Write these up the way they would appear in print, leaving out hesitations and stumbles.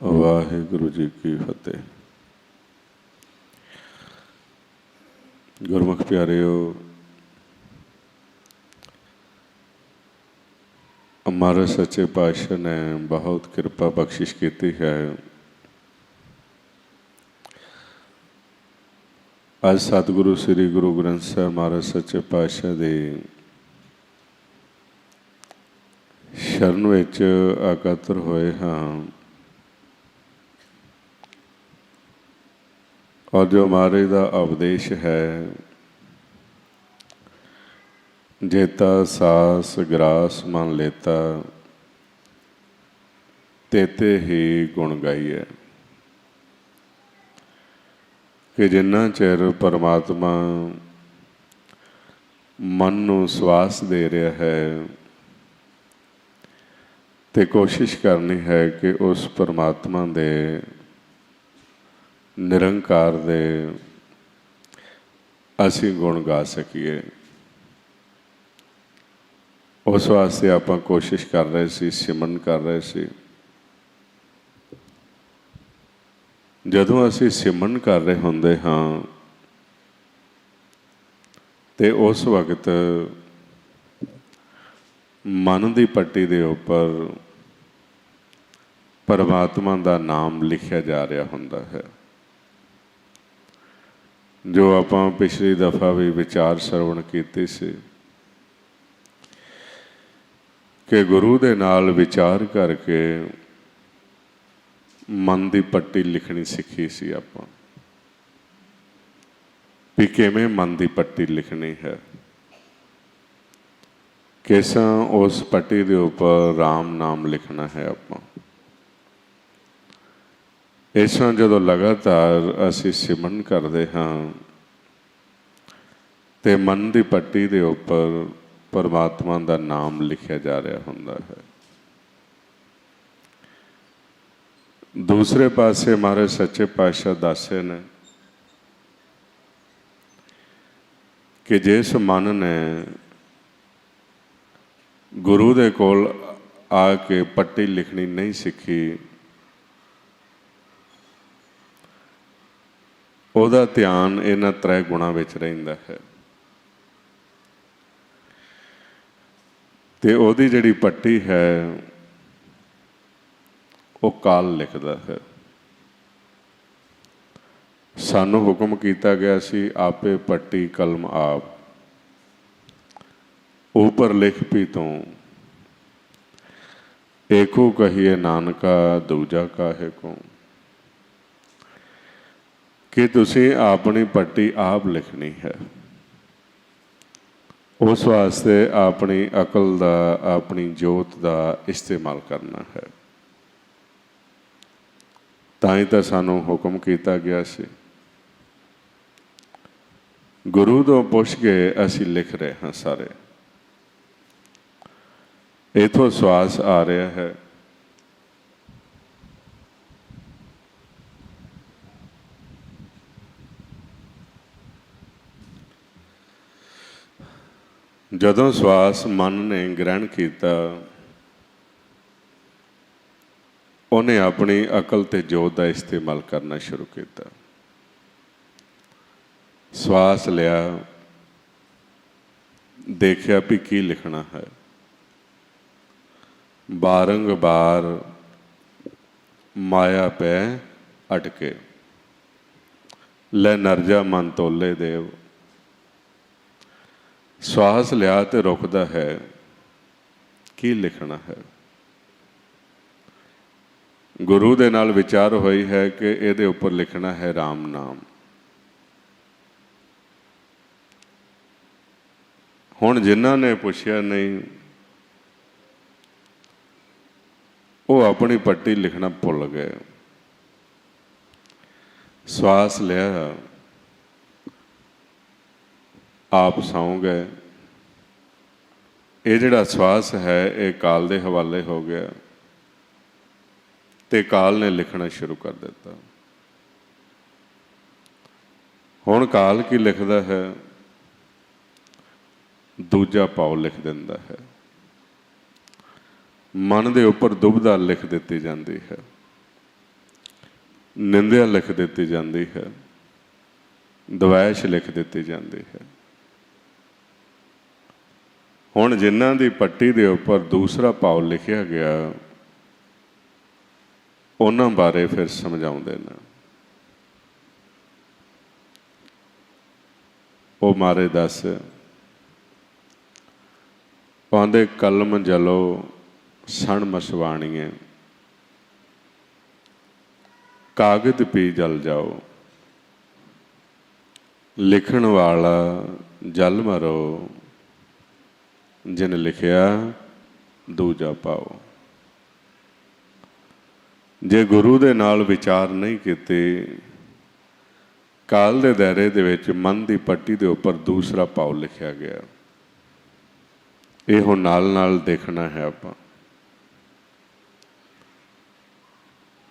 वाहिगुरु जी की फतेह। गुरमुख प्यारिओ, हमारे सच्चे पातशाह ने बहुत कृपा बख्शिश की है। आज सतगुरु श्री गुरु ग्रंथ साहिब महाराज सच्चे पातशाह की शरण विच एकात्र होए हाँ। और जो महाराज का उपदेश है, जेता सास ग्रास मन लेता तेते ही गुण गाइए, कि जिन्ना चिर परमात्मा मन नूं स्वास दे रहा है तो कोशिश करनी है कि उस परमात्मा दे निरंकार दे असी गुण गा सकीए। उस वास्ते आपां कोशिश कर रहे सी, सिमरन कर रहे सी। जदों असी सिमरन कर रहे होंदे हाँ ते उस वक्त मन की पट्टी दे उपर परमात्मा का नाम लिखा जा रहा होंदा है। जो आपां पिछली दफा भी विचार श्रवण कीते सी कि गुरु दे नाल विचार करके मन की पट्टी लिखनी सीखी सी आपां, भी किवें मन की पट्टी लिखनी है, किसां उस पट्टी के उपर राम नाम लिखना है। आपां इस जो लगातार असी सिमरन करते हाँ तो मन की पट्टी के उपर परमात्मा का नाम लिखा जा रहा होंदा है। दूसरे पासे महाराज सच्चे पातशाह दसदे ने कि जिस मन ने गुरु दे कोल आके पट्टी लिखनी नहीं सीखी, उहदा ध्यान इन्हां त्रै गुणां विच रहिंदा है। ते उहदी जिहड़ी पट्टी है वो काल लिखदा है। सानू हुक्म किया गया सी, आपे पट्टी कलम आप, ऊपर लिख भी तू, एको कहिए नानका दूजा काहे को, कि तुसी अपनी पट्टी आप लिखनी है। उस वास्ते अपनी अकल का, अपनी जोत का इस्तेमाल करना है। ताई तो सानू हुक्म किया गया सी। गुरु तो पुछ के असी लिख रहे हैं सारे। इथों श्वास आ रहा है, जदों श्वास मन ने ग्रहण किया, उन्हें अपनी अकल ते जोत का इस्तेमाल करना शुरू किया। श्वास लिया, देखिया भी की लिखना है। बारंबार माया पै अटके, लै नरजा मन तोले देव। श्वास लिया तो रुकदा है, की लिखना है। गुरु दे नाल विचार होई है कि इहदे उपर लिखना है राम नाम। हुण जिन्हां ने पुछया नहीं, वो अपनी पट्टी लिखना भुल गए। श्वास लिया, आप सौ गए। ये जिहड़ा श्वास है ये काल दे हवाले हो गया, ते काल ने लिखना शुरू कर दिता। हुण काल की लिखदा है, दूजा पाव लिख दिंदा है। मन दे उपर दुबदा लिख दी जाती है। ਨਿੰਦਿਆ ਲਿਖ ਦਿੱਤੀ ਜਾਂਦੀ ਹੈ, ਦਵੈਸ਼ ਲਿਖ ਦਿੱਤੀ ਜਾਂਦੀ ਹੈ। ਹੁਣ ਜਿਨ੍ਹਾਂ ਦੀ ਪੱਟੀ ਦੇ ਉੱਪਰ ਦੂਸਰਾ ਭਾਵ ਲਿਖਿਆ ਗਿਆ ਉਹਨਾਂ ਬਾਰੇ ਫਿਰ ਸਮਝਾਉਂਦੇ ਨੇ। ਉਹ ਮਾਰੇ ਦੱਸ ਪਾਉਂਦੇ ਕਲਮ ਜਲੋ ਸਣ ਮਸਵਾਣੀਏ, ਕਾਗਜ਼ ਪੀ ਜਲ ਜਾਓ, ਲਿਖਣ ਵਾਲਾ ਜਲ ਮਰੋ, ਜਿਨ ਲਿਖਿਆ ਦੂਜਾ ਪਾਓ। ਜੇ ਗੁਰੂ ਦੇ ਨਾਲ ਵਿਚਾਰ ਨਹੀਂ ਕੀਤੇ, ਕਾਲ ਦੇ ਦਾਇਰੇ ਦੇ ਵਿੱਚ ਮਨ ਦੀ ਪੱਟੀ ਦੇ ਉੱਪਰ ਦੂਸਰਾ ਭਾਵ ਲਿਖਿਆ ਗਿਆ, ਇਹ ਹੁਣ ਨਾਲ ਨਾਲ ਦੇਖਣਾ ਹੈ ਆਪਾਂ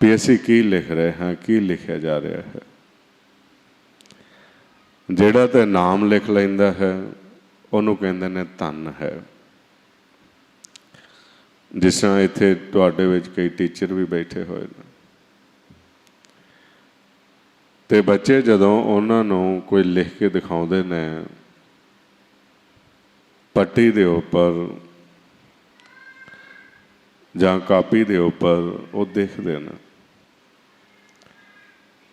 ਵੀ ਅਸੀਂ ਕੀ ਲਿਖ ਰਹੇ ਹਾਂ, ਕੀ ਲਿਖਿਆ ਜਾ ਰਿਹਾ ਹੈ। ਜਿਹੜਾ ਤਾਂ ਨਾਮ ਲਿਖ ਲੈਂਦਾ ਹੈ ਉਹਨੂੰ ਕਹਿੰਦੇ ਨੇ ਧਨ ਹੈ। ਜਿਸ ਤਰ੍ਹਾਂ ਇੱਥੇ ਤੁਹਾਡੇ ਵਿੱਚ ਕਈ ਟੀਚਰ ਵੀ ਬੈਠੇ ਹੋਏ ਨੇ, ਤੇ ਬੱਚੇ ਜਦੋਂ ਉਹਨਾਂ ਨੂੰ ਕੋਈ ਲਿਖ ਕੇ ਦਿਖਾਉਂਦੇ ਨੇ ਪੱਟੀ ਦੇ ਉੱਪਰ ਜਾਂ ਕਾਪੀ ਦੇ ਉੱਪਰ, ਉਹ ਦੇਖਦੇ ਨੇ।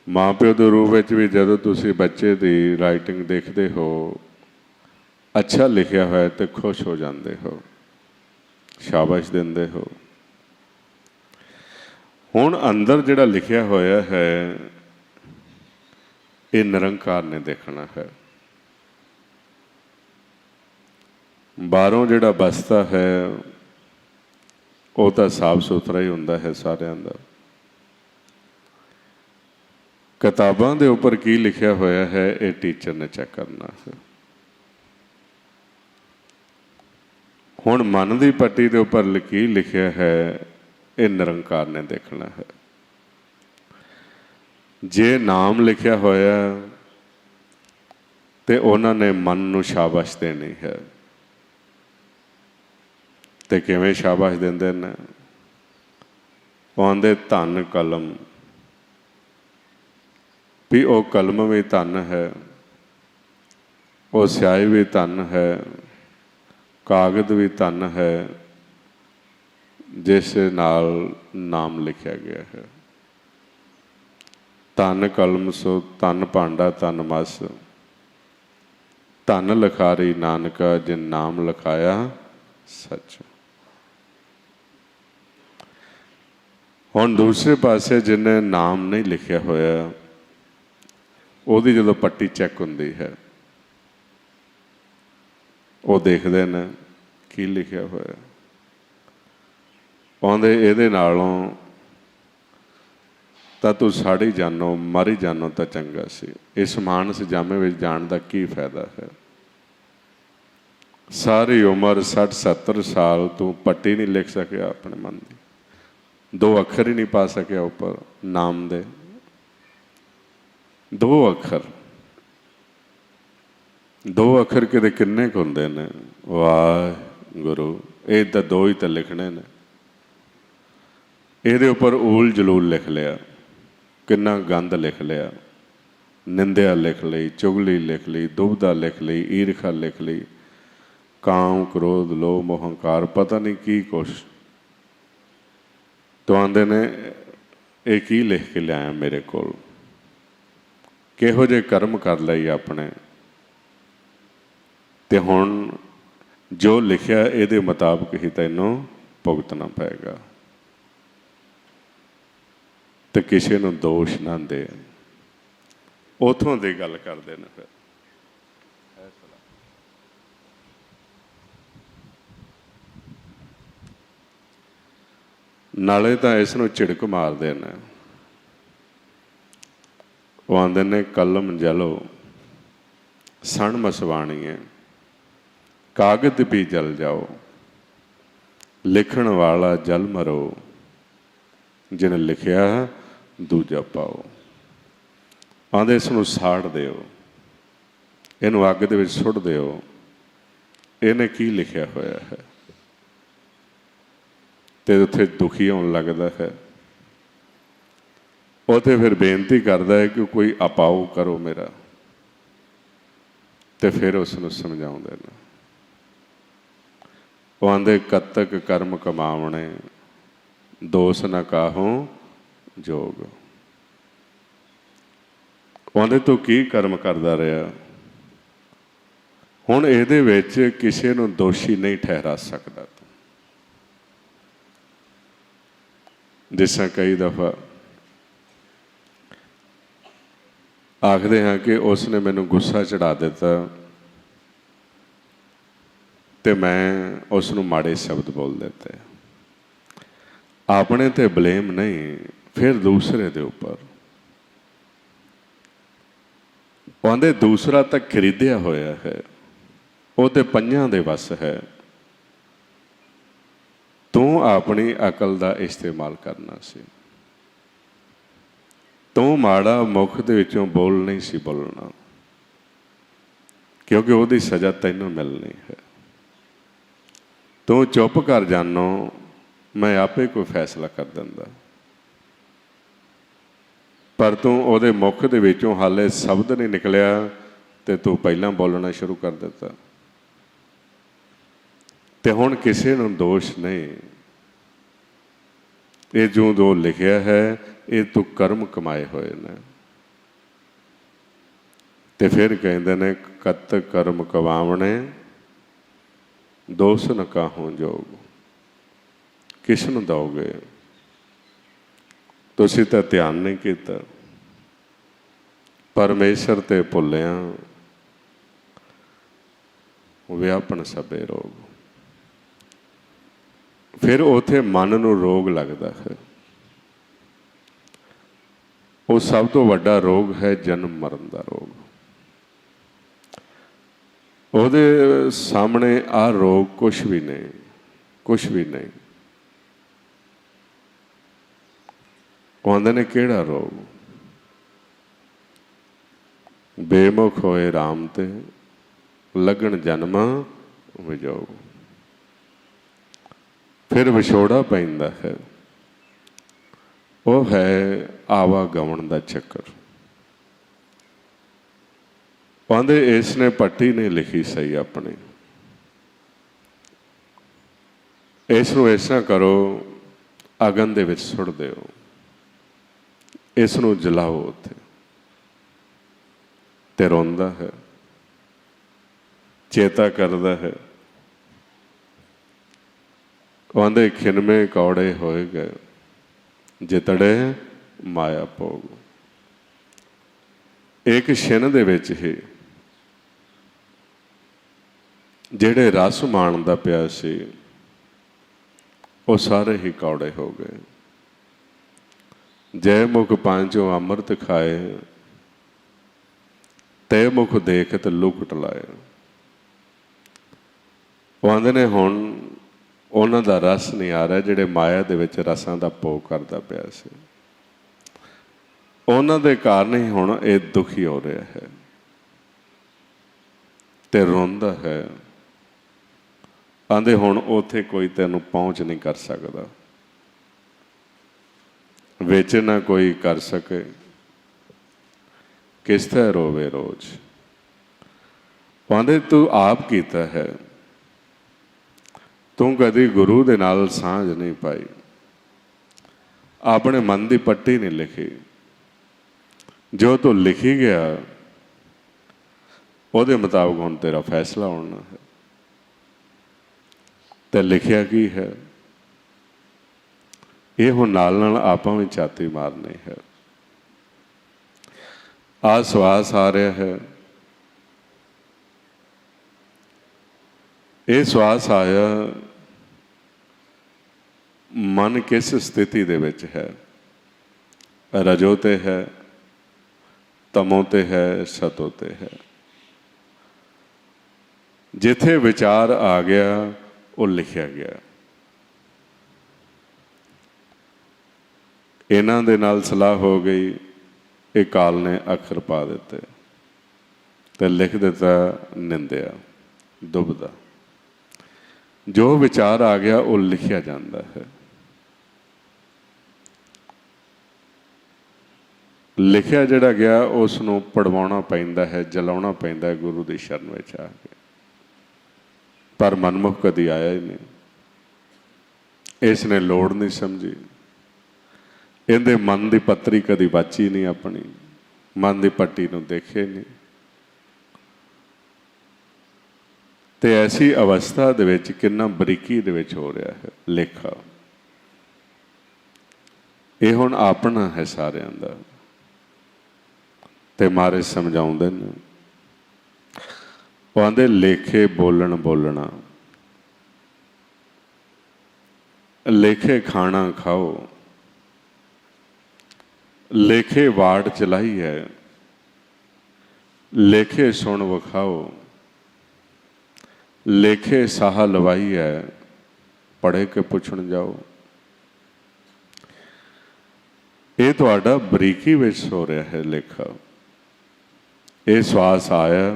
ਮਾਂ ਪਿਓ ਦੇ ਰੂਪ ਵਿੱਚ ਵੀ ਜਦੋਂ ਤੁਸੀਂ ਬੱਚੇ ਦੀ ਰਾਈਟਿੰਗ ਦੇਖਦੇ ਹੋ, ਅੱਛਾ ਲਿਖਿਆ ਹੋਇਆ ਤੇ ਖੁਸ਼ ਹੋ ਜਾਂਦੇ ਹੋ, ਸ਼ਾਬਾਸ਼ ਦਿੰਦੇ ਹੋ। ਹੁਣ ਅੰਦਰ ਜਿਹੜਾ ਲਿਖਿਆ ਹੋਇਆ ਹੈ ਇਹ ਨਿਰੰਕਾਰ ਨੇ ਦੇਖਣਾ ਹੈ। ਬਾਹਰੋਂ ਜਿਹੜਾ ਬਸਤਾ ਹੈ ਉਹ ਤਾਂ ਸਾਫ ਸੁਥਰਾ ਹੀ ਹੁੰਦਾ ਹੈ ਸਾਰਿਆਂ ਦਾ। ਕਿਤਾਬਾਂ ਦੇ ਉੱਪਰ ਕੀ ਲਿਖਿਆ ਹੋਇਆ ਹੈ ਇਹ ਟੀਚਰ ਨੇ ਚੈੱਕ ਕਰਨਾ ਹੈ। ਹੁਣ ਮਨ ਦੀ ਪੱਟੀ ਦੇ ਉੱਪਰ ਕੀ ਲਿਖਿਆ ਹੈ ਇਹ ਨਿਰੰਕਾਰ ਨੇ ਦੇਖਣਾ ਹੈ। ਜੇ ਨਾਮ ਲਿਖਿਆ ਹੋਇਆ ਤੇ ਉਹਨਾਂ ਨੇ ਮਨ ਨੂੰ ਸ਼ਾਬਾਸ਼ ਦੇਣੀ ਹੈ। ਤੇ ਕਿਵੇਂ ਸ਼ਾਬਾਸ਼ ਦਿੰਦੇ ਨੇ? ਆਉਂਦੇ ਧਨ ਕਲਮ, ਵੀ ਉਹ ਕਲਮ ਵੀ ਧਨ ਹੈ, ਉਹ ਸਿਆਹੀ ਵੀ ਧਨ ਹੈ, ਕਾਗਜ਼ ਵੀ ਧਨ ਹੈ, ਜਿਸ ਨਾਲ ਨਾਮ ਲਿਖਿਆ ਗਿਆ ਹੈ। ਧਨ ਕਲਮ ਸੋ ਧਨ ਭਾਂਡਾ ਧਨ ਮਸ, ਧਨ ਲਿਖਾਰੀ ਨਾਨਕਾ ਜਿਨ ਨਾਮ ਲਿਖਾਇਆ ਸੱਚ। ਹੁਣ ਦੂਸਰੇ ਪਾਸੇ ਜਿਹਨੇ ਨਾਮ ਨਹੀਂ ਲਿਖਿਆ ਹੋਇਆ ਉਹਦੀ ਜਦੋਂ ਪੱਟੀ ਚੈੱਕ ਹੁੰਦੀ ਹੈ, ਉਹ ਦੇਖਦੇ ਨੇ ਕੀ ਲਿਖਿਆ ਹੋਇਆ। ਆਉਂਦੇ ਇਹਦੇ ਨਾਲੋਂ ਤਾਂ ਤੂੰ ਸਾੜੀ ਜਾਨੋ ਮਰ ਹੀ ਜਾਨੋ ਤਾਂ ਚੰਗਾ ਸੀ। ਇਸ ਮਾਨਸ ਜਾਮੇ ਵਿੱਚ ਜਾਣ ਦਾ ਕੀ ਫਾਇਦਾ ਹੈ? ਸਾਰੀ ਉਮਰ 60-70 ਸਾਲ ਤੂੰ ਪੱਟੀ ਨਹੀਂ ਲਿਖ ਸਕਿਆ ਆਪਣੇ ਮਨ ਦੀ, 2 ਅੱਖਰ ਹੀ ਨਹੀਂ ਪਾ ਸਕਿਆ ਉੱਪਰ ਨਾਮ ਦੇ। 2 ਅੱਖਰ, 2 ਅੱਖਰ ਕਿਤੇ ਕਿੰਨੇ ਕੁ ਹੁੰਦੇ ਨੇ? ਵਾਹਿਗੁਰੂ, ਇਹ ਤਾਂ 2 ਹੀ ਤਾਂ ਲਿਖਣੇ ਨੇ। ਇਹਦੇ ਉੱਪਰ ਊਲ ਜਲੂਲ ਲਿਖ ਲਿਆ, ਕਿੰਨਾ ਗੰਦ ਲਿਖ ਲਿਆ, ਨਿੰਦਿਆ ਲਿਖ ਲਈ, ਚੁਗਲੀ ਲਿਖ ਲਈ, ਦੁਬਦਾ ਲਿਖ ਲਈ, ਈਰਖਾ ਲਿਖ ਲਈ, ਕਾਮ ਕ੍ਰੋਧ ਲੋਭ ਮੋਹ ਹੰਕਾਰ, ਪਤਾ ਨਹੀਂ ਕੀ ਕੁਛ। तो आंदे ने ये की लिख के लिया मेरे को, किहो जे कर्म कर लई अपने, ते हुण जो लिखिया इहदे मुताबिक ही तैनूं भुगतना पेगा। तो किसी नूं दोष ना दे। उथों दी गल करदे ने फिर नाले तो इसनूं झिड़क मारदे ने। वो आंदे ने कलम जलो सण मसवाणीए, कागज भी जल जाओ, लिखण वाला जल मरो, जिन लिखिया दूजा पाओ। आंदे इसनूं साड़ दिओ, इहनूं अग दे विच सुट दिओ, इहने की लिखिया होया है। तो उत्थे दुखी होने लगता है। ਉਹ ਤੇ ਫਿਰ ਬੇਨਤੀ ਕਰਦਾ ਹੈ ਕਿ ਕੋਈ ਉਪਾਅ ਕਰੋ ਮੇਰਾ, ਤੇ ਫਿਰ ਉਸ ਨੂੰ ਸਮਝਾਉਂਦੇ ਨੇ। ਉਹ ਆਂਦੇ ਕਤਕ ਕਰਮ ਕਮਾਵਣੇ, ਦੋਸ ਨਾ ਕਾਹੋਂ ਜੋਗ। ਉਹ ਆਂਦੇ ਤੂੰ ਕੀ ਕਰਮ ਕਰਦਾ ਰਿਹਾ, ਹੁਣ ਇਹਦੇ ਵਿੱਚ ਕਿਸੇ ਨੂੰ ਦੋਸ਼ੀ ਨਹੀਂ ਠਹਿਰਾ ਸਕਦਾ। ਜਿਸ ਤਰ੍ਹਾਂ ਕਈ ਦਫਾ ਆਖਦੇ ਹਾਂ ਕਿ ਉਸ ਨੇ ਮੈਨੂੰ ਗੁੱਸਾ ਚੜ੍ਹਾ ਦਿੱਤਾ ਤੇ ਮੈਂ ਉਸ ਨੂੰ ਮਾੜੇ ਸ਼ਬਦ ਬੋਲ ਦਿੱਤੇ, ਆਪਣੇ ਤੇ ਬਲੇਮ ਨਹੀਂ, ਫਿਰ ਦੂਸਰੇ ਦੇ ਉੱਪਰ। ਕਹਿੰਦੇ ਦੂਸਰਾ ਤਾਂ ਖਰੀਦਿਆ ਹੋਇਆ ਹੈ, ਉਹ ਤੇ ਪੰਜਾਂ ਦੇ ਵੱਸ ਹੈ, ਤੂੰ ਆਪਣੀ ਅਕਲ ਦਾ ਇਸਤੇਮਾਲ ਕਰਨਾ ਸੀ। ਤੂੰ ਮਾੜਾ ਮੁੱਖ ਦੇ ਵਿੱਚੋਂ ਬੋਲ ਨਹੀਂ ਸੀ ਬੋਲਣਾ, ਕਿਉਂਕਿ ਉਹਦੀ ਸਜ਼ਾ ਤੈਨੂੰ ਮਿਲਣੀ ਹੈ। ਤੂੰ ਚੁੱਪ ਕਰ ਜਾਨੋ, ਮੈਂ ਆਪੇ ਕੋਈ ਫੈਸਲਾ ਕਰ ਦਿੰਦਾ। ਪਰ ਤੂੰ ਉਹਦੇ ਮੁੱਖ ਦੇ ਵਿੱਚੋਂ ਹਾਲੇ ਸ਼ਬਦ ਨਹੀਂ ਨਿਕਲਿਆ ਤੇ ਤੂੰ ਪਹਿਲਾਂ ਬੋਲਣਾ ਸ਼ੁਰੂ ਕਰ ਦਿੱਤਾ। ਤੇ ਹੁਣ ਕਿਸੇ ਨੂੰ ਦੋਸ਼ ਨਹੀਂ, ਇਹ ਜੋ ਲਿਖਿਆ ਹੈ ਇਹ ਤੂੰ ਕਰਮ ਕਮਾਏ ਹੋਏ ਨੇ। ਤੇ ਫਿਰ ਕਹਿੰਦੇ ਨੇ ਕਤ ਕਰਮ ਕਮਾਵਣੇ, ਦੋਸ ਨ ਕਾਹੋਂ ਜੋਗ। ਕਿਸ ਨੂੰ ਦਓਗੇ? ਤੁਸੀਂ ਤਾਂ ਧਿਆਨ ਨਹੀਂ ਕੀਤਾ, ਪਰਮੇਸ਼ਰ ਤੇ ਭੁੱਲਿਆ ਵਿਆਪਨ ਸਭੇ ਰੋਗ। ਫਿਰ ਉੱਥੇ ਮਨ ਨੂੰ ਰੋਗ ਲੱਗਦਾ ਹੈ। ਉਹ ਸਭ ਤੋਂ ਵੱਡਾ ਰੋਗ ਹੈ ਜਨਮ ਮਰਨ ਦਾ ਰੋਗ। ਉਹਦੇ ਸਾਹਮਣੇ ਆਹ ਰੋਗ ਕੁਛ ਵੀ ਨਹੀਂ, ਕੁਛ ਵੀ ਨਹੀਂ। ਕਹਿੰਦੇ ਨੇ ਕਿਹੜਾ ਰੋਗ? ਬੇਮੁਖ ਹੋਏ ਰਾਮ ਤੇ ਲੱਗਣ ਜਨਮ ਵਿਜੋਗ। ਫਿਰ ਵਿਛੋੜਾ ਪੈਂਦਾ ਹੈ, ਉਹ ਹੈ ਆਵਾਗਮਨ ਦਾ ਚੱਕਰ। ਕਹਿੰਦੇ ਇਸ ਨੇ ਪੱਟੀ ਨਹੀਂ ਲਿਖੀ ਸਹੀ ਆਪਣੀ। ਇਸ ਨੂੰ ਇਸ ਤਰ੍ਹਾਂ ਕਰੋ, ਅਗਨ ਦੇ ਵਿੱਚ ਸੁੱਟ ਦਿਓ, ਇਸ ਨੂੰ ਜਲਾਓ ਉੱਥੇ। ਤੇ ਰੋਂਦਾ ਹੈ, ਚੇਤਾ ਕਰਦਾ ਹੈ। ਕਹਿੰਦੇ ਖਿਨਮੇ ਕੌੜੇ ਹੋਏ ਗਏ, ਜਿਤੜੇ ਮਾਇਆ ਭੋਗ। ਇੱਕ ਛਿਨ ਦੇ ਵਿੱਚ ਹੀ ਜਿਹੜੇ ਰਸ ਮਾਣਦਾ ਪਿਆ ਸੀ ਉਹ ਸਾਰੇ ਹੀ ਕੌੜੇ ਹੋ ਗਏ। ਜੈ ਮੁਖ ਪਾਂਚੋ ਅੰਮ੍ਰਿਤ ਖਾਏ, ਤੇ ਮੁਖ ਦੇਖਤ ਲੁਕਟ ਲਾਏ। ਉਹ ਆਂਦੇ ਨੇ ਹੁਣ ਉਹਨਾਂ ਦਾ ਰਸ ਨਹੀਂ ਆ ਰਿਹਾ, ਜਿਹੜੇ ਮਾਇਆ ਦੇ ਵਿੱਚ ਰਸਾਂ ਦਾ ਭੋਗ ਕਰਦਾ ਪਿਆ ਸੀ। ਉਹਨਾਂ ਦੇ ਕਾਰਨ ਹੀ ਹੁਣ ਇਹ ਦੁਖੀ ਹੋ ਰਿਹਾ ਹੈ ਤੇ ਰੋਂਦਾ ਹੈ। ਆਂਦੇ ਹੁਣ ਉੱਥੇ ਕੋਈ ਤੈਨੂੰ ਪਹੁੰਚ ਨਹੀਂ ਕਰ ਸਕਦਾ, ਵਿੱਚ ਨਾ ਕੋਈ ਕਰ ਸਕੇ, ਕਿਸ ਤਰ੍ਹਾਂ ਰੋਵੇ ਰੋਜ਼। ਆਂਦੇ ਤੂੰ ਆਪ ਕੀਤਾ ਹੈ, ਤੂੰ ਕਦੀ ਗੁਰੂ ਦੇ ਨਾਲ ਸਾਂਝ ਨਹੀਂ ਪਾਈ, ਆਪਣੇ ਮਨ ਦੀ ਪੱਟੀ ਨਹੀਂ ਲਿਖੀ। ਜੋ ਤੂੰ ਲਿਖੀ ਗਿਆ ਉਹਦੇ ਮੁਤਾਬਕ ਹੁਣ ਤੇਰਾ ਫੈਸਲਾ ਹੋਣਾ ਹੈ। ਤੇ ਲਿਖਿਆ ਕੀ ਹੈ? ਇਹ ਹੁਣ ਨਾਲ ਨਾਲ ਆਪਾਂ ਵੀ ਛਾਤੀ ਮਾਰਨੀ ਹੈ। ਆਹ ਸਵਾਸ ਆ ਰਿਹਾ ਹੈ, ਇਹ ਸਵਾਸ ਆਇਆ, ਮਨ ਕਿਸ ਸਥਿਤੀ ਦੇ ਵਿੱਚ ਹੈ? ਰਜੋ ਤੇ ਹੈ, ਤਮੋ ਤੇ ਹੈ, ਸਤੋ ਤੇ ਹੈ। ਜਿੱਥੇ ਵਿਚਾਰ ਆ ਗਿਆ ਉਹ ਲਿਖਿਆ ਗਿਆ। ਇਹਨਾਂ ਦੇ ਨਾਲ ਸਲਾਹ ਹੋ ਗਈ, ਇਹ ਕਾਲ ਨੇ ਅੱਖਰ ਪਾ ਦਿੱਤੇ ਤੇ ਲਿਖ ਦਿੱਤਾ ਨਿੰਦਿਆ, ਦੁਬਦਾ। ਜੋ ਵਿਚਾਰ ਆ ਗਿਆ ਉਹ ਲਿਖਿਆ ਜਾਂਦਾ ਹੈ। लिखिया जिहड़ा गया उस नूं पढ़वाउणा पैंदा है, जलाउणा पैंदा है गुरु की शरण विच आके, पर मनमुख कदी आया ही नहीं। इसने लोड़ नहीं समझी, इहदे मन की पत्तरी कदी बची नहीं, अपनी मन की पट्टी नूं देखे नहीं। तो ऐसी अवस्था दे विच कितना बरीकी दे विच हो रहा है लेखा। ये हुण अपना है सारिआं दा। ते महाराज समझाउंदे ने, वो आंदे लेखे बोलण बोलना, लेखे खाना खाओ, लेखे वाड़ चलाई है, लेखे सुन विखाओ, लेखे साह लवाई है, पढ़े के पुछण जाओ। ये तुहाडा बरीकी विच हो रहा है लेखा। ये श्वास आया,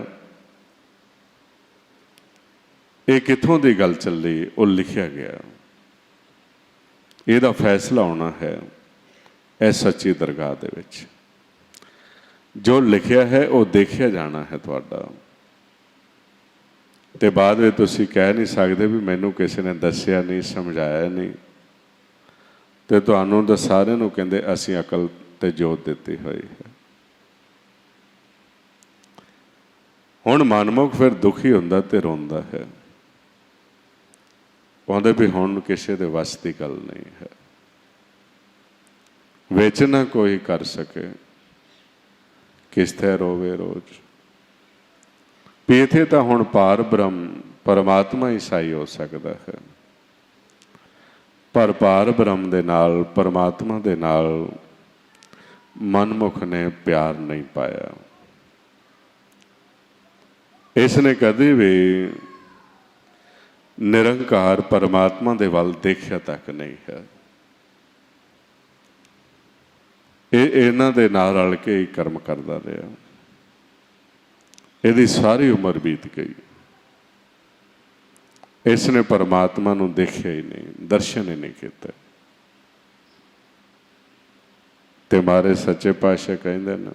ये कित्थों की गल चली, वो लिखिया गया। ਇਹਦਾ फैसला होना है इस सच्ची दरगाह दे विच। जो लिखिया है वो देखिया जाना है तुहाडा। ते बाद में तुसीं कह नहीं सकते भी मैनू किसी ने दसिया नहीं, समझाया नहीं। तो तुहानूं तां सारिआं नूं कहंदे असीं अकल ते जोत दित्ती होई है। हुण मनमुख फिर दुखी हुंदा ते रोंदा है, कहते भी हुण किसी दे वस की गल नहीं है, विच ना कोई कर सके, किस्थे रोवे रोज। भी इत्थे तां हुण पार ब्रह्म परमात्मा ही सही हो सकता है, पर पार ब्रह्म दे नाल परमात्मा दे नाल मनमुख ने प्यार नहीं पाया। इसने कभी भी निरंकार परमात्मा दे वल देखिया तक नहीं है। इन्हां दे नाल रल के ही कर्म करदा रहा। इहदी सारी उम्र बीत गई, इसने परमात्मा नूं देखिया ही नहीं, दर्शन ही नहीं किए। ते मारे सच्चे पातशाह कहंदे ने,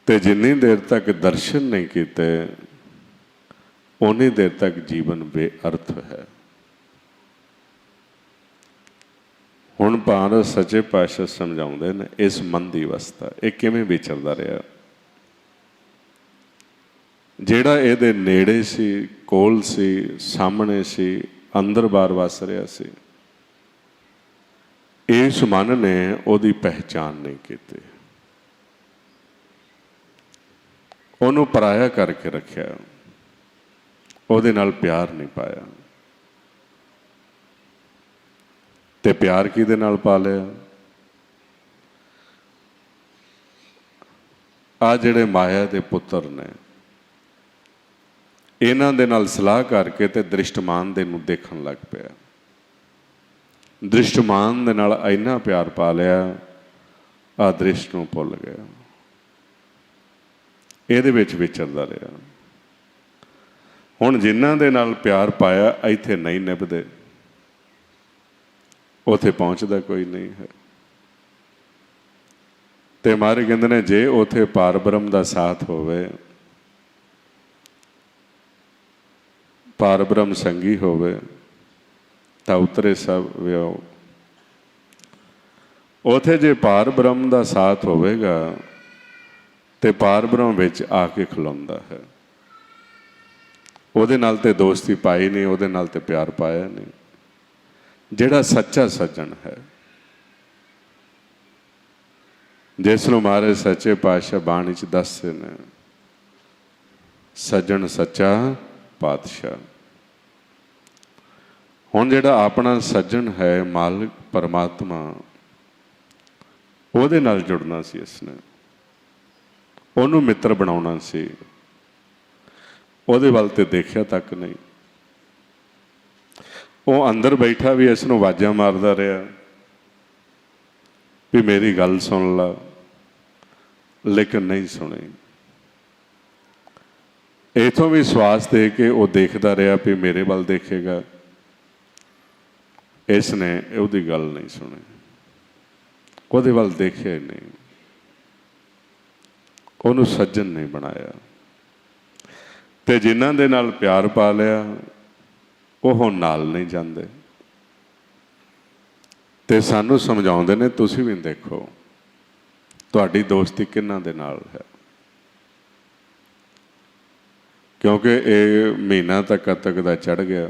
ते जिन्नी देर तक दर्शन नहीं किए उन्नी देर तक जीवन बेअर्थ है। हुण महाराज सच्चे पातशाह समझाउंदे ने इस मन की अवस्था ये किवें विचरदा रहा। जिहड़ा इहदे नेड़े सी, कोल सी, सामने सी, अंदर बाहर वस रहा सी, इस मन ने उहदी पहचान नहीं की, उहनूं पराया करके रखिया, ਉਹਦੇ ਨਾਲ प्यार नहीं पाया। ते प्यार किहदे नाल पा लिया? आ जिहड़े माया दे पुत्र ने, इन्हां दे नाल सलाह करके ते दृष्टमान दे नूं देखण लग पिया। दृष्टमान दे नाल इन्ना प्यार पा लिया, आ दृष्ट नूं भुल गया। इहदे विच विचरदा रहा। हुण जिन्हां दे नाल प्यार पाया इत्थे नहीं निभदे, उत्थे पहुँचदा कोई नहीं है। ते महाराज कहंदे ने जे उत्थे पार ब्रह्म दा साथ होवे, पार ब्रह्म संगी होवे, तां उतरे सब वियो। उत्थे जे पार ब्रह्म दा साथ होवेगा ते पार ब्रह्म विच आके खलोंदा है। ਉਹਦੇ ਨਾਲ ਤੇ ਦੋਸਤੀ ਪਾਈ नहीं, ਉਹਦੇ ਨਾਲ ਤੇ प्यार पाया नहीं। ਜਿਹੜਾ सच्चा सज्जन है, जिस नूं महाराज सच्चे पातशाह बाणी च दसदे ने, सज्जन सच्चा पातशाह। हुण जिहड़ा अपना सज्जन है मालिक परमात्मा, ਉਹਦੇ ਨਾਲ जुड़ना सी इसने, ਉਹਨੂੰ मित्र बनाउणा सी। ਉਹਦੇ ਵੱਲ ਤੇ ਦੇਖਿਆ तक नहीं। ਉਹ अंदर बैठा भी इस नूं आवाज़ां मारदा रहा भी मेरी गल सुन ला, लेकिन नहीं सुनी। इथों भी श्वास दे के वो देखता रहा भी मेरे वाल देखेगा, इसने उसकी गल नहीं सुनी। ਉਹਦੇ ਵੱਲ ਦੇਖਿਆ ਹੀ ਨਹੀਂ, ਉਹਨੂੰ ਸੱਜਣ ਨਹੀਂ ਬਣਾਇਆ। ਤੇ ਜਿਨ੍ਹਾਂ ਦੇ ਨਾਲ ਪਿਆਰ ਪਾ ਲਿਆ ਉਹ ਹੁਣ ਨਾਲ ਨਹੀਂ ਜਾਂਦੇ। ਤੇ ਸਾਨੂੰ ਸਮਝਾਉਂਦੇ ਨੇ ਤੁਸੀਂ ਵੀ ਦੇਖੋ ਤੁਹਾਡੀ ਦੋਸਤੀ ਕਿਹਨਾਂ ਦੇ ਨਾਲ ਹੈ। ਕਿਉਂਕਿ ਇਹ ਮਹੀਨਾ ਤਾਂ ਕੱਤਕ ਦਾ ਚੜ੍ਹ ਗਿਆ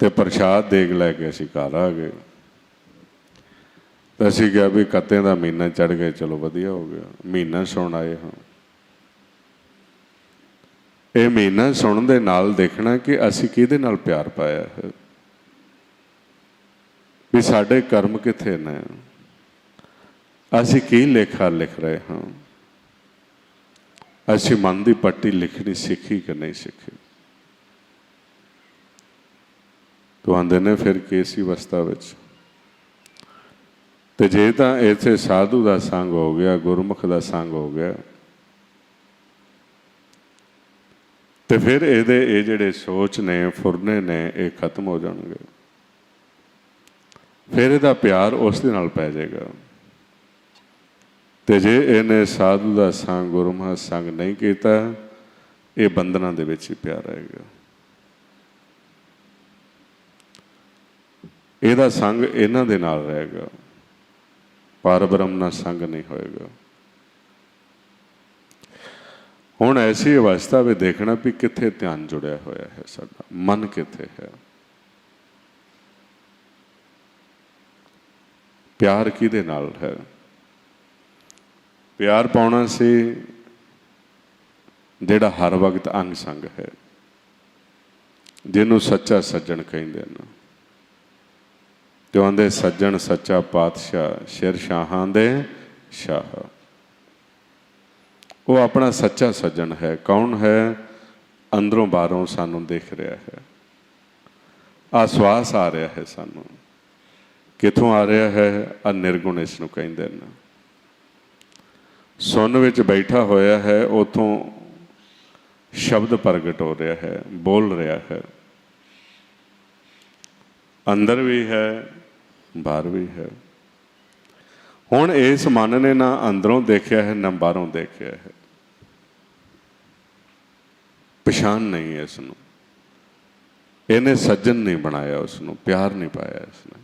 ਤੇ ਪ੍ਰਸ਼ਾਦ ਦੇਗ ਲੈ ਕੇ ਅਸੀਂ ਘਰ ਆ ਗਏ। ਤਾਂ ਅਸੀਂ ਕਿਹਾ ਵੀ ਕੱਤੇ ਦਾ ਮਹੀਨਾ ਚੜ੍ਹ ਗਿਆ, ਚਲੋ ਵਧੀਆ ਹੋ ਗਿਆ, ਮਹੀਨਾ ਸੁਣ ਆਏ ਹਾਂ। ਇਹ ਮਹੀਨਾ ਸੁਣਨ ਦੇ ਨਾਲ ਦੇਖਣਾ ਕਿ ਅਸੀਂ ਕਿਹਦੇ ਨਾਲ ਪਿਆਰ ਪਾਇਆ ਹੈ, ਵੀ ਸਾਡੇ ਕਰਮ ਕਿੱਥੇ ਨੇ, ਅਸੀਂ ਕੀ ਲੇਖਾ ਲਿਖ ਰਹੇ ਹਾਂ, ਅਸੀਂ ਮਨ ਦੀ ਪੱਟੀ ਲਿਖਣੀ ਸਿੱਖੀ ਕਿ ਨਹੀਂ ਸਿੱਖੀ। ਆਉਂਦੇ ਨੇ ਫਿਰ ਕੇਸੀ ਅਵਸਥਾ ਵਿੱਚ। ਤੇ ਜੇ ਤਾਂ ਇੱਥੇ ਸਾਧੂ ਦਾ ਸੰਗ ਹੋ ਗਿਆ, ਗੁਰਮੁਖ ਦਾ ਸੰਗ ਹੋ ਗਿਆ, ਤੇ ਫਿਰ ਇਹਦੇ ਇਹ ਜਿਹੜੇ ਸੋਚ ਨੇ, ਫੁਰਨੇ ਨੇ, ਇਹ ਖਤਮ ਹੋ ਜਾਣਗੇ। ਫਿਰ ਇਹਦਾ ਪਿਆਰ ਉਸ ਦੇ ਨਾਲ ਪੈ ਜਾਏਗਾ। ਤੇ ਜੇ ਇਹਨੇ ਸਾਧੂ ਦਾ ਸੰਗ, ਗੁਰਮੁਖ ਦਾ ਸੰਗ ਨਹੀਂ ਕੀਤਾ, ਇਹ ਬੰਧਨਾਂ ਦੇ ਵਿੱਚ ਹੀ ਪਿਆ ਰਹੇਗਾ। ਇਹਦਾ ਸੰਗ ਇਹਨਾਂ ਦੇ ਨਾਲ ਰਹੇਗਾ, ਪਰ ਬ੍ਰਹਮ ਨਾਲ ਸੰਗ ਨਹੀਂ ਹੋਏਗਾ। ਹੁਣ ਐਸੀ ਅਵਸਥਾ ਵਿੱਚ ਦੇਖਣਾ ਵੀ ਕਿੱਥੇ ਧਿਆਨ ਜੁੜਿਆ ਹੋਇਆ ਹੈ, ਸਾਡਾ ਮਨ ਕਿੱਥੇ ਹੈ, ਪਿਆਰ ਕਿਹਦੇ ਨਾਲ ਹੈ। ਪਿਆਰ ਪਾਉਣਾ ਸੀ ਜਿਹੜਾ ਹਰ ਵਕਤ ਅੰਗ ਸੰਗ ਹੈ, ਜਿਹਨੂੰ ਸੱਚਾ ਸੱਜਣ ਕਹਿੰਦੇ ਨੇ। ਤੇ ਆਂਦੇ ਸੱਜਣ ਸੱਚਾ ਪਾਤਸ਼ਾਹ, ਸ਼ੇਰ ਸ਼ਾਹਾਂ ਦੇ ਸ਼ਾਹ। ਉਹ ਆਪਣਾ ਸੱਚਾ ਸੱਜਣ ਹੈ। ਕੌਣ ਹੈ? ਅੰਦਰੋਂ ਬਾਹਰੋਂ ਸਾਨੂੰ ਦਿਖ ਰਿਹਾ ਹੈ, ਆਸਵਾਸ ਆ ਰਿਹਾ ਹੈ ਸਾਨੂੰ। ਕਿੱਥੋਂ ਆ ਰਿਹਾ ਹੈ? ਆ ਨਿਰਗੁਣ ਇਸ ਨੂੰ ਕਹਿੰਦੇ ਨੇ। ਸੁਣ ਵਿੱਚ ਬੈਠਾ ਹੋਇਆ ਹੈ, ਉੱਥੋਂ ਸ਼ਬਦ ਪ੍ਰਗਟ ਹੋ ਰਿਹਾ ਹੈ, ਬੋਲ ਰਿਹਾ ਹੈ। ਅੰਦਰ ਵੀ ਹੈ, ਬਾਹਰ ਵੀ ਹੈ। ਹੁਣ ਇਸ ਮਨ ਨੇ ਨਾ ਅੰਦਰੋਂ ਦੇਖਿਆ ਹੈ, ਨਾ ਬਾਹਰੋਂ ਦੇਖਿਆ ਹੈ। ਪਛਾਣ ਨਹੀਂ ਇਸ ਨੂੰ। ਇਹਨੇ ਸੱਜਣ ਨਹੀਂ ਬਣਾਇਆ, ਉਸ ਨੂੰ ਪਿਆਰ ਨਹੀਂ ਪਾਇਆ ਇਸਨੇ,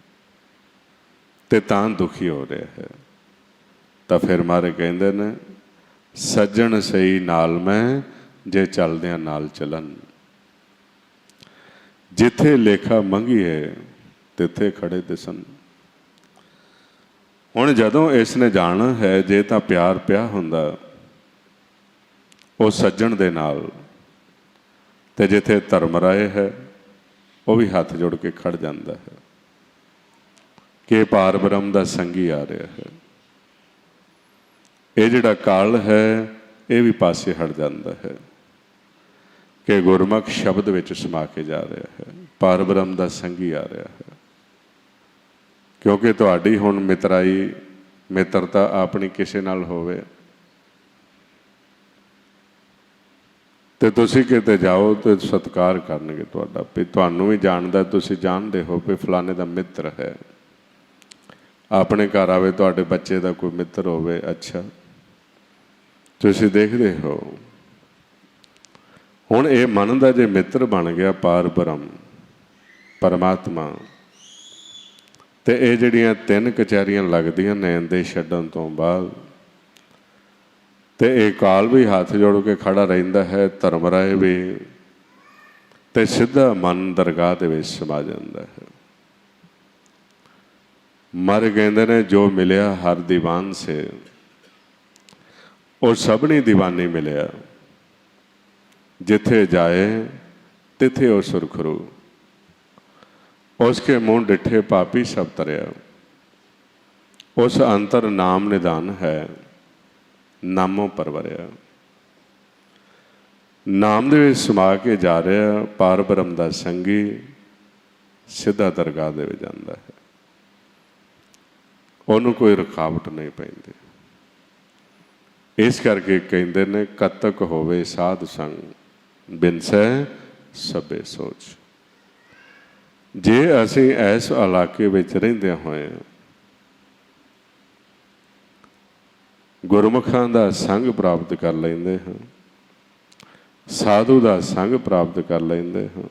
ਤੇ ਤਾਂ ਦੁਖੀ ਹੋ ਰਿਹਾ ਹੈ। ਤਾਂ ਫਿਰ ਮਾਰੇ ਕਹਿੰਦੇ ਨੇ, ਸੱਜਣ ਸਹੀ ਨਾਲ ਮੈਂ, ਜੇ ਚੱਲਦਿਆਂ ਨਾਲ ਚੱਲਣ। ਜਿੱਥੇ ਲੇਖਾ ਮੰਗੀਏ ਤਿੱਥੇ ਖੜੇ ਦਿਸਣ। ਹੁਣ ਜਦੋਂ ਇਸ ਨੇ ਜਾਣਾ ਹੈ, ਜੇ ਤਾਂ ਪਿਆਰ ਪਿਆ ਹੁੰਦਾ ਉਹ ਸੱਜਣ ਦੇ ਨਾਲ, ਤੇ ਜਿੱਥੇ ਧਰਮ ਰਾਏ ਹੈ ਉਹ ਵੀ ਹੱਥ ਜੋੜ ਕੇ ਖੜ ਜਾਂਦਾ ਹੈ ਕਿ ਪਾਰ ਬ੍ਰਹਮ ਦਾ ਸੰਗੀ ਆ ਰਿਹਾ ਹੈ। ਇਹ ਜਿਹੜਾ ਕਾਲ ਹੈ ਇਹ ਵੀ ਪਾਸੇ ਹਟ ਜਾਂਦਾ ਹੈ ਕਿ ਗੁਰਮੁਖ ਸ਼ਬਦ ਵਿੱਚ ਸਮਾ ਕੇ ਜਾ ਰਿਹਾ ਹੈ, ਪਾਰ ਬ੍ਰਹਮ ਦਾ ਸੰਗੀ ਆ ਰਿਹਾ ਹੈ। ਕਿਉਂਕਿ ਤੁਹਾਡੀ ਹੁਣ ਮਿੱਤਰਾਈ, ਮਿੱਤਰਤਾ ਆਪਣੀ ਕਿਸੇ ਨਾਲ ਹੋਵੇ ਤੇ ਤੁਸੀਂ ਕਿਤੇ ਜਾਓ ਤੇ ਸਤਿਕਾਰ ਕਰਨਗੇ ਤੁਹਾਡਾ, ਵੀ ਤੁਹਾਨੂੰ ਵੀ ਜਾਣਦਾ, ਤੁਸੀਂ ਜਾਣਦੇ ਹੋ ਵੀ ਫਲਾਣੇ ਦਾ ਮਿੱਤਰ ਹੈ। ਆਪਣੇ ਘਰ ਆਵੇ, ਤੁਹਾਡੇ ਬੱਚੇ ਦਾ ਕੋਈ ਮਿੱਤਰ ਹੋਵੇ, ਅੱਛਾ ਤੁਸੀਂ ਦੇਖਦੇ ਹੋ। ਹੁਣ ਇਹ ਮਨ ਦਾ ਜੇ ਮਿੱਤਰ ਬਣ ਗਿਆ ਪਾਰ ਬ੍ਰਹਮ ਪਰਮਾਤਮਾ, ਤੇ ਇਹ ਜਿਹੜੀਆਂ ਤਿੰਨ ਕਚਹਿਰੀਆਂ ਲੱਗਦੀਆਂ ਨੈਣ ਦੇ ਛੱਡਣ ਤੋਂ ਬਾਅਦ, ਤੇ ਇਹ ਕਾਲ ਵੀ ਹੱਥ ਜੋੜ ਕੇ ਖੜਾ ਰਹਿੰਦਾ ਹੈ, ਧਰਮ ਰਾਏ ਵੀ, ਤੇ ਸਿੱਧਾ ਮਨ ਦਰਗਾਹ ਦੇ ਵਿੱਚ ਸਮਾ ਜਾਂਦਾ ਹੈ। ਮਰ ਕਹਿੰਦੇ ਨੇ ਜੋ ਮਿਲਿਆ ਹਰ ਦੀਵਾਨ ਸੇ, ਉਹ ਸਭਨੀ ਦੀਵਾਨੀ ਮਿਲਿਆ। ਜਿੱਥੇ ਜਾਏ ਤਿੱਥੇ ਉਹ ਸੁਰਖਰੂ, ਉਸਕੇ ਮੂੰਹ ਡਿੱਠੇ ਪਾਪੀ ਸਭ ਤਰਿਆ। ਉਸ ਅੰਤਰ ਨਾਮ ਨਿਧਾਨ ਹੈ, ਨਾਮੋਂ ਪਰਵਰਿਆ। ਨਾਮ ਦੇ ਵਿੱਚ ਸਮਾ ਕੇ ਜਾ ਰਿਹਾ ਪਾਰ ਬ੍ਰਹਮ ਦਾ ਸੰਗੀ, ਸਿੱਧਾ ਦਰਗਾਹ ਦੇ ਵਿੱਚ ਜਾਂਦਾ ਹੈ। ਉਹਨੂੰ ਕੋਈ ਰੁਕਾਵਟ ਨਹੀਂ ਪੈਂਦੀ। ਇਸ ਕਰਕੇ ਕਹਿੰਦੇ ਨੇ, ਕਤਕ ਹੋਵੇ ਸਾਧ ਸੰਗ, ਬਿਨਸੈ ਸਭੇ ਸੋਚ। जे असीं इस इलाके विच रहिंदे होए गुरमुखां दा संग प्राप्त कर लैंदे हां, साधु दा संग प्राप्त कर लैंदे हां,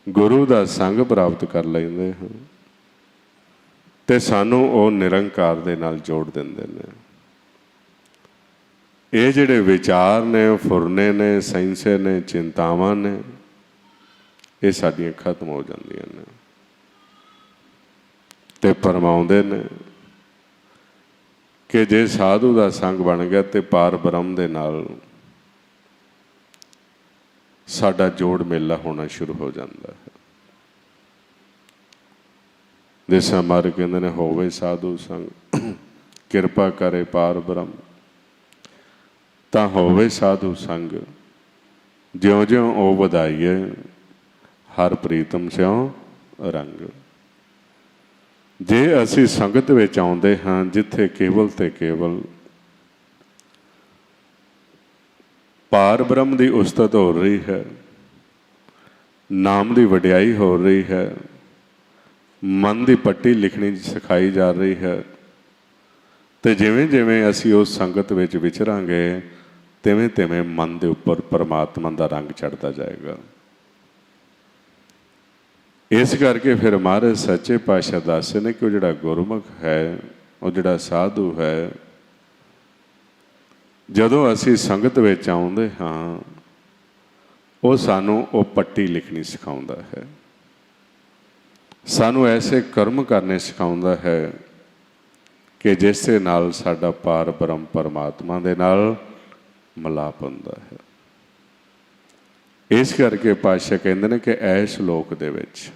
गुरु दा संग प्राप्त कर लैंदे हां, ते सानूं ਉਹ ਨਿਰੰਕਾਰ ਦੇ ਨਾਲ जोड़ ਦਿੰਦੇ ਨੇ। ਇਹ ਜਿਹੜੇ ਵਿਚਾਰ ਨੇ, ਫੁਰਨੇ ਨੇ, ਸੈਂਸੇ ਨੇ, ਚਿੰਤਾਵਾਂ ਨੇ, ਇਹ ਸਾਡੀਆਂ ਖਤਮ ਹੋ ਜਾਂਦੀਆਂ ਨੇ ਤੇ ਫਰਮਾਉਂਦੇ ਨੇ ਕਿ ਜੇ ਸਾਧੂ ਦਾ ਸੰਗ ਬਣ ਗਿਆ ਤੇ ਪਾਰ ਬ੍ਰਹਮ ਦੇ ਨਾਲ ਸਾਡਾ ਜੋੜ ਮੇਲਾ ਹੋਣਾ ਸ਼ੁਰੂ ਹੋ ਜਾਂਦਾ ਹੈ। ਜਿਸ ਤਰ੍ਹਾਂ ਮਹਾਰਾਜ ਕਹਿੰਦੇ ਨੇ, ਹੋਵੇ ਸਾਧੂ ਸੰਗ ਕਿਰਪਾ ਕਰੇ ਪਾਰ ਬ੍ਰਹਮ, ਤਾਂ ਹੋਵੇ ਸਾਧੂ ਸੰਗ ਜਿਉਂ ਜਿਉਂ ਉਹ ਵਧਾਈਏ ਹਰ ਪ੍ਰੀਤਮ ਸਿਉ ਰੰਗ। ਜੇ ਅਸੀਂ ਸੰਗਤ ਵਿੱਚ ਆਉਂਦੇ ਹਾਂ ਜਿੱਥੇ ਕੇਵਲ ਤੇ ਕੇਵਲ ਪਾਰ ਬ੍ਰਹਮ ਦੀ ਉਸਤਤ ਹੋ ਰਹੀ ਹੈ, ਨਾਮ ਦੀ ਵਡਿਆਈ ਹੋ ਰਹੀ ਹੈ, ਮਨ ਦੀ ਪੱਟੀ ਲਿਖਣੀ ਸਿਖਾਈ ਜਾ ਰਹੀ ਹੈ, ਤੇ ਜਿਵੇਂ ਜਿਵੇਂ ਅਸੀਂ ਉਸ ਸੰਗਤ ਵਿੱਚ ਵਿਚਰਾਂਗੇ ਤਿਵੇਂ ਤਿਵੇਂ ਮਨ ਦੇ ਉੱਪਰ ਪਰਮਾਤਮਾ ਦਾ ਰੰਗ ਚੜ੍ਹਦਾ ਜਾਏਗਾ। ਇਸ ਕਰਕੇ ਫਿਰ ਮਹਾਰਾਜ ਸੱਚੇ ਪਾਤਸ਼ਾਹ ਦੱਸਦੇ ਨੇ ਕਿ ਉਹ ਜਿਹੜਾ ਗੁਰਮੁਖ ਹੈ, ਉਹ ਜਿਹੜਾ ਸਾਧੂ ਹੈ, ਜਦੋਂ ਅਸੀਂ ਸੰਗਤ ਵਿੱਚ ਆਉਂਦੇ ਹਾਂ ਉਹ ਸਾਨੂੰ ਉਹ ਪੱਟੀ ਲਿਖਣੀ ਸਿਖਾਉਂਦਾ ਹੈ, ਸਾਨੂੰ ਐਸੇ ਕਰਮ ਕਰਨੇ ਸਿਖਾਉਂਦਾ ਹੈ ਕਿ ਜਿਸ ਦੇ ਨਾਲ ਸਾਡਾ ਪਾਰ ਬ੍ਰਹਮ ਪਰਮਾਤਮਾ ਦੇ ਨਾਲ ਮਿਲਾਪ ਹੁੰਦਾ ਹੈ। ਇਸ ਕਰਕੇ ਪਾਤਸ਼ਾਹ ਕਹਿੰਦੇ ਨੇ ਕਿ ਇਸ ਲੋਕ ਦੇ ਵਿੱਚ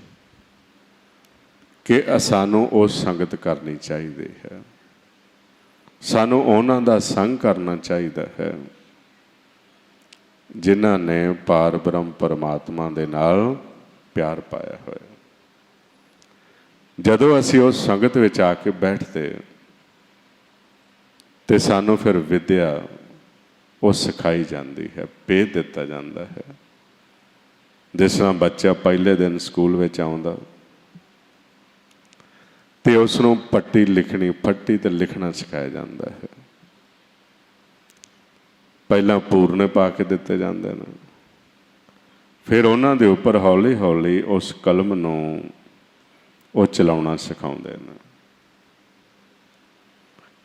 ਕਿ ਸਾਨੂੰ ਉਹ ਸੰਗਤ ਕਰਨੀ ਚਾਹੀਦੀ ਹੈ, ਸਾਨੂੰ ਉਹਨਾਂ ਦਾ ਸੰਗ ਕਰਨਾ ਚਾਹੀਦਾ ਹੈ ਜਿਨ੍ਹਾਂ ਨੇ ਪਾਰ ਬ੍ਰਹਮ ਪਰਮਾਤਮਾ ਦੇ ਨਾਲ ਪਿਆਰ ਪਾਇਆ ਹੋਇਆ। ਜਦੋਂ ਅਸੀਂ ਉਸ ਸੰਗਤ ਵਿੱਚ ਆ ਕੇ ਬੈਠਦੇ ਤੇ ਸਾਨੂੰ ਫਿਰ ਵਿਦਿਆ ਉਹ ਸਿਖਾਈ ਜਾਂਦੀ ਹੈ, ਭੇਦ ਦਿੱਤਾ ਜਾਂਦਾ ਹੈ। ਜਿਸ ਤਰ੍ਹਾਂ ਬੱਚਾ ਪਹਿਲੇ ਦਿਨ ਸਕੂਲ ਵਿੱਚ ਆਉਂਦਾ ਤੇ ਉਸ ਨੂੰ ਪੱਟੀ ਲਿਖਣੀ, ਫੱਟੀ ਤੇ ਲਿਖਣਾ ਸਿਖਾਇਆ ਜਾਂਦਾ ਹੈ। ਪਹਿਲਾਂ ਪੂਰਨੇ ਪਾ ਕੇ ਦਿੱਤੇ ਜਾਂਦੇ ਨੇ, ਫਿਰ ਉਹਨਾਂ ਦੇ ਉੱਪਰ ਹੌਲੀ ਹੌਲੀ ਉਸ ਕਲਮ ਨੂੰ ਉਹ ਚਲਾਉਣਾ ਸਿਖਾਉਂਦੇ ਨੇ।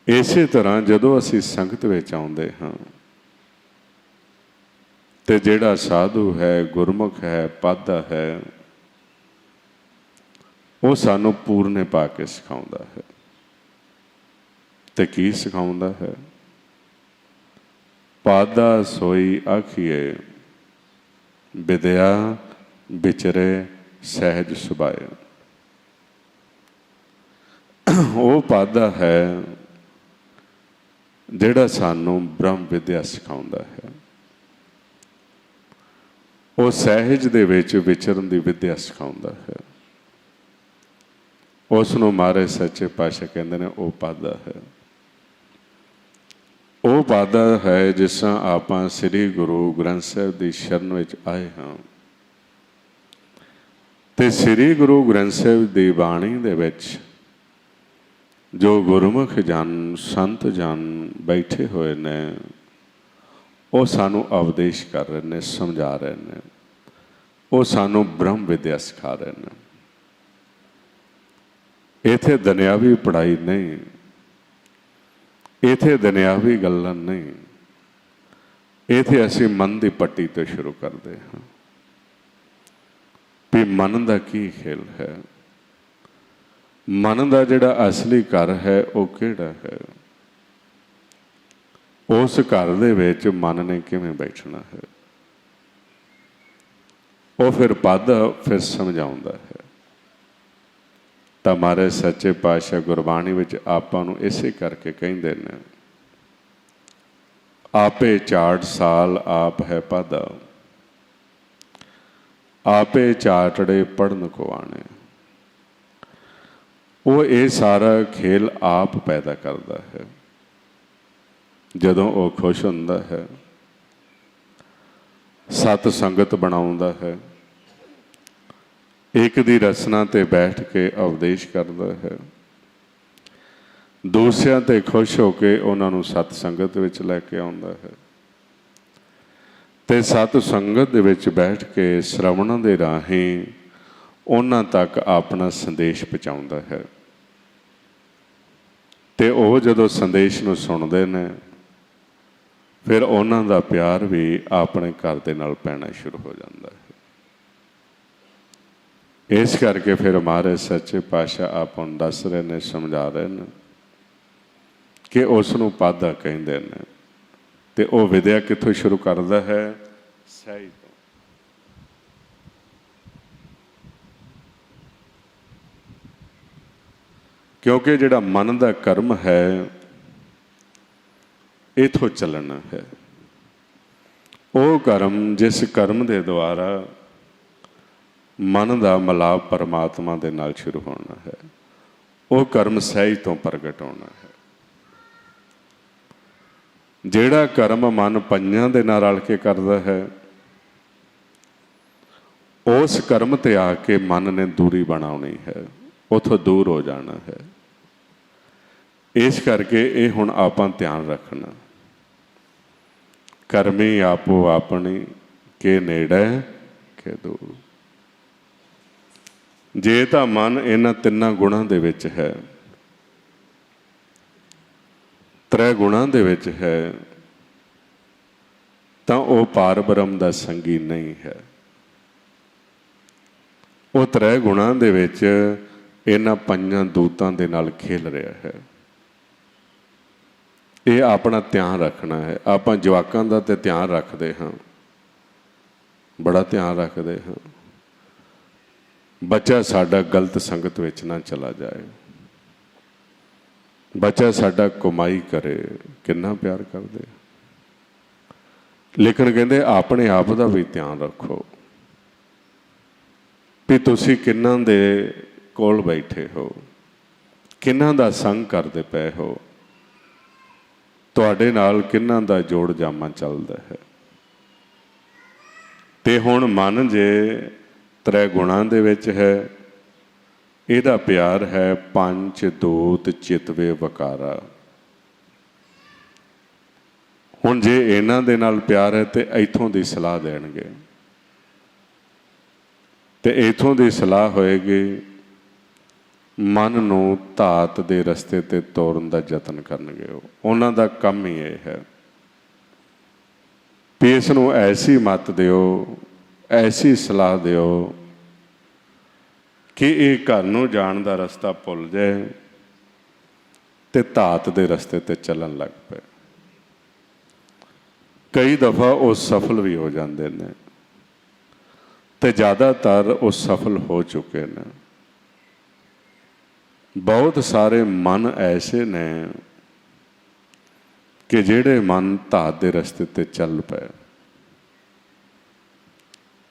ਇਸੇ ਤਰ੍ਹਾਂ ਜਦੋਂ ਅਸੀਂ ਸੰਗਤ ਵਿੱਚ ਆਉਂਦੇ ਹਾਂ ਤੇ ਜਿਹੜਾ ਸਾਧੂ ਹੈ, ਗੁਰਮੁਖ ਹੈ, ਪਾਧਾ ਹੈ, ਉਹ ਸਾਨੂੰ ਪੂਰਨੇ ਪਾ ਕੇ ਸਿਖਾਉਂਦਾ ਹੈ। ਤੇ ਕੀ ਸਿਖਾਉਂਦਾ ਹੈ? ਪਾਧਾ ਸੋਈ ਆਖੀਏ ਵਿਦਿਆ ਵਿਚਰੇ ਸਹਿਜ ਸੁਭਾਏ। ਉਹ ਪਾਧਾ ਹੈ ਜਿਹੜਾ ਸਾਨੂੰ ਬ੍ਰਹਮ ਵਿਦਿਆ ਸਿਖਾਉਂਦਾ ਹੈ, ਉਹ ਸਹਿਜ ਦੇ ਵਿੱਚ ਵਿਚਰਨ ਦੀ ਵਿਦਿਆ ਸਿਖਾਉਂਦਾ ਹੈ। ਉਸ ਨੂੰ ਮਹਾਰਾਜ ਸੱਚੇ ਪਾਤਸ਼ਾਹ ਕਹਿੰਦੇ ਨੇ ਉਹ ਪਾਧਾ ਹੈ। ਉਹ ਪਾਧਾ ਹੈ ਜਿਸ ਤਰ੍ਹਾਂ ਆਪਾਂ ਸ੍ਰੀ ਗੁਰੂ ਗ੍ਰੰਥ ਸਾਹਿਬ ਦੀ ਸ਼ਰਨ ਵਿੱਚ ਆਏ ਹਾਂ ਤੇ ਸ੍ਰੀ ਗੁਰੂ ਗ੍ਰੰਥ ਸਾਹਿਬ ਦੀ ਬਾਣੀ ਦੇ ਵਿੱਚ ਜੋ ਗੁਰਮੁਖ ਜਨ, ਸੰਤ ਜਨ ਬੈਠੇ ਹੋਏ ਨੇ, ਉਹ ਸਾਨੂੰ ਉਪਦੇਸ਼ ਕਰ ਰਹੇ ਨੇ, ਸਮਝਾ ਰਹੇ ਨੇ, ਉਹ ਸਾਨੂੰ ਬ੍ਰਹਮ ਵਿਦਿਆ ਸਿਖਾ ਰਹੇ ਨੇ। ਇੱਥੇ ਦੁਨਿਆਵੀ ਪੜ੍ਹਾਈ ਨਹੀਂ, ਇੱਥੇ ਦੁਨਿਆਵੀ ਗੱਲਾਂ ਨਹੀਂ, ਇੱਥੇ ਅਸੀਂ ਮਨ ਦੀ ਪੱਟੀ ਤੋਂ ਸ਼ੁਰੂ ਕਰਦੇ ਹਾਂ ਵੀ ਮਨ ਦਾ ਕੀ ਖੇਲ ਹੈ, ਮਨ ਦਾ ਜਿਹੜਾ ਅਸਲੀ ਘਰ ਹੈ ਉਹ ਕਿਹੜਾ ਹੈ, ਉਸ ਘਰ ਦੇ ਵਿੱਚ ਮਨ ਨੇ ਕਿਵੇਂ ਬੈਠਣਾ ਹੈ। ਉਹ ਫਿਰ ਪਾਧਾ ਫਿਰ ਸਮਝਾਉਂਦਾ ਹੈ। ਤਾਂ ਮਹਾਰਾਜ ਸੱਚੇ ਪਾਤਸ਼ਾਹ ਗੁਰਬਾਣੀ ਵਿੱਚ ਆਪਾਂ ਨੂੰ ਇਸੇ ਕਰਕੇ ਕਹਿੰਦੇ ਨੇ, ਆਪੇ ਝਾੜ ਸਾਲ ਆਪ ਹੈ ਪਾਧਾ, ਆਪੇ ਝਾਟੜੇ ਪੜ੍ਹਨ ਕੋ ਆਣੇ। ਉਹ ਇਹ ਸਾਰਾ ਖੇਲ ਆਪ ਪੈਦਾ ਕਰਦਾ ਹੈ। ਜਦੋਂ ਉਹ ਖੁਸ਼ ਹੁੰਦਾ ਹੈ, ਸਤ ਸੰਗਤ ਬਣਾਉਂਦਾ ਹੈ, एक दी रसना ते बैठ के उपदेश करता है, दूसरिਆਂ ते खुश होके उन्होंने सत संगत विच लैके आउंदा है, ते सत संगत दे विच बैठ के श्रवण दे राहीं उन्हां तक अपना संदेश पहुँचाउंदा है। ते वो जदों संदेश नूं सुणदे ने फिर उन्हां दा प्यार भी अपने घर दे नाल पैना शुरू हो जाता है। इस करके फिर हमारे सच्चे पातशाह आपां नूं दस रहे ने, समझा रहे ने कि उसनूं पाधा कहिंदे ने। ते वो विद्या कित्थों शुरू करदा है? सही तो। क्योंकि जिहड़ा मन दा कर्म है इथों चलना है। वो कर्म जिस कर्म के द्वारा मन का मिलाप परमात्मा के नाल शुरू होना है, वो कर्म सहज तो प्रगट होना है। जिहड़ा कर्म मन पंजां दे नाल रल के करदा है, उस कर्म ते आके मन ने दूरी बनानी है, उथों दूर हो जाना है। इस करके ये हुण आपां ध्यान रखना, कर्मी आपो अपनी के नेड़े के दूर। जे तां मन इन्हां तिन्नां गुणां दे विच है, त्रै गुणां दे विच है, तां वो पार ब्रह्म दा संगी नहीं है। वो त्रै गुणां दे विच इन्हां पंजां दूतां दे नाल खेल रहा है। ये अपना ध्यान रखना है। आपां जवाकां दा ते ध्यान रखते हाँ, बड़ा ध्यान रखते हाँ, बच्चा साडा गलत संगत विच ना चला जाए, बच्चा साडा कमाई करे, कितना प्यार करते, लेकिन कहते अपने आप का भी ध्यान रखो भी तुसी किन्हां दे कोल बैठे हो, किन्हां दा संग करते पे हो, तुहाडे नाल किन्हां दा जोड़ जामा चलदा है। ते हुण मन जे त्रै गुणां दे विच है, इहदा प्यार है पंच दूत चितवे वकारा। हुण जे इन्हां दे नाल प्यार है तो इथों दी सलाह देणगे, ते इथों दी सलाह होएगी मन नूं धात दे रस्ते ते तोरन दा यतन करनगे। उन्हां दा काम ही ये है भी इस नूं ऐसी मत दिओ, ऐसी सलाह दिओ कि ये घर नूं जाण दा रस्ता भुल जाए ते धात दे रस्ते ते चलन लग पे। कई दफ़ा वो सफल भी हो जाते हैं ते ज़्यादातर वो सफल हो चुके हैं। बहुत सारे मन ऐसे ने कि जेड़े मन धात दे रस्ते ते चल पे,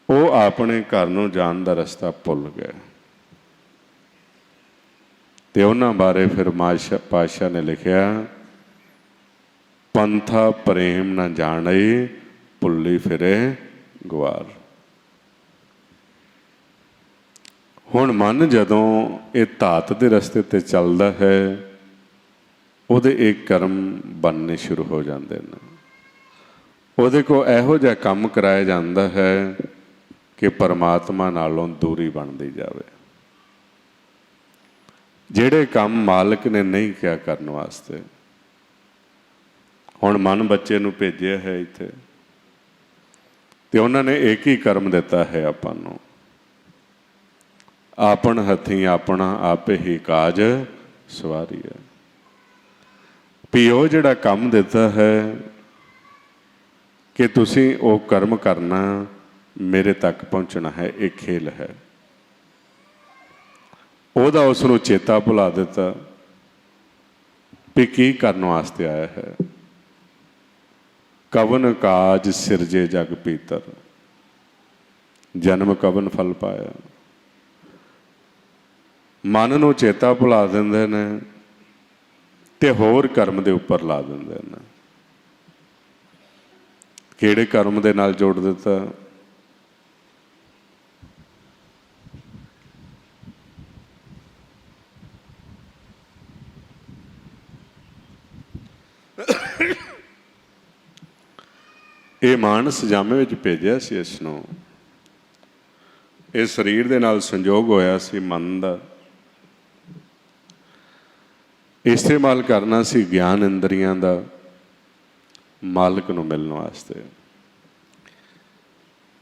वो अपने घर नूं जाण दा रस्ता भुल गए। ते उन्हां बारे फिर पातशाह ने लिखिया, पंथा प्रेम न जाने भुल्ली फिरे गवार। हुण मन जदों ये धात दे रस्ते ते चलदा है, उहदे एक कर्म बनने शुरू हो जाते हैं। उहदे को इहो जिहा काम कराया जाता है कि परमात्मा नालों दूरी बनती जाए। जिहड़े काम मालिक ने नहीं किया करने वास्ते, हुण मन बच्चे नूं भेजिया है इत्थे, ते उन्होंने एक ही कर्म दिता है आपां नूं, आपन हथी अपना आपे ही काज सवारी है। भी वो जिहड़ा काम दिता है कि तुसी वो कर्म करना, मेरे तक पहुँचना है, एक खेल है। ओहदा उसनूं चेता भुला दिता भी की करने वास्ते आया है। कवन काज सिरजे जग पीतर, जन्म कवन फल पाया। मन नूं चेता भुला दिंदे ने ते होर कर्म दे उपर ला दिंदे ने। किहड़े कर्म दे नाल जोड़ दिता? ਇਹ ਮਾਨਸ ਜਾਮੇ ਵਿੱਚ ਭੇਜਿਆ ਸੀ ਇਸ ਨੂੰ। ਇਹ ਸਰੀਰ ਦੇ ਨਾਲ ਸੰਜੋਗ ਹੋਇਆ ਸੀ ਮਨ ਦਾ, ਇਸਤੇਮਾਲ ਕਰਨਾ ਸੀ ਗਿਆਨ ਇੰਦਰੀਆਂ ਦਾ ਮਾਲਕ ਨੂੰ ਮਿਲਣ ਵਾਸਤੇ।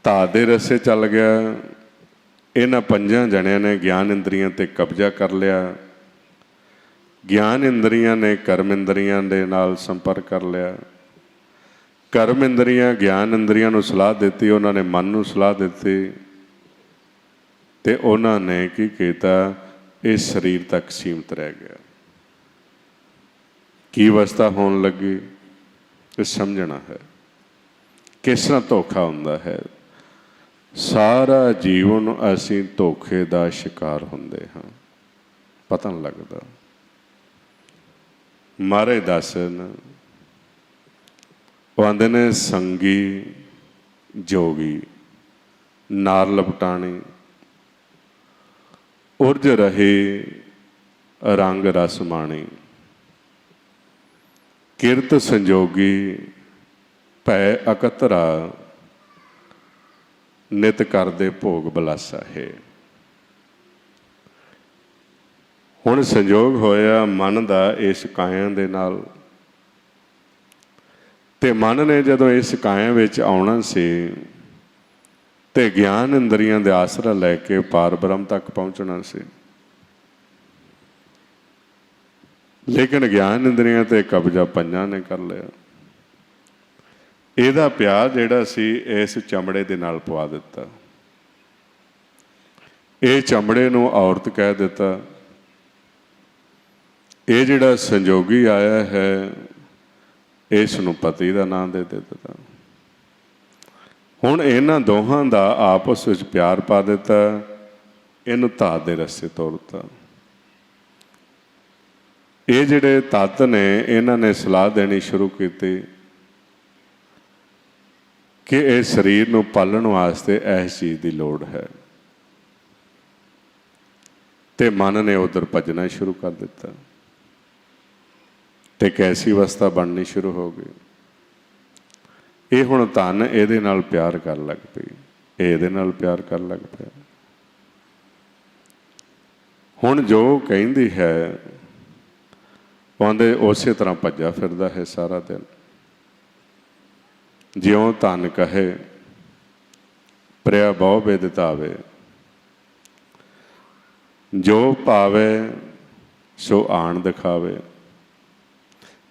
ਧਾਤ ਦੇ ਰਸਤੇ ਚੱਲ ਗਿਆ। ਇਹਨਾਂ ਪੰਜਾਂ ਜਣਿਆਂ ਨੇ ਗਿਆਨ ਇੰਦਰੀਆਂ 'ਤੇ ਕਬਜ਼ਾ ਕਰ ਲਿਆ। ਗਿਆਨ ਇੰਦਰੀਆਂ ਨੇ ਕਰਮ ਇੰਦਰੀਆਂ ਦੇ ਨਾਲ ਸੰਪਰਕ ਕਰ ਲਿਆ। ਕਰਮ ਇੰਦਰੀਆਂ ਗਿਆਨ ਇੰਦਰੀਆਂ ਨੂੰ ਸਲਾਹ ਦਿੱਤੀ, ਉਹਨਾਂ ਨੇ ਮਨ ਨੂੰ ਸਲਾਹ ਦਿੱਤੀ, ਅਤੇ ਉਹਨਾਂ ਨੇ ਕੀ ਕੀਤਾ, ਇਹ ਸਰੀਰ ਤੱਕ ਸੀਮਤ ਰਹਿ ਗਿਆ। ਕੀ ਅਵਸਥਾ ਹੋਣ ਲੱਗੀ, ਇਹ ਸਮਝਣਾ ਹੈ ਕਿਸ ਤਰ੍ਹਾਂ ਧੋਖਾ ਹੁੰਦਾ ਹੈ। ਸਾਰਾ ਜੀਵਨ ਅਸੀਂ ਧੋਖੇ ਦਾ ਸ਼ਿਕਾਰ ਹੁੰਦੇ ਹਾਂ, ਪਤਾ ਨਹੀਂ ਲੱਗਦਾ। ਮਹਾਰਾਜ ਦੱਸਣ, ਉਹ ਆਉਂਦੇ ਨੇ ਸੰਗੀ ਜੋਗੀ ਨਾਰ ਲਪਟਾਣੀ, ਉਰਜ ਰਹੇ ਰੰਗ ਰਸ ਮਾਣੀ, ਕਿਰਤ ਸੰਜੋਗੀ ਭੈ ਅਕਤਰਾ, ਨਿਤ ਕਰਦੇ ਭੋਗ ਬਲਾਸਾ ਹੈ। ਹੁਣ ਸੰਜੋਗ ਹੋਇਆ ਮਨ ਦਾ ਇਸ ਕਾਇਆ ਦੇ ਨਾਲ, ਤੇ ਮਨ ਨੇ ਜਦੋਂ ਇਸ ਕਾਇਆ ਵਿੱਚ ਆਉਣਾ ਸੀ ਤੇ ਗਿਆਨ ਇੰਦਰੀਆਂ ਦੇ ਆਸਰਾ ਲੈ ਕੇ ਪਾਰ ਬ੍ਰਹਮ ਤੱਕ ਪਹੁੰਚਣਾ ਸੀ। ਲੇਕਿਨ ਗਿਆਨ ਇੰਦਰੀਆਂ ਤੇ ਕਬਜ਼ਾ ਪੰਜਾਂ ਨੇ ਕਰ ਲਿਆ। ਇਹਦਾ ਪਿਆਰ ਜਿਹੜਾ ਸੀ ਇਸ ਚਮੜੇ ਦੇ ਨਾਲ ਪਵਾ ਦਿੱਤਾ। ਇਹ ਚਮੜੇ ਨੂੰ ਔਰਤ ਕਹਿ ਦਿੱਤਾ। ਇਹ ਜਿਹੜਾ ਸੰਜੋਗੀ ਆਇਆ ਹੈ ਇਸ ਨੂੰ ਪਤੀ ਦਾ ਨਾਮ ਦੇ ਦਿੱਤਾ। ਹੁਣ ਇਹਨਾਂ ਦੋਹਾਂ ਦਾ ਆਪਸ ਵਿੱਚ ਪਿਆਰ ਪਾ ਦਿੱਤਾ, ਇਹਨੂੰ ਧਾਤ ਦੇ ਰਸਤੇ ਤੋਰਤਾ। ਇਹ ਜਿਹੜੇ ਤੱਤ ਨੇ ਇਹਨਾਂ ਨੇ ਸਲਾਹ ਦੇਣੀ ਸ਼ੁਰੂ ਕੀਤੀ ਕਿ ਇਹ ਸਰੀਰ ਨੂੰ ਪਾਲਣ ਵਾਸਤੇ ਇਸ ਚੀਜ਼ ਦੀ ਲੋੜ ਹੈ, ਤੇ ਮਨ ਨੇ ਉੱਧਰ ਭੱਜਣਾ ਸ਼ੁਰੂ ਕਰ ਦਿੱਤਾ, ਤੇ ਕੈਸੀ ਅਵਸਥਾ ਬਣਨੀ ਸ਼ੁਰੂ ਹੋ ਗਈ। ਇਹ ਹੁਣ ਧਨ ਇਹਦੇ ਨਾਲ ਪਿਆਰ ਕਰਨ ਲੱਗ ਪਈ, ਇਹ ਇਹਦੇ ਨਾਲ ਪਿਆਰ ਕਰਨ ਲੱਗ ਪਿਆ। ਹੁਣ ਜੋ ਕਹਿੰਦੀ ਹੈ ਉਹਦੇ ਉਸੇ ਤਰ੍ਹਾਂ ਭੱਜਾ ਫਿਰਦਾ ਹੈ ਸਾਰਾ ਦਿਨ। ਜਿਉਂ ਧਨ ਕਹੇ ਪ੍ਰਿਆ ਬਹੁ ਬਿਧ ਧਾਵੇ, ਜੋ ਪਾਵੇ ਸੋ ਆਣ ਦਿਖਾਵੇ,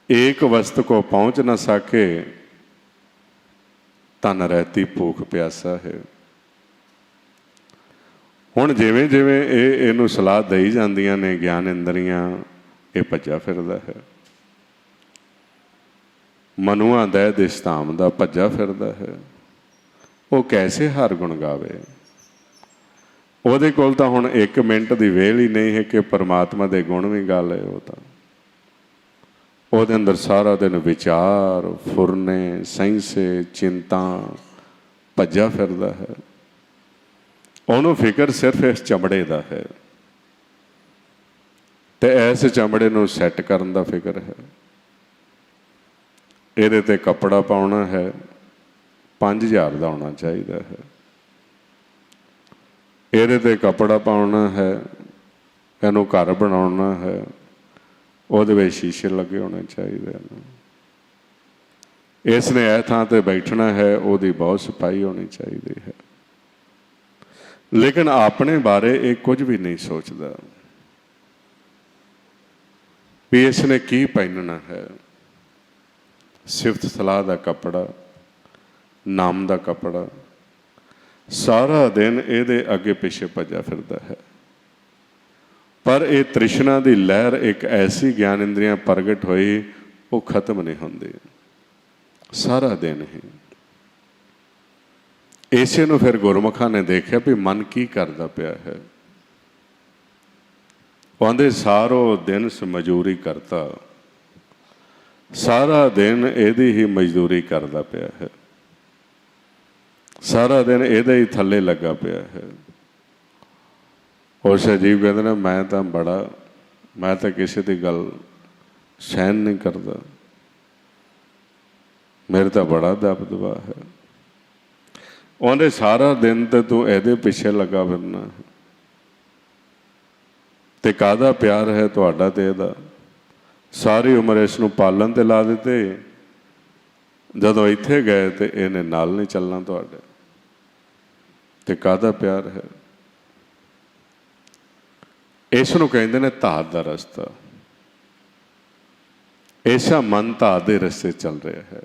ਏਕ ਵਸਤ ਕੋ ਪਹੁੰਚ ਨਾ ਸਕੇ, ਧਨ ਰਹਿਤੀ ਭੂਖ ਪਿਆਸਾ ਹੈ। ਹੁਣ ਜਿਵੇਂ ਜਿਵੇਂ ਇਹਨੂੰ ਸਲਾਹ ਦੇਈ ਜਾਂਦੀਆਂ ਨੇ ਗਿਆਨ ਇੰਦਰੀਆਂ, ਇਹ ਭੱਜਾ ਫਿਰਦਾ ਹੈ। ਮਨੁਆ ਦਹਿ ਦਿਸ ਧਾਮ ਦਾ ਭੱਜਾ ਫਿਰਦਾ ਹੈ। ਉਹ ਕੈਸੇ ਹਰ ਗੁਣ ਗਾਵੇ। ਉਹਦੇ ਕੋਲ ਤਾਂ ਹੁਣ 1 ਮਿੰਟ ਦੀ ਵੇਲ ਹੀ ਨਹੀਂ ਹੈ ਕਿ ਪਰਮਾਤਮਾ ਦੇ ਗੁਣ ਵੀ ਗਾ ਲਏ। ਉਹ ਤਾਂ ਉਹਦੇ ਅੰਦਰ ਸਾਰਾ ਦਿਨ ਵਿਚਾਰ ਫੁਰਨੇ ਸੈਂਸੇ ਚਿੰਤਾ ਭੱਜਾ ਫਿਰਦਾ ਹੈ। ਉਹਨੂੰ ਫਿਕਰ ਸਿਰਫ ਇਸ ਚਮੜੇ ਦਾ ਹੈ, ਤੇ ਇਸ ਚਮੜੇ ਨੂੰ ਸੈੱਟ ਕਰਨ ਦਾ ਫਿਕਰ ਹੈ। ਇਹਦੇ 'ਤੇ ਕੱਪੜਾ ਪਾਉਣਾ ਹੈ, 5000 ਦਾ ਹੋਣਾ ਚਾਹੀਦਾ ਹੈ। ਇਹਦੇ 'ਤੇ ਕੱਪੜਾ ਪਾਉਣਾ ਹੈ, ਇਹਨੂੰ ਘਰ ਬਣਾਉਣਾ ਹੈ, ਉਹਦੇ ਵਿੱਚ ਸ਼ੀਸ਼ੇ ਲੱਗੇ ਹੋਣੇ ਚਾਹੀਦੇ ਹਨ। ਇਸ ਨੇ ਇਹ ਥਾਂ 'ਤੇ ਬੈਠਣਾ ਹੈ, ਉਹਦੀ ਬਹੁਤ ਸਫਾਈ ਹੋਣੀ ਚਾਹੀਦੀ ਹੈ। ਲੇਕਿਨ ਆਪਣੇ ਬਾਰੇ ਇਹ ਕੁਝ ਵੀ ਨਹੀਂ ਸੋਚਦਾ ਵੀ ਇਸ ਨੇ ਕੀ ਪਹਿਨਣਾ ਹੈ। ਸਿਫਤ ਸਲਾਹ ਦਾ ਕੱਪੜਾ, ਨਾਮ ਦਾ ਕੱਪੜਾ, ਸਾਰਾ ਦਿਨ ਇਹਦੇ ਅੱਗੇ ਪਿੱਛੇ ਭੱਜਾ ਫਿਰਦਾ ਹੈ। ਪਰ ਇਹ ਤ੍ਰਿਸ਼ਨਾ ਦੀ ਲਹਿਰ ਇੱਕ ਐਸੀ ਗਿਆਨ ਇੰਦਰੀਆਂ ਪ੍ਰਗਟ ਹੋਈ, ਉਹ ਖਤਮ ਨਹੀਂ ਹੁੰਦੀ ਸਾਰਾ ਦਿਨ ਹੀ। ਇਸੇ ਨੂੰ ਫਿਰ ਗੁਰਮੁਖਾਂ ਨੇ ਦੇਖਿਆ ਵੀ ਮਨ ਕੀ ਕਰਦਾ ਪਿਆ ਹੈ। ਕਹਿੰਦੇ ਸਾਰੋ ਦਿਨ ਮਜ਼ਦੂਰੀ ਕਰਤਾ, ਸਾਰਾ ਦਿਨ ਇਹਦੀ ਹੀ ਮਜ਼ਦੂਰੀ ਕਰਦਾ ਪਿਆ ਹੈ, ਸਾਰਾ ਦਿਨ ਇਹਦੇ ਹੀ ਥੱਲੇ ਲੱਗਾ ਪਿਆ ਹੈ। ਉਸ ਅਜੀਬ ਕਹਿੰਦੇ ਨੇ ਮੈਂ ਤਾਂ ਕਿਸੇ ਦੀ ਗੱਲ ਸਹਿਣ ਨਹੀਂ ਕਰਦਾ, मेरे तो बड़ा दबदबा है। ਉਹਨੇ ਸਾਰਾ ਦਿਨ ਤੇ ਤੂੰ ਇਹਦੇ ਪਿੱਛੇ ਲੱਗਾ ਫਿਰਨਾ ਤੇ ਕਾਹਦਾ ਪਿਆਰ ਹੈ ਤੁਹਾਡਾ ਤੇ ਇਹਦਾ। ਸਾਰੀ ਉਮਰ ਇਸ ਨੂੰ ਪਾਲਣ ਤੇ ਲਾ ਦਿੱਤੇ, ਜਦੋਂ ਇੱਥੇ ਗਏ ਤੇ ਇਹਨੇ ਨਾਲ ਨਹੀਂ ਚੱਲਣਾ ਤੁਹਾਡੇ, ਤੇ ਕਾਹਦਾ ਪਿਆਰ ਹੈ। ਇਸ ਨੂੰ ਕਹਿੰਦੇ ਨੇ ਧਾਤ ਦਾ ਰਸਤਾ। ਐਸਾ ਮਨ ਧਾਤ ਦੇ ਰਸਤੇ ਚੱਲ ਰਿਹਾ ਹੈ।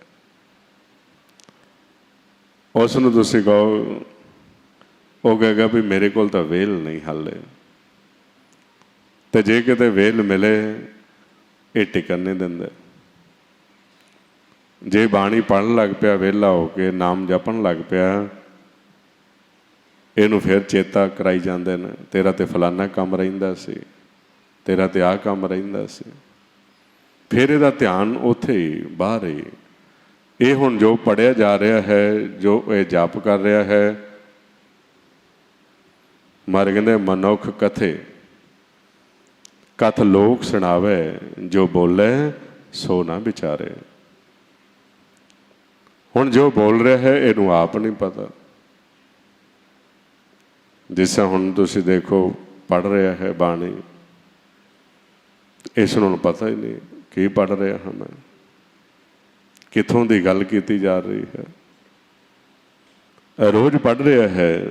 ਉਸ ਨੂੰ ਤੁਸੀਂ ਕਹੋ, ਉਹ ਕਹੇਗਾ ਵੀ ਮੇਰੇ ਕੋਲ ਤਾਂ ਵੇਲ ਨਹੀਂ ਹਾਲੇ, ਤੇ ਜੇ ਕਿਤੇ ਵੇਲ ਮਿਲੇ ਇਹ ਟਿਕਣ ਨਹੀਂ ਦਿੰਦੇ। ਜੇ ਬਾਣੀ ਪੜ੍ਹਨ ਲੱਗ ਪਿਆ ਵਿਹਲਾ ਹੋ ਕੇ, ਨਾਮ ਜਪਣ ਲੱਗ ਪਿਆ, ਇਹਨੂੰ ਫਿਰ ਚੇਤਾ ਕਰਾਈ ਜਾਂਦੇ ਨੇ, ਤੇਰਾ ਤੇ ਫਲਾਨਾ ਕੰਮ ਰਹਿੰਦਾ ਸੀ, ਤੇਰਾ ਤੇ ਆਹ ਕੰਮ ਰਹਿੰਦਾ ਸੀ। ਫਿਰ ਇਹਦਾ ਧਿਆਨ ਉੱਥੇ ਹੀ, ਬਾਹਰ ਹੀ। ਇਹ ਹੁਣ ਜੋ ਪੜ੍ਹਿਆ ਜਾ ਰਿਹਾ ਹੈ, ਜੋ ਇਹ ਜਪ ਕਰ ਰਿਹਾ ਹੈ, ਮਹਾਰਾਜ ਕਹਿੰਦੇ ਮਨੁੱਖ ਕਥੇ ਕਥ ਲੋਕ ਸੁਣਾਵੇ, ਜੋ ਬੋਲੇ ਸੋ ਨਾ ਵਿਚਾਰੇ। ਹੁਣ ਜੋ ਬੋਲ ਰਿਹਾ ਹੈ ਇਹਨੂੰ ਆਪ ਨਹੀਂ ਪਤਾ। ਜਿਸ ਤਰ੍ਹਾਂ ਹੁਣ ਤੁਸੀਂ ਦੇਖੋ ਪੜ੍ਹ ਰਿਹਾ ਹੈ ਬਾਣੀ, ਇਸ ਨੂੰ ਪਤਾ ਹੀ ਨਹੀਂ ਕੀ ਪੜ੍ਹ ਰਿਹਾ ਹਾਂ ਮੈਂ, ਕਿੱਥੋਂ ਦੀ ਗੱਲ ਕੀਤੀ ਜਾ ਰਹੀ ਹੈ। ਰੋਜ਼ ਪੜ੍ਹ ਰਿਹਾ ਹੈ,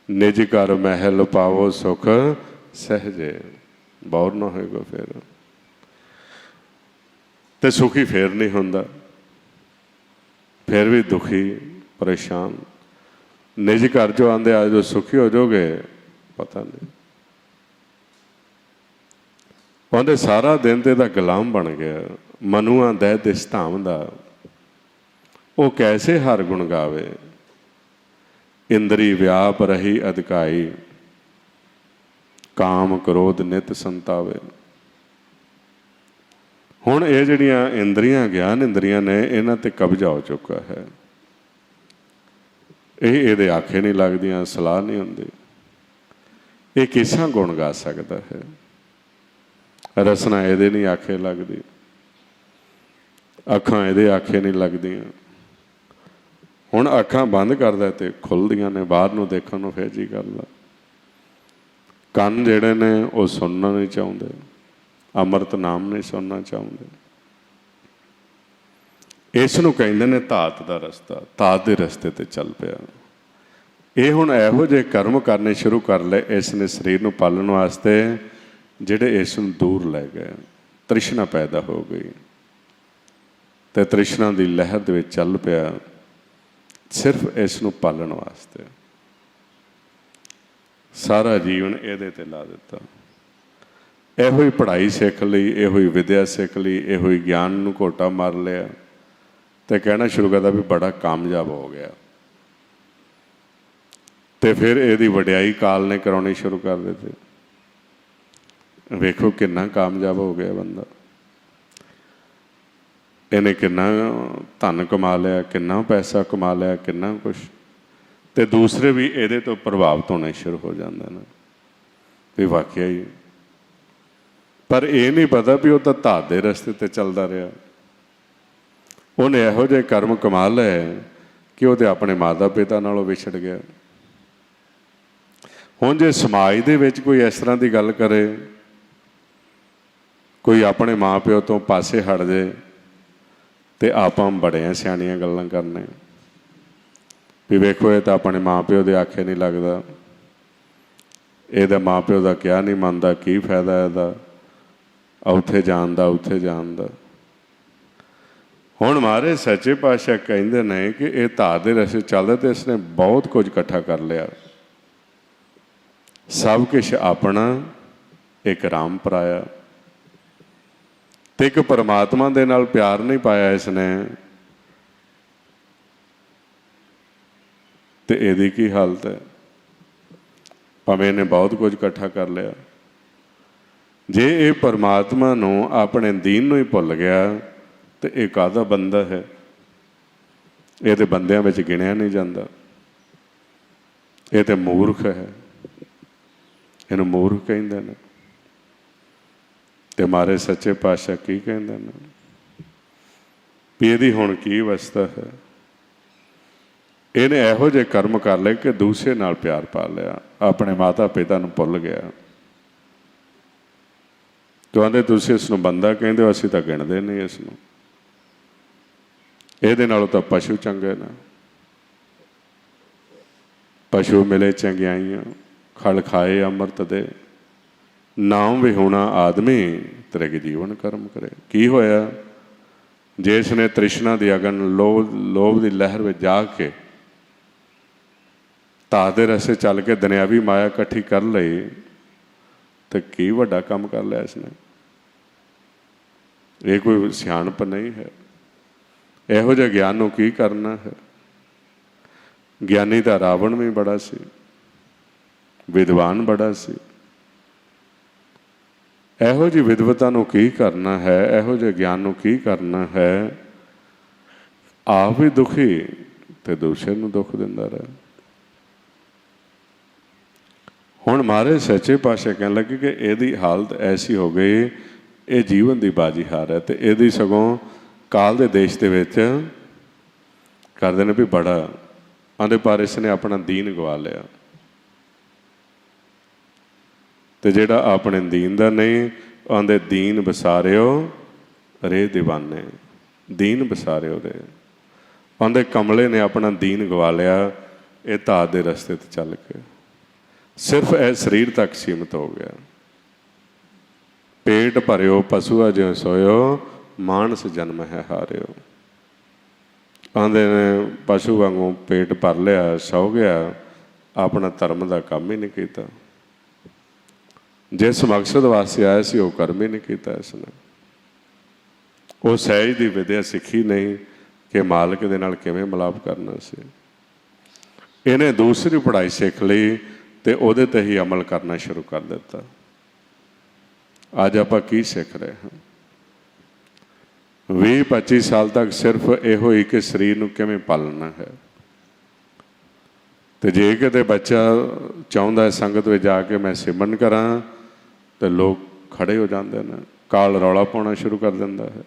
ਨਿਜ ਘਰ ਮਹਿਲ ਪਾਵੋ ਸੁਖ ਸਹਿਜੇ, ਬੌਰ ਨਾ ਹੋਏਗਾ ਫਿਰ, ਤੇ ਸੁਖੀ ਫੇਰ ਨਹੀਂ ਹੁੰਦਾ, ਫਿਰ ਵੀ ਦੁਖੀ ਪਰੇਸ਼ਾਨ। ਨਿਜ ਘਰ ਜੋ ਆਉਂਦੇ ਆ ਜੋ ਸੁਖੀ ਹੋ ਜਾਓਗੇ ਪਤਾ ਨਹੀਂ। ਉਹਦੇ ਸਾਰਾ ਦਿਨ ਤੇ ਇਹਦਾ ਗੁਲਾਮ ਬਣ ਗਿਆ, ਮਨੂਆਂ ਦਹਿ ਦਿਸ ਧਾਮ ਦਾ। ਉਹ ਕੈਸੇ ਹਰ ਗੁਣ ਗਾਵੇ, ਇੰਦਰੀ ਵਿਆਪ ਰਹੀ ਅਧਿਕਾਈ, ਕਾਮ ਕ੍ਰੋਧ ਨਿਤ ਸੰਤਾਵੇ। ਹੁਣ ਇਹ ਜਿਹੜੀਆਂ ਇੰਦਰੀਆਂ, ਗਿਆਨ ਇੰਦਰੀਆਂ ਨੇ, ਇਹਨਾਂ ਤੇ ਕਬਜ਼ਾ ਹੋ ਚੁੱਕਾ ਹੈ। ਇਹ ਇਹਦੇ ਆਖੇ ਨਹੀਂ ਲੱਗਦੀਆਂ, ਸਲਾਹ ਨਹੀਂ ਹੁੰਦੀ। ਇਹ ਕਿਸਾ ਗੁਣ ਗਾ ਸਕਦਾ ਹੈ, ਰਸਨਾ ਇਹਦੇ ਨਹੀਂ ਆਖੇ ਲੱਗਦੀ, ਅੱਖਾਂ ਇਹਦੇ ਆਖੇ ਨਹੀਂ ਲੱਗਦੀਆਂ। ਹੁਣ ਅੱਖਾਂ ਬੰਦ ਕਰਦਾ ਤੇ ਖੁੱਲ੍ਹਦੀਆਂ ਨੇ, ਬਾਹਰ ਨੂੰ ਦੇਖਣ ਨੂੰ ਫਿਰ ਜੀ ਕਰਦਾ। ਕੰਨ ਜਿਹੜੇ ਨੇ ਉਹ ਸੁਣਨਾ ਨਹੀਂ ਚਾਹੁੰਦੇ, ਅੰਮ੍ਰਿਤ ਨਾਮ ਨਹੀਂ ਸੁਣਨਾ ਚਾਹੁੰਦੇ। ਇਸ ਨੂੰ ਕਹਿੰਦੇ ਨੇ ਧਾਤ ਦਾ ਰਸਤਾ। ਧਾਤ ਦੇ ਰਸਤੇ ਤੇ ਚੱਲ ਪਿਆ। ਇਹ ਹੁਣ ਇਹੋ ਜਿਹੇ ਕਰਮ ਕਰਨੇ ਸ਼ੁਰੂ ਕਰ ਲਏ ਇਸ ਨੇ ਸਰੀਰ ਨੂੰ ਪਾਲਣ ਵਾਸਤੇ, ਜਿਹੜੇ ਇਸ ਨੂੰ ਦੂਰ ਲੈ ਗਏ। ਤ੍ਰਿਸ਼ਨਾ ਪੈਦਾ ਹੋ ਗਈ ਤੇ ਤ੍ਰਿਸ਼ਨਾ ਦੀ ਲਹਿਰ ਦੇ ਵਿੱਚ ਚੱਲ ਪਿਆ, ਸਿਰਫ ਇਸ ਨੂੰ ਪਾਲਣ ਵਾਸਤੇ। ਸਾਰਾ ਜੀਵਨ ਇਹਦੇ ਤੇ ਲਾ ਦਿੱਤਾ। ਇਹੋ ਹੀ ਪੜ੍ਹਾਈ ਸਿੱਖ ਲਈ, ਇਹੋ ਹੀ ਵਿਦਿਆ ਸਿੱਖ ਲਈ, ਇਹੋ ਹੀ ਗਿਆਨ ਨੂੰ ਘੋਟਾ ਮਾਰ ਲਿਆ ਤੇ ਕਹਿਣਾ ਸ਼ੁਰੂ ਕਰਦਾ ਵੀ ਬੜਾ ਕਾਮਯਾਬ ਹੋ ਗਿਆ। ਤੇ ਫਿਰ ਇਹਦੀ ਵਡਿਆਈ ਕਾਲ ਨੇ ਕਰਾਉਣੀ ਸ਼ੁਰੂ ਕਰ ਦਿੱਤੀ। ਵੇਖੋ ਕਿੰਨਾ ਕਾਮਯਾਬ ਹੋ ਗਿਆ ਬੰਦਾ, ਇਹਨੇ ਕਿੰਨਾ ਧਨ ਕਮਾ ਲਿਆ, ਕਿੰਨਾ ਪੈਸਾ ਕਮਾ ਲਿਆ, ਕਿੰਨਾ ਕੁਛ। ਤੇ ਦੂਸਰੇ ਵੀ ਇਹਦੇ ਤੋਂ ਪ੍ਰਭਾਵਿਤ ਹੋਣੇ ਸ਼ੁਰੂ ਹੋ ਜਾਂਦੇ ਨੇ ਵੀ ਵਾਕਿਆ ਹੀ। ਪਰ ਇਹ ਨਹੀਂ ਪਤਾ ਵੀ ਉਹ ਤਾਂ ਧਾਤ ਦੇ ਰਸਤੇ ਤੇ ਚੱਲਦਾ ਰਿਹਾ। ਉਹਨੇ ਇਹੋ ਜਿਹੇ ਕਰਮ ਕਮਾ ਲਏ ਕਿ ਉਹ ਤੇ ਆਪਣੇ ਮਾਤਾ ਪਿਤਾ ਨਾਲੋਂ ਵਿਛੜ ਗਿਆ। ਹੁਣ ਜੇ ਸਮਾਜ ਦੇ ਵਿੱਚ ਕੋਈ ਇਸ ਤਰ੍ਹਾਂ ਦੀ ਗੱਲ ਕਰੇ, ਕੋਈ ਆਪਣੇ ਮਾਂ ਪਿਓ ਤੋਂ ਪਾਸੇ ਹਟ ਜੇ, ਤੇ ਆਪਾਂ ਬੜੀਆਂ ਸਿਆਣੀਆਂ ਗੱਲਾਂ ਕਰਨੇ ਵੀ ਵੇਖੋ ਇਹ ਤਾਂ ਆਪਣੇ ਮਾਂ ਪਿਓ ਦੇ ਆਖੇ ਨਹੀਂ ਲੱਗਦਾ, ਇਹਦਾ ਮਾਂ ਪਿਓ ਦਾ ਕਿਹਾ ਨਹੀਂ ਮੰਨਦਾ, ਕੀ ਫਾਇਦਾ ਇਹਦਾ ਉੱਥੇ ਜਾਣ ਦਾ, ਉੱਥੇ ਜਾਣ ਦਾ। ਹੁਣ ਮਹਾਰਾਜ ਸੱਚੇ ਪਾਤਸ਼ਾਹ ਕਹਿੰਦੇ ਨੇ ਕਿ ਇਹ ਧਾਤ ਦੇ ਰਸਤੇ ਚੱਲਦਾ ਤੇ ਇਸਨੇ ਬਹੁਤ ਕੁਝ ਇਕੱਠਾ ਕਰ ਲਿਆ। ਸਭ ਕੁਛ ਆਪਣਾ, ਇੱਕ ਰਾਮ ਪਰਾਇਆ, ਤੇ ਇੱਕ ਪਰਮਾਤਮਾ ਦੇ ਨਾਲ ਪਿਆਰ ਨਹੀਂ ਪਾਇਆ ਇਸਨੇ। ਤੇ ਇਹਦੀ ਕੀ ਹਾਲਤ ਹੈ? ਭਾਵੇਂ ਇਹਨੇ ਬਹੁਤ ਕੁਝ ਇਕੱਠਾ ਕਰ ਲਿਆ, ਜੇ ਇਹ ਪਰਮਾਤਮਾ ਨੂੰ, ਆਪਣੇ ਦੀਨ ਨੂੰ ਹੀ ਭੁੱਲ ਗਿਆ ਤੇ ਇਹ ਕਾਹਦਾ ਬੰਦਾ ਹੈ? ਇਹ ਤੇ ਬੰਦਿਆਂ ਵਿੱਚ ਗਿਣਿਆ ਨਹੀਂ ਜਾਂਦਾ। ਇਹ ਤੇ ਮੂਰਖ ਹੈ, ਇਹਨੂੰ ਮੂਰਖ ਕਹਿੰਦੇ ਨੇ। ਤੇ ਮਾਰੇ ਸੱਚੇ ਪਾਤਸ਼ਾਹ ਕੀ ਕਹਿੰਦੇ ਨੇ? ਵੀ ਇਹਦੀ ਹੁਣ ਕੀ ਅਵਸਥਾ ਹੈ। ਇਹਨੇ ਇਹੋ ਜਿਹੇ ਕਰਮ ਕਰ ਲਏ ਕਿ ਦੂਸਰੇ ਨਾਲ ਪਿਆਰ ਪਾ ਲਿਆ, ਆਪਣੇ ਮਾਤਾ ਪਿਤਾ ਨੂੰ ਭੁੱਲ ਗਿਆ। ਕਹਿੰਦੇ ਤੁਸੀਂ ਇਸ ਨੂੰ ਬੰਦਾ ਕਹਿੰਦੇ ਹੋ, ਅਸੀਂ ਤਾਂ ਗਿਣਦੇ ਨਹੀਂ ਇਸ ਨੂੰ। ਇਹਦੇ ਨਾਲੋਂ ਤਾਂ ਪਸ਼ੂ ਚੰਗੇ ਨੇ। ਪਸ਼ੂ ਮਿਲੇ ਚੰਗਿਆਈਆਂ, ਖਲ ਖਾਏ ਅੰਮ੍ਰਿਤ ਦੇ, ਨਾਮ ਵਿਹੂਣਾ ਆਦਮੀ ਤ੍ਰਿਗ ਜੀਵਨ ਕਰਮ ਕਰੇ। ਕੀ ਹੋਇਆ? ਜਿਸ ਨੇ ਤ੍ਰਿਸ਼ਨਾ ਦੀ ਅਗਨ, ਲੋਭ ਦੀ ਲਹਿਰ ਵਿੱਚ ਜਾ ਕੇ ਧਾਤ ਦੇ ਰਸਤੇ ਚੱਲ ਕੇ ਦੁਨਿਆਵੀ ਮਾਇਆ ਇਕੱਠੀ ਕਰ ਲਈ, ਤੇ ਕੀ ਵੱਡਾ ਕੰਮ ਕਰ ਲਿਆ ਇਸਨੇ। ਇਹ ਕੋਈ ਸਿਆਣਪ ਨਹੀਂ ਹੈ। ਇਹੋ ਜਿਹੇ ਗਿਆਨ ਨੂੰ ਕੀ ਕਰਨਾ ਹੈ। ਗਿਆਨੀ ਤਾਂ ਰਾਵਣ ਵੀ ਬੜਾ ਸੀ, ਵਿਦਵਾਨ ਬੜਾ ਸੀ। ਇਹੋ ਜਿਹੀ ਵਿਦਵਤਾ ਨੂੰ ਕੀ ਕਰਨਾ ਹੈ, ਇਹੋ ਜਿਹੇ ਗਿਆਨ ਨੂੰ ਕੀ ਕਰਨਾ ਹੈ। ਆਪ ਵੀ ਦੁਖੀ ਤੇ ਦੂਸਰੇ ਨੂੰ ਦੁੱਖ ਦਿੰਦਾ ਰਿਹਾ। ਹੁਣ ਮਹਾਰਾਜ ਸੱਚੇ ਪਾਤਸ਼ਾਹ ਕਹਿਣ ਲੱਗੇ ਕਿ ਇਹਦੀ ਹਾਲਤ ਐਸੀ ਹੋ ਗਈ, ਇਹ ਜੀਵਨ ਦੀ ਬਾਜੀ ਹਾਰ ਹੈ। ਤੇ ਇਹਦੀ ਸਗੋਂ ਕਾਲ ਦੇ ਦੇਸ਼ ਦੇ ਵਿੱਚ ਕਰਦੇ ਨੇ ਵੀ ਬੜਾ ਆਂਦੇ, ਪਰ ਇਸ ਨੇ ਆਪਣਾ ਦੀਨ ਗਵਾ ਲਿਆ। ਤੇ ਜਿਹੜਾ ਆਪਣੇ ਦੀਨ ਦਾ ਨਹੀਂ, ਆਂਦੇ ਦੀਨ ਵਿਸਾਰਿਓ ਰੇ ਦੀਵਾਨੇ, ਦੀਨ ਵਿਸਾਰਿਓ ਦੇ। ਆਂਦੇ ਕਮਲੇ ਨੇ ਆਪਣਾ ਦੀਨ ਗਵਾ ਲਿਆ ਇਹ ਧਾਤ ਦੇ ਰਸਤੇ ਤੇ ਚੱਲ ਕੇ। ਸਿਰਫ ਇਹ ਸਰੀਰ ਤੱਕ ਸੀਮਤ ਹੋ ਗਿਆ। ਪੇਟ ਭਰਿਓ ਪਸ਼ੂਆ ਜਿਉ ਸੋਇਓ, ਮਾਨਸ ਜਨਮ ਹੈ ਹਾਰਿਓ। ਆਂਦੇ ਨੇ ਪਸ਼ੂ ਵਾਂਗੂ ਪੇਟ ਭਰ ਲਿਆ, ਸੌ ਗਿਆ, ਆਪਣਾ ਧਰਮ ਦਾ ਕੰਮ ਹੀ ਨਹੀਂ ਕੀਤਾ। ਜਿਸ ਮਕਸਦ ਵਾਸਤੇ ਆਇਆ ਸੀ ਉਹ ਕਰਮ ਹੀ ਨਹੀਂ ਕੀਤਾ ਇਸਨੇ। ਉਹ ਸਹਿਜ ਦੀ ਵਿਦਿਆ ਸਿੱਖੀ ਨਹੀਂ ਕਿ ਮਾਲਕ ਦੇ ਨਾਲ ਕਿਵੇਂ ਮਿਲਾਪ ਕਰਨਾ ਸੀ। ਇਹਨੇ ਦੂਸਰੀ ਪੜ੍ਹਾਈ ਸਿੱਖ ਲਈ ਤੇ ਉਹਦੇ ਤੇ ਹੀ ਅਮਲ ਕਰਨਾ ਸ਼ੁਰੂ ਕਰ ਦਿੱਤਾ। ਅੱਜ ਆਪਾਂ ਕੀ ਸਿੱਖ ਰਹੇ ਹਾਂ? 20-25 ਸਾਲ ਤੱਕ ਸਿਰਫ ਇਹੋ ਹੀ ਕਿ ਸਰੀਰ ਨੂੰ ਕਿਵੇਂ ਪਾਲਣਾ ਹੈ। ਤੇ ਜੇ ਕਿਤੇ ਬੱਚਾ ਚਾਹੁੰਦਾ ਸੰਗਤ ਵਿੱਚ ਜਾ ਕੇ ਮੈਂ ਸਿਮਰਨ ਕਰਾਂ, ਤੇ ਲੋਕ ਖੜੇ ਹੋ ਜਾਂਦੇ ਨੇ, ਕਾਲ ਰੌਲਾ ਪਾਉਣਾ ਸ਼ੁਰੂ ਕਰ ਦਿੰਦਾ ਹੈ।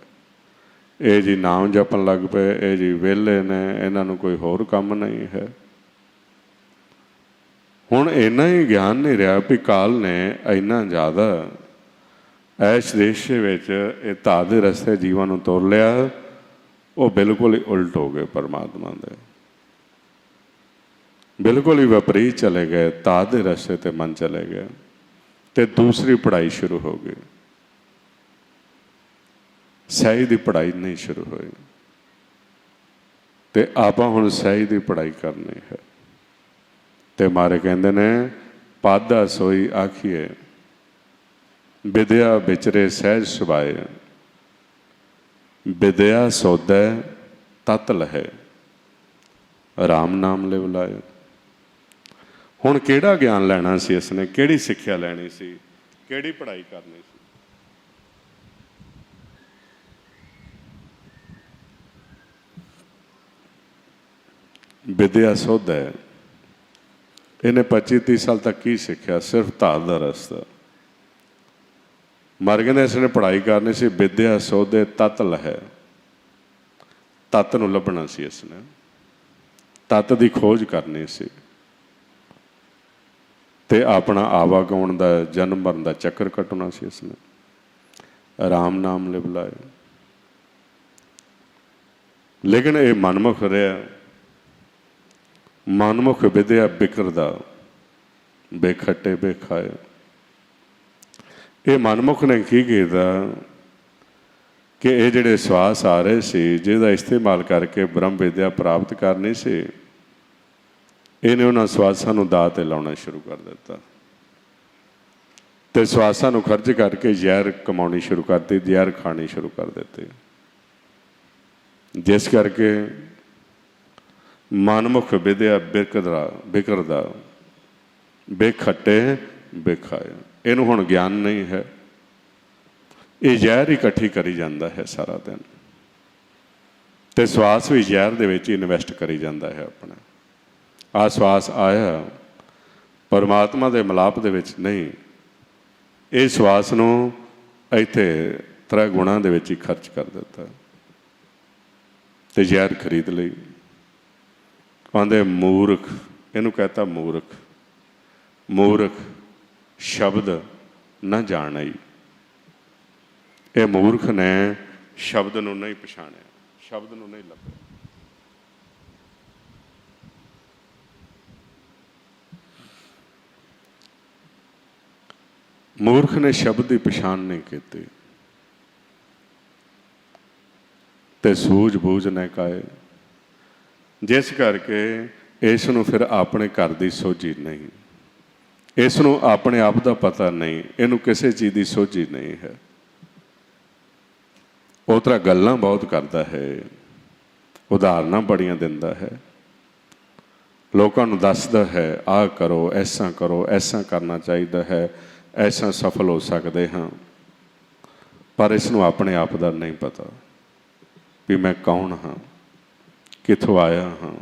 ਇਹ ਜੀ ਨਾਮ ਜਪਣ ਲੱਗ ਪਏ, ਇਹ ਜੀ ਵਿਹਲੇ ਨੇ, ਇਹਨਾਂ ਨੂੰ ਕੋਈ ਹੋਰ ਕੰਮ ਨਹੀਂ ਹੈ। ਹੁਣ ਇੰਨਾ ਹੀ ਗਿਆਨ ਨਹੀਂ ਰਿਹਾ ਵੀ ਕਾਲ ਨੇ ਇੰਨਾ ਜ਼ਿਆਦਾ ਐਸ਼ ਦੇਸ਼ ਵਿੱਚ ਇਹ ਧਾਤ ਦੇ ਰਸਤੇ ਜੀਵਾਂ ਨੂੰ ਤੋਰ ਲਿਆ। ਉਹ ਬਿਲਕੁਲ ਹੀ ਉਲਟ ਹੋ ਗਏ, ਪਰਮਾਤਮਾ ਦੇ ਬਿਲਕੁਲ ਹੀ ਵਿਪਰੀਤ ਚਲੇ ਗਏ। ਧਾਤ ਦੇ ਰਸਤੇ ਤੇ ਮਨ ਚਲੇ ਗਏ ਤੇ ਦੂਸਰੀ ਪੜ੍ਹਾਈ ਸ਼ੁਰੂ ਹੋ ਗਈ। ਸਹਿਜ ਦੀ ਪੜ੍ਹਾਈ ਨਹੀਂ ਸ਼ੁਰੂ ਹੋਈ ਤੇ ਆਪਾਂ ਹੁਣ ਸਹਿਜ ਦੀ ਪੜ੍ਹਾਈ ਕਰਨੀ ਹੈ। ਤੇ ਮਾਰੇ ਕਹਿੰਦੇ ਨੇ ਪਾਦਾ ਸੋਈ ਆਖੀਏ, ਵਿਦਿਆ ਵਿਚਰੇ ਸਹਿਜ ਸੁਭਾਏ, ਵਿਦਿਆ ਸੌਦਾ ਤਤ ਲਹੈ, ਰਾਮ ਨਾਮ ਲਿਵ ਲਾਏ। ਹੁਣ ਕਿਹੜਾ ਗਿਆਨ ਲੈਣਾ ਸੀ ਇਸਨੇ, ਕਿਹੜੀ ਸਿੱਖਿਆ ਲੈਣੀ ਸੀ, ਕਿਹੜੀ ਪੜ੍ਹਾਈ ਕਰਨੀ ਸੀ? ਵਿਦਿਆ ਸੌਦਾ ਹੈ। ਇਹਨੇ 25-30 ਸਾਲ ਤੱਕ ਕੀ ਸਿੱਖਿਆ? ਸਿਰਫ ਧਾਤ ਦਾ ਰਸਤਾ। ਮਰ ਕਹਿੰਦੇ ਇਸਨੇ ਪੜ੍ਹਾਈ ਕਰਨੀ ਸੀ ਵਿਦਿਆ ਸੌਦੇ ਤਤ ਲਹੈ। ਤਤ ਨੂੰ ਲੱਭਣਾ ਸੀ ਇਸਨੇ, ਤਤ ਦੀ ਖੋਜ ਕਰਨੀ ਸੀ ਤੇ ਆਪਣਾ ਆਵਾਗਾਉਣ ਦਾ, ਜਨਮ ਮਰਨ ਦਾ ਚੱਕਰ ਕੱਟਣਾ ਸੀ ਇਸਨੇ। ਰਾਮ ਨਾਮ ਲਿਵ ਲਾਏ। ਲੇਕਿਨ ਇਹ ਮਨਮੁਖ ਰਿਹਾ। ਮਨਮੁਖ ਵਿਦਿਆ ਬਿਕਰਦਾ, ਬੇਖੱਟੇ ਬੇਖਾਏ। ਇਹ ਮਨਮੁਖ ਨੇ ਕੀ ਕੀਤਾ ਕਿ ਇਹ ਜਿਹੜੇ ਸਵਾਸ ਆ ਰਹੇ ਸੀ, ਜਿਹਦਾ ਇਸਤੇਮਾਲ ਕਰਕੇ ਬ੍ਰਹਮ ਵਿਦਿਆ ਪ੍ਰਾਪਤ ਕਰਨੀ ਸੀ, ਇਹਨੇ ਉਹਨਾਂ ਸਵਾਸਾਂ ਨੂੰ ਦਾਅ 'ਤੇ ਲਾਉਣਾ ਸ਼ੁਰੂ ਕਰ ਦਿੱਤਾ ਤੇ ਸਵਾਸਾਂ ਨੂੰ ਖਰਚ ਕਰਕੇ ਜ਼ਹਿਰ ਕਮਾਉਣੀ ਸ਼ੁਰੂ ਕਰਤੀ, ਜ਼ਹਿਰ ਖਾਣੀ ਸ਼ੁਰੂ ਕਰ ਦਿੱਤੀ। ਜਿਸ ਕਰਕੇ ਮਨਮੁਖ ਵਿਦਿਆ ਬਿਕਰਦਾ, ਬੇਖੱਟੇ ਬੇਖਾਏ। ਇਹਨੂੰ ਹੁਣ ਗਿਆਨ ਨਹੀਂ ਹੈ, ਇਹ ਜ਼ਹਿਰ ਹੀ ਇਕੱਠੀ ਕਰੀ ਜਾਂਦਾ ਹੈ ਸਾਰਾ ਦਿਨ ਤੇ ਸਵਾਸ ਵੀ ਜ਼ਹਿਰ ਦੇ ਵਿੱਚ ਇਨਵੈਸਟ ਕਰੀ ਜਾਂਦਾ ਹੈ ਆਪਣਾ। ਆਹ ਸਵਾਸ ਆਇਆ ਪਰਮਾਤਮਾ ਦੇ ਮਿਲਾਪ ਦੇ ਵਿੱਚ ਨਹੀਂ, ਇਹ ਸਵਾਸ ਨੂੰ ਇੱਥੇ ਤ੍ਰੈ ਗੁਣਾਂ ਦੇ ਵਿੱਚ ਹੀ ਖਰਚ ਕਰ ਦਿੱਤਾ। ਤੇ ਜ਼ਹਿਰ ਖਰੀਦ ਲਈ। ਆਂਦੇ ਮੂਰਖ, ਇਹਨੂੰ कहता ਮੂਰਖ, ਮੂਰਖ ਸ਼ਬਦ ਨਾ ਜਾਣਈ। ਇਹ ਮੂਰਖ ਨੇ ਸ਼ਬਦ ਨੂੰ ਨਹੀਂ ਪਛਾਣਿਆ, ਸ਼ਬਦ ਨੂੰ ਨਹੀਂ ਲੱਭਿਆ। ਮੂਰਖ ਨੇ ਸ਼ਬਦ ਦੀ ਪਛਾਣ ਨਹੀਂ ਕੀਤੀ ਤੇ ਸੂਝ ਬੂਝ ਨੇ ਕਾਏ, ਜਿਸ ਕਰਕੇ ਇਸ ਨੂੰ ਫਿਰ ਆਪਣੇ ਘਰ ਦੀ ਸੋਝੀ ਨਹੀਂ, ਇਸ ਨੂੰ ਆਪਣੇ ਆਪ ਦਾ ਪਤਾ ਨਹੀਂ, ਇਹਨੂੰ ਕਿਸੇ ਚੀਜ਼ ਦੀ ਸੋਝੀ ਨਹੀਂ ਹੈ। ਉਹ ਤਰ੍ਹਾਂ ਗੱਲਾਂ ਬਹੁਤ ਕਰਦਾ ਹੈ, ਉਦਾਹਰਨਾਂ ਬੜੀਆਂ ਦਿੰਦਾ ਹੈ, ਲੋਕਾਂ ਨੂੰ ਦੱਸਦਾ ਹੈ ਆਹ ਕਰੋ, ਐਸਾ ਕਰੋ, ਐਸਾ ਕਰਨਾ ਚਾਹੀਦਾ ਹੈ, ਐਸਾ ਸਫਲ ਹੋ ਸਕਦੇ ਹਾਂ, ਪਰ ਇਸ ਨੂੰ ਆਪਣੇ ਆਪ ਦਾ ਨਹੀਂ ਪਤਾ ਵੀ ਮੈਂ ਕੌਣ ਹਾਂ, ਕਿੱਥੋਂ ਆਇਆ ਹਾਂ,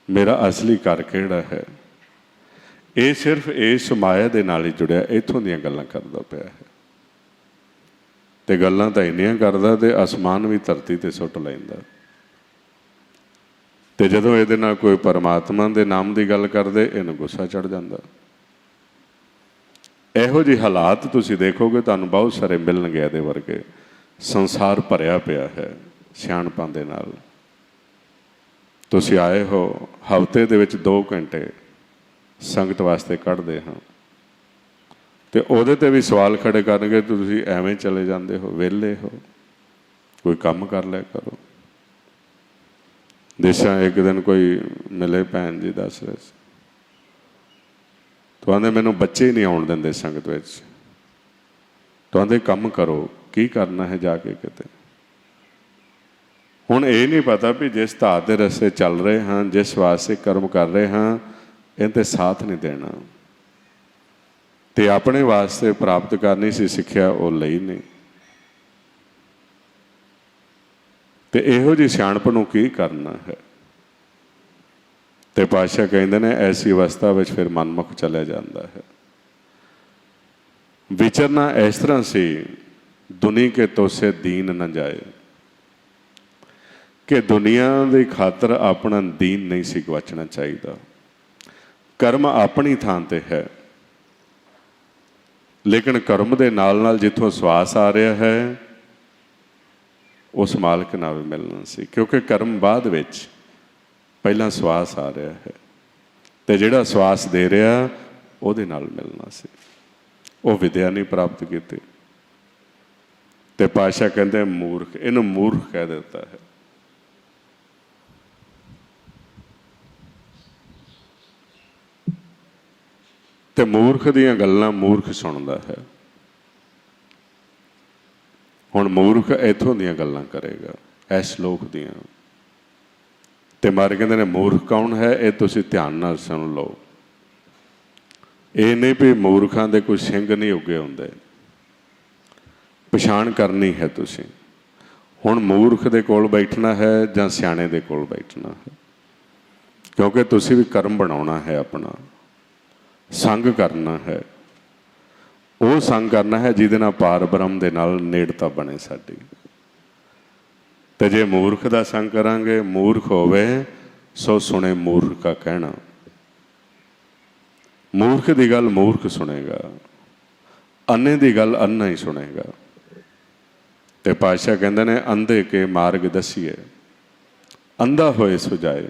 ਮੇਰਾ ਅਸਲੀ ਘਰ ਕਿਹੜਾ ਹੈ। ਇਹ ਸਿਰਫ ਇਸ ਮਾਇਆ ਦੇ ਨਾਲ ਹੀ ਜੁੜਿਆ, ਇੱਥੋਂ ਦੀਆਂ ਗੱਲਾਂ ਕਰਦਾ ਪਿਆ ਹੈ। ਤੇ ਗੱਲਾਂ ਤਾਂ ਇੰਨੀਆਂ ਕਰਦਾ ਤੇ ਅਸਮਾਨ ਵੀ ਧਰਤੀ ਤੇ ਸੁੱਟ ਲੈਂਦਾ। ਤੇ ਜਦੋਂ ਇਹਦੇ ਨਾਲ ਕੋਈ ਪਰਮਾਤਮਾ ਦੇ ਨਾਮ ਦੀ ਗੱਲ ਕਰਦੇ, ਇਹਨੂੰ ਗੁੱਸਾ ਚੜ੍ਹ ਜਾਂਦਾ। ਇਹੋ ਜਿਹੇ ਹਾਲਾਤ ਤੁਸੀਂ ਦੇਖੋਗੇ, ਤੁਹਾਨੂੰ ਬਹੁਤ ਸਾਰੇ ਮਿਲਣਗੇ ਇਹਦੇ ਵਰਗੇ। ਸੰਸਾਰ ਭਰਿਆ ਪਿਆ ਹੈ ਸਿਆਣਪਾਂ ਦੇ ਨਾਲ। ਤੁਸੀਂ ਆਏ ਹੋ, ਹਫ਼ਤੇ ਦੇ ਵਿੱਚ 2 ਘੰਟੇ ਸੰਗਤ ਵਾਸਤੇ ਕੱਢਦੇ ਹਾਂ, ਤੇ ਉਹਦੇ ਤੇ ਵੀ ਸਵਾਲ ਖੜੇ ਕਰਨਗੇ, ਤੁਸੀਂ ਐਵੇਂ ਚਲੇ ਜਾਂਦੇ ਹੋ, ਵਿਹਲੇ ਹੋ, ਕੋਈ ਕੰਮ ਕਰ ਲਿਆ ਕਰੋ। ਦੇਸਾਂ ਇੱਕ ਦਿਨ ਕੋਈ ਮਿਲੇ ਭੈਣ ਜੀ ਦੱਸ ਰਹੇ ਸੀ, ਤੁਹਾਡੇ ਮੈਨੂੰ ਬੱਚੇ ਹੀ ਨਹੀਂ ਆਉਣ ਦਿੰਦੇ ਸੰਗਤ ਵਿੱਚ, ਤੁਹਾਡੇ ਕੰਮ ਕਰੋ, ਕੀ ਕਰਨਾ ਹੈ ਜਾ ਕੇ ਕਿਤੇ। ਹੁਣ ਇਹ ਨਹੀਂ ਪਤਾ ਵੀ ਜਿਸ ਧਾਰ ਦੇ ਰਸਤੇ ਚੱਲ ਰਹੇ ਹਾਂ, ਜਿਸ ਵਾਸਤੇ ਕਰਮ ਕਰ ਰਹੇ ਹਾਂ, ਇਹ 'ਤੇ ਸਾਥ ਨਹੀਂ ਦੇਣਾ। ਤੇ ਆਪਣੇ ਵਾਸਤੇ ਪ੍ਰਾਪਤ ਕਰਨੀ ਸੀ ਸਿੱਖਿਆ, ਉਹ ਲਈ ਨਹੀਂ। ਤੇ ਇਹੋ ਜਿਹੀ ਸਿਆਣਪ ਨੂੰ ਕੀ ਕਰਨਾ ਹੈ। ਤੇ ਪਾਤਸ਼ਾਹ ਕਹਿੰਦੇ ਨੇ ਐਸੀ ਅਵਸਥਾ ਵਿੱਚ ਫਿਰ ਮਨਮੁਖ ਚਲਿਆ ਜਾਂਦਾ ਹੈ। ਵਿਚਰਨਾ ਇਸ ਤਰ੍ਹਾਂ ਸੀ, ਦੁਨੀ ਕੇ ਤੋਸੇ ਦੀਨ ਨਾ ਜਾਏ, ਕਿ ਦੁਨੀਆ ਦੀ ਖਾਤਰ ਆਪਣਾ ਦੀਨ ਨਹੀਂ ਸੀ ਗਵਾਚਣਾ ਚਾਹੀਦਾ। ਕਰਮ ਆਪਣੀ ਥਾਂ ਤੇ ਹੈ, ਲੇਕਿਨ ਕਰਮ ਦੇ ਨਾਲ ਨਾਲ ਜਿੱਥੋਂ ਸਵਾਸ ਆ ਰਿਹਾ ਹੈ, ਉਸ ਮਾਲਕ ਨਾਲ ਵੀ ਮਿਲਣਾ ਸੀ, ਕਿਉਂਕਿ ਕਰਮ ਬਾਅਦ ਵਿੱਚ, ਪਹਿਲਾਂ ਸਵਾਸ ਆ ਰਿਹਾ ਹੈ, ਤੇ ਜਿਹੜਾ ਸਵਾਸ ਦੇ ਰਿਹਾ ਉਹਦੇ ਨਾਲ ਮਿਲਣਾ ਸੀ। ਉਹ ਵਿਦਿਆ ਨਹੀਂ ਪ੍ਰਾਪਤ ਕੀਤੀ। ਤੇ ਪਾਤਸ਼ਾਹ ਕਹਿੰਦੇ ਮੂਰਖ, ਇਹਨੂੰ ਮੂਰਖ ਕਹਿ ਦਿੱਤਾ ਹੈ। ਤੇ ਮੂਰਖ ਦੀਆਂ ਗੱਲਾਂ ਮੂਰਖ ਸੁਣਦਾ ਹੈ। ਹੁਣ ਮੂਰਖ ਇੱਥੋਂ ਦੀਆਂ ਗੱਲਾਂ ਕਰੇਗਾ, ਇਸ ਲੋਕ ਦੀਆਂ। ਤੇ ਮਾਰੇ ਕਹਿੰਦੇ ਨੇ ਮੂਰਖ ਕੌਣ ਹੈ, ਇਹ ਤੁਸੀਂ ਧਿਆਨ ਨਾਲ ਸੁਣ ਲਓ। ਇਹ ਨਹੀਂ ਵੀ ਮੂਰਖਾਂ ਦੇ ਕੋਈ ਸਿੰਘ ਨਹੀਂ ਉੱਗੇ ਹੁੰਦੇ, ਪਛਾਣ ਕਰਨੀ ਹੈ ਤੁਸੀਂ। ਹੁਣ ਮੂਰਖ ਦੇ ਕੋਲ ਬੈਠਣਾ ਹੈ ਜਾਂ ਸਿਆਣੇ ਦੇ ਕੋਲ ਬੈਠਣਾ ਹੈ, ਕਿਉਂਕਿ ਤੁਸੀਂ ਵੀ ਕਰਮ ਬਣਾਉਣਾ ਹੈ, ਆਪਣਾ ਸੰਗ ਕਰਨਾ ਹੈ। ਉਹ ਸੰਗ ਕਰਨਾ ਹੈ ਜਿਹਦੇ ਨਾਲ ਪਾਰ ਬ੍ਰਹਮ ਦੇ ਨਾਲ ਨੇੜਤਾ ਬਣੇ ਸਾਡੀ। ਤੇ ਜੇ ਮੂਰਖ ਦਾ ਸੰਗ ਕਰਾਂਗੇ, ਮੂਰਖ ਹੋਵੇ ਸੋ ਸੁਣੇ ਮੂਰਖ ਕਾ ਕਹਿਣਾ। ਮੂਰਖ ਦੀ ਗੱਲ ਮੂਰਖ ਸੁਣੇਗਾ, ਅੰਨੇ ਦੀ ਗੱਲ ਅੰਨਾ ਹੀ ਸੁਣੇਗਾ। ਤੇ ਪਾਤਸ਼ਾਹ ਕਹਿੰਦੇ ਨੇ ਅੰਧੇ ਕੇ ਮਾਰਗ ਦਸੀਏ, ਅੰਧਾ ਹੋਏ ਸੁਜਾਏ,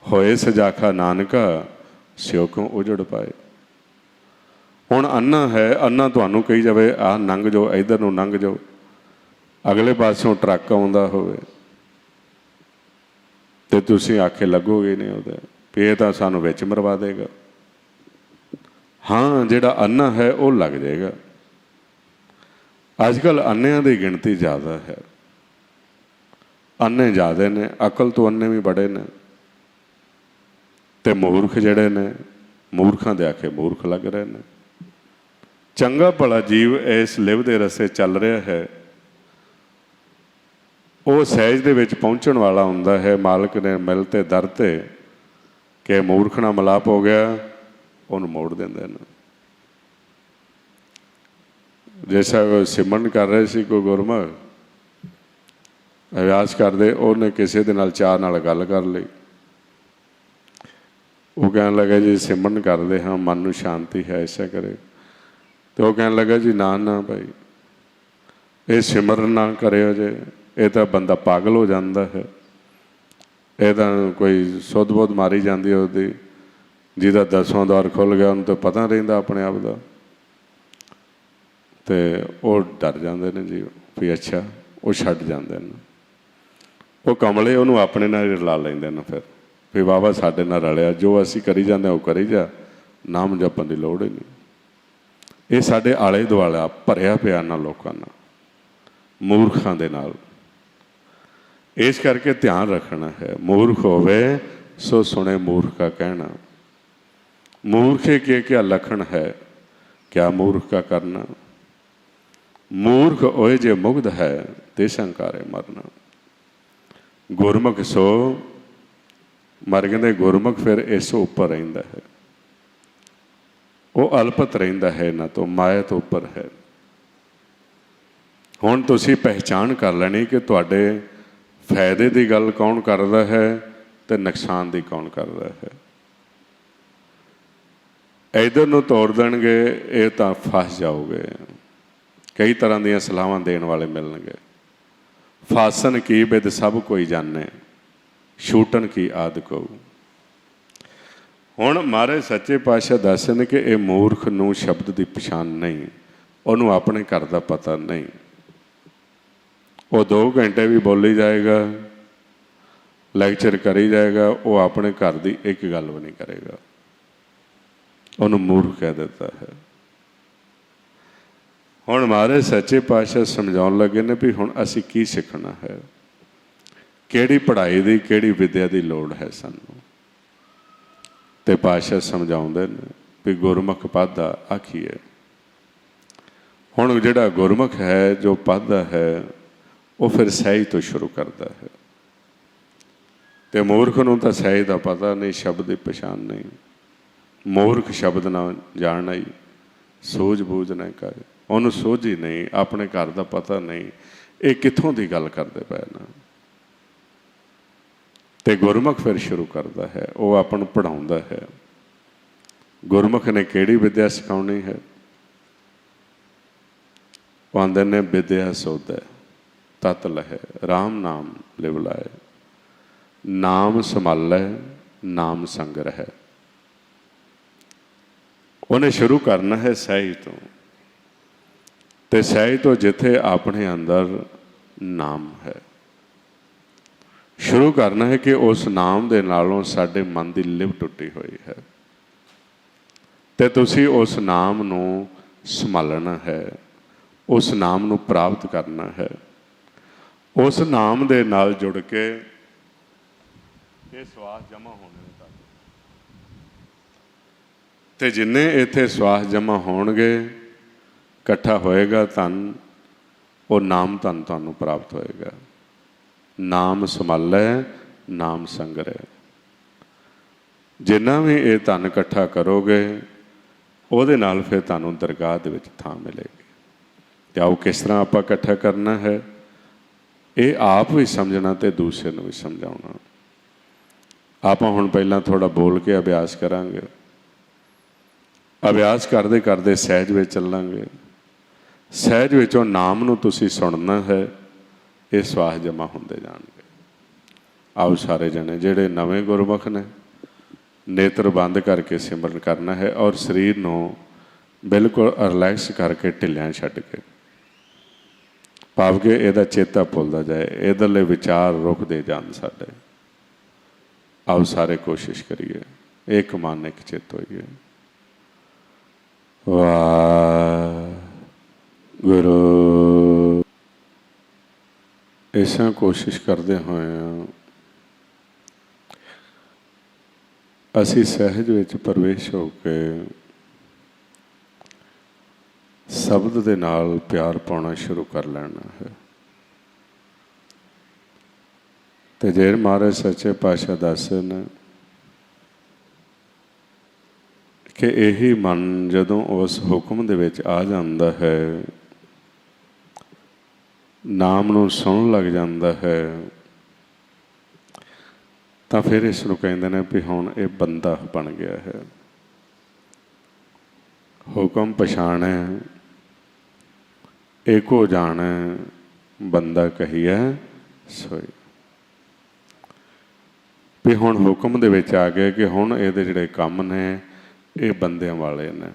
ਹੋਏ ਸਜਾਖਾ ਨਾਨਕਾ ਸਿਓ ਕਿਉਂ ਉਜੜ ਪਾਏ। ਹੁਣ ਅੰਨਾ ਹੈ, ਅੰਨਾ ਤੁਹਾਨੂੰ ਕਹੀ ਜਾਵੇ ਆਹ ਲੰਘ ਜਾਓ, ਇੱਧਰ ਨੂੰ ਲੰਘ ਜਾਓ, ਅਗਲੇ ਪਾਸਿਓਂ ਟਰੱਕ ਆਉਂਦਾ ਹੋਵੇ ਤੇ ਤੁਸੀਂ ਆਖੇ ਲੱਗੋਗੇ ਨਹੀਂ ਉਹਦੇ ਵੀ ਇਹ ਤਾਂ ਸਾਨੂੰ ਵਿੱਚ ਮਰਵਾ ਦੇਗਾ। ਹਾਂ, ਜਿਹੜਾ ਅੰਨਾ ਹੈ ਉਹ ਲੱਗ ਜਾਏਗਾ। ਅੱਜ ਕੱਲ੍ਹ ਅੰਨਿਆਂ ਦੀ ਗਿਣਤੀ ਜ਼ਿਆਦਾ ਹੈ, ਅੰਨੇ ਜ਼ਿਆਦਾ ਨੇ, ਅਕਲ ਤੋਂ ਅੰਨੇ ਵੀ ਬੜੇ ਨੇ। ਤੇ ਮੂਰਖ ਜਿਹੜੇ ਨੇ, ਮੂਰਖਾਂ ਦੇ ਆਖੇ ਮੂਰਖ ਲੱਗ ਰਹੇ ਨੇ। ਚੰਗਾ ਭਲਾ ਜੀਵ ਇਸ ਲਿਵ ਦੇ ਰਸਤੇ ਚੱਲ ਰਿਹਾ ਹੈ, ਉਹ ਸਹਿਜ ਦੇ ਵਿੱਚ ਪਹੁੰਚਣ ਵਾਲਾ ਹੁੰਦਾ ਹੈ। ਮਾਲਕ ਨੇ ਮਿਲ ਤੇ ਦਰ ਤੇ ਕਿ ਮੂਰਖ ਨਾਲ ਮਿਲਾਪ ਹੋ ਗਿਆ, ਉਹਨੂੰ ਮੋੜ ਦਿੰਦੇ ਨੇ। ਜੈਸਾ ਸਿਮਰਨ ਕਰ ਰਹੇ ਸੀ ਕੋਈ ਗੁਰਮੁਖ, ਅਭਿਆਸ ਕਰਦੇ ਉਹਨੇ ਕਿਸੇ ਦੇ ਨਾਲ ਚਾਹ ਨਾਲ ਗੱਲ ਕਰ ਲਈ। ਉਹ ਕਹਿਣ ਲੱਗਾ ਜੀ ਸਿਮਰਨ ਕਰਦੇ ਹਾਂ, ਮਨ ਨੂੰ ਸ਼ਾਂਤੀ ਹੈ, ਐਸਾ ਕਰੇ। ਤੇ ਉਹ ਕਹਿਣ ਲੱਗਾ ਜੀ ਨਾ ਨਾ ਭਾਈ, ਇਹ ਸਿਮਰਨ ਨਾ ਕਰਿਓ ਜੇ, ਇਹ ਤਾਂ ਬੰਦਾ ਪਾਗਲ ਹੋ ਜਾਂਦਾ ਹੈ, ਇਹ ਤਾਂ ਕੋਈ ਸੁੱਧ ਬੁੱਧ ਮਾਰੀ ਜਾਂਦੀ ਹੈ ਉਹਦੀ, ਜਿਹਦਾ 10ਵਾਂ ਦਵਾਰ ਖੁੱਲ੍ਹ ਗਿਆ ਉਹਨੂੰ ਤਾਂ ਪਤਾ ਰਹਿੰਦਾ ਆਪਣੇ ਆਪ ਦਾ। ਤੇ ਉਹ ਡਰ ਜਾਂਦੇ ਨੇ ਜੀ ਵੀ ਅੱਛਾ, ਉਹ ਛੱਡ ਜਾਂਦੇ ਨੇ। ਉਹ ਕਮਲੇ ਉਹਨੂੰ ਆਪਣੇ ਨਾਲ ਹੀ ਰਲਾ ਲੈਂਦੇ ਨੇ ਫਿਰ ਵੀ ਬਾਬਾ ਸਾਡੇ ਨਾਲ ਰਲਿਆ, ਜੋ ਅਸੀਂ ਕਰੀ ਜਾਂਦੇ ਉਹ ਕਰੀ ਜਾ, ਨਾਮ ਜਪਣ ਦੀ ਲੋੜ ਹੀ ਨਹੀਂ। ਇਹ ਸਾਡੇ ਆਲੇ ਦੁਆਲਾ ਭਰਿਆ ਪਿਆ ਇਹਨਾਂ ਲੋਕਾਂ ਨਾਲ, ਮੂਰਖਾਂ ਦੇ ਨਾਲ। ਇਸ ਕਰਕੇ ਧਿਆਨ ਰੱਖਣਾ ਹੈ, ਮੂਰਖ ਹੋਵੇ ਸੋ ਸੁਣੇ ਮੂਰਖ ਕਾ ਕਹਿਣਾ। ਮੂਰਖੇ ਕੇ ਕਿਆ ਲਖਣ ਹੈ, ਕਿਆ ਮੂਰਖ ਕਾ ਕਰਨਾ। ਮੂਰਖ ਹੋਏ ਜੇ ਮੁਗਧ ਹੈ, ਤੇ ਸੰਕਾਰੇ ਮਰਨਾ। ਗੁਰਮੁਖ ਸੋ ਮਰ ਕਹਿੰਦੇ, ਗੁਰਮੁਖ ਫਿਰ ਇਸ ਤੋਂ ਉੱਪਰ ਰਹਿੰਦਾ ਹੈ, ਉਹ ਅਲਪਤ ਰਹਿੰਦਾ ਹੈ, ਇਹਨਾਂ ਤੋਂ ਮਾਇਆ ਤੋਂ ਉੱਪਰ ਹੈ। ਹੁਣ ਤੁਸੀਂ ਪਹਿਚਾਣ ਕਰ ਲੈਣੀ ਕਿ ਤੁਹਾਡੇ ਫਾਇਦੇ ਦੀ ਗੱਲ ਕੌਣ ਕਰਦਾ ਹੈ ਤੇ ਨੁਕਸਾਨ ਦੀ ਕੌਣ ਕਰਦਾ ਹੈ। ਇੱਧਰ ਨੂੰ ਤੋੜ ਦੇਣਗੇ, ਇਹ ਤਾਂ ਫਸ ਜਾਓਗੇ। ਕਈ ਤਰ੍ਹਾਂ ਦੀਆਂ ਸਲਾਹਾਂ ਦੇਣ ਵਾਲੇ ਮਿਲਣਗੇ। ਫਾਸਨ ਕੀ ਬਿਦ ਸਭ ਕੋਈ ਜਾਣੇ, ਛੂਟਣ ਕੀ ਆਦਿ ਕਹੂ। ਹੁਣ ਮਹਾਰਾਜ ਸੱਚੇ ਪਾਤਸ਼ਾਹ ਦੱਸਦੇ ਨੇ ਕਿ ਇਹ ਮੂਰਖ ਨੂੰ ਸ਼ਬਦ ਦੀ ਪਛਾਣ ਨਹੀਂ, ਉਹਨੂੰ ਆਪਣੇ ਘਰ ਦਾ ਪਤਾ ਨਹੀਂ। ਉਹ 2 ਘੰਟੇ ਵੀ ਬੋਲੀ ਜਾਏਗਾ, ਲੈਕਚਰ ਕਰੀ ਜਾਏਗਾ, ਉਹ ਆਪਣੇ ਘਰ ਦੀ ਇੱਕ ਗੱਲ ਵੀ ਨਹੀਂ ਕਰੇਗਾ। ਉਹਨੂੰ ਮੂਰਖ ਕਹਿ ਦਿੱਤਾ ਹੈ। ਹੁਣ ਮਹਾਰਾਜ ਸੱਚੇ ਪਾਤਸ਼ਾਹ ਸਮਝਾਉਣ ਲੱਗੇ ਨੇ ਵੀ ਹੁਣ ਅਸੀਂ ਕੀ ਸਿੱਖਣਾ ਹੈ, ਕਿਹੜੀ ਪੜ੍ਹਾਈ ਦੀ, ਕਿਹੜੀ ਵਿੱਦਿਆ ਦੀ ਲੋੜ ਹੈ ਸਾਨੂੰ। ਤੇ ਪਾਤਸ਼ਾਹ ਸਮਝਾਉਂਦੇ ਨੇ ਵੀ ਗੁਰਮੁਖ ਪਾਧਾ ਆਖੀਏ। ਹੁਣ ਜਿਹੜਾ ਗੁਰਮੁਖ ਹੈ, ਜੋ ਪਾਧਾ ਹੈ, ਉਹ ਫਿਰ ਸਹਿਜ ਤੋਂ ਸ਼ੁਰੂ ਕਰਦਾ ਹੈ। ਤੇ ਮੂਰਖ ਨੂੰ ਤਾਂ ਸਹਿਜ ਦਾ ਪਤਾ ਨਹੀਂ, ਸ਼ਬਦ ਦੀ ਪਛਾਣ ਨਹੀਂ। ਮੂਰਖ ਸ਼ਬਦ ਨਾ ਜਾਣਨਾ ਹੀ ਸੂਝ ਬੂਝ ਨਾ ਕਰੇ, ਉਹਨੂੰ ਸੋਝ ਹੀ ਨਹੀਂ, ਆਪਣੇ ਘਰ ਦਾ ਪਤਾ ਨਹੀਂ, ਇਹ ਕਿੱਥੋਂ ਦੀ ਗੱਲ ਕਰਦੇ ਪਏ ਨਾ। ਤੇ ਗੁਰਮੁਖ ਫਿਰ ਸ਼ੁਰੂ ਕਰਦਾ ਹੈ, ਉਹ ਆਪਾਂ ਨੂੰ ਪੜ੍ਹਾਉਂਦਾ ਹੈ। ਗੁਰਮੁਖ ਨੇ ਕਿਹੜੀ ਵਿੱਦਿਆ ਸਿਖਾਉਣੀ ਹੈ? ਉਹ ਆਂਦੇ ਨੇ ਵਿੱਦਿਆ ਸੋਧੈ ਤਤ ਲਹੈ, ਰਾਮ ਨਾਮ ਲਿਵ ਲਾਏ, ਨਾਮ ਸੰਭਾਲੈ ਨਾਮ ਸੰਗ ਰਹਿ। ਉਹਨੇ ਸ਼ੁਰੂ ਕਰਨਾ ਹੈ ਸਹਿਜ ਤੋਂ, ਤੇ ਸਹਿਜ ਤੋਂ ਜਿੱਥੇ ਆਪਣੇ ਅੰਦਰ ਨਾਮ ਹੈ, ਸ਼ੁਰੂ ਕਰਨਾ ਹੈ ਕਿ ਉਸ ਨਾਮ ਦੇ ਨਾਲੋਂ ਸਾਡੇ ਮਨ ਦੀ ਲਿਵ ਟੁੱਟੀ ਹੋਈ ਹੈ, ਤੇ ਤੁਸੀਂ ਉਸ ਨਾਮ ਨੂੰ ਸੰਭਾਲਣਾ ਹੈ, ਉਸ ਨਾਮ ਨੂੰ ਪ੍ਰਾਪਤ ਕਰਨਾ ਹੈ। ਉਸ ਨਾਮ ਦੇ ਨਾਲ ਜੁੜ ਕੇ ਇਹ ਸਵਾਸ ਜਮ੍ਹਾਂ ਹੋਣੇ ਨੇ ਤੁਹਾਡੇ, ਤੇ ਜਿੰਨੇ ਇੱਥੇ ਸਵਾਸ ਜਮ੍ਹਾਂ ਹੋਣਗੇ, ਇਕੱਠਾ ਹੋਏਗਾ ਧਨ, ਉਹ ਨਾਮ ਧਨ ਤੁਹਾਨੂੰ ਪ੍ਰਾਪਤ ਹੋਏਗਾ। ਨਾਮ ਸੰਭਾਲੈ ਨਾਮ ਸੰਗ ਰਹਿ। ਜਿੰਨਾ ਵੀ ਇਹ ਧਨ ਇਕੱਠਾ ਕਰੋਗੇ, ਉਹਦੇ ਨਾਲ ਫਿਰ ਤੁਹਾਨੂੰ ਦਰਗਾਹ ਦੇ ਵਿੱਚ ਥਾਂ ਮਿਲੇਗੀ। ਤੇ ਆਓ ਕਿਸ ਤਰ੍ਹਾਂ ਆਪਾਂ ਇਕੱਠਾ ਕਰਨਾ ਹੈ, ਇਹ ਆਪ ਵੀ ਸਮਝਣਾ ਤੇ ਦੂਸਰੇ ਨੂੰ ਵੀ ਸਮਝਾਉਣਾ। ਆਪਾਂ ਹੁਣ ਪਹਿਲਾਂ ਥੋੜ੍ਹਾ ਬੋਲ ਕੇ ਅਭਿਆਸ ਕਰਾਂਗੇ। ਅਭਿਆਸ ਕਰਦੇ ਕਰਦੇ ਸਹਿਜ ਵਿੱਚ ਚੱਲਾਂਗੇ। ਸਹਿਜ ਵਿੱਚੋਂ ਨਾਮ ਨੂੰ ਤੁਸੀਂ ਸੁਣਨਾ ਹੈ, ਇਹ ਸਵਾਸ ਜਮ੍ਹਾਂ ਹੁੰਦੇ ਜਾਣਗੇ। ਆਓ ਸਾਰੇ ਜਣੇ ਜਿਹੜੇ ਨਵੇਂ ਗੁਰਮੁਖ ਨੇ, ਨੇਤਰ ਬੰਦ ਕਰਕੇ ਸਿਮਰਨ ਕਰਨਾ ਹੈ, ਔਰ ਸਰੀਰ ਨੂੰ ਬਿਲਕੁਲ ਰਿਲੈਕਸ ਕਰਕੇ ਢਿੱਲਿਆਂ ਛੱਡ ਕੇ, ਭਾਵ ਕਿ ਇਹਦਾ ਚੇਤਾ ਭੁੱਲਦਾ ਜਾਏ, ਇਹਦਰਲੇ ਵਿਚਾਰ ਰੁਕਦੇ ਜਾਣ ਸਾਡੇ। ਆਓ ਸਾਰੇ ਕੋਸ਼ਿਸ਼ ਕਰੀਏ, ਇੱਕ ਮਨ ਇੱਕ ਚਿੱਤ ਹੋਈਏ। ਵਾਹਿਗੁਰੂ। ਇਸਾਂ ਕੋਸ਼ਿਸ਼ ਕਰਦੇ ਹੋਏ ਅਸੀਂ ਸਹਿਜ ਵਿੱਚ ਪ੍ਰਵੇਸ਼ ਹੋ ਕੇ ਸ਼ਬਦ ਦੇ ਨਾਲ ਪਿਆਰ ਪਾਉਣਾ ਸ਼ੁਰੂ ਕਰ ਲੈਣਾ ਹੈ। ਤੇ ਜੇ ਮਹਾਰਾਜ ਸੱਚੇ ਪਾਤਸ਼ਾਹ ਦੱਸਦੇ ਨੇ ਕਿ ਇਹੀ ਮਨ ਜਦੋਂ ਉਸ ਹੁਕਮ ਦੇ ਵਿੱਚ ਆ ਜਾਂਦਾ ਹੈ, नाम नूं सुन लग जाता है तो फिर इसनूं कहते हैं भी हुण ये बंदा बन गया है। हुक्म पछाणै एको जाणै बंदा कहिए सोई। भी हुण हुक्म दे विच आ गया कि हुण इहदे जिहड़े काम ने ये बंदियां वाले ने।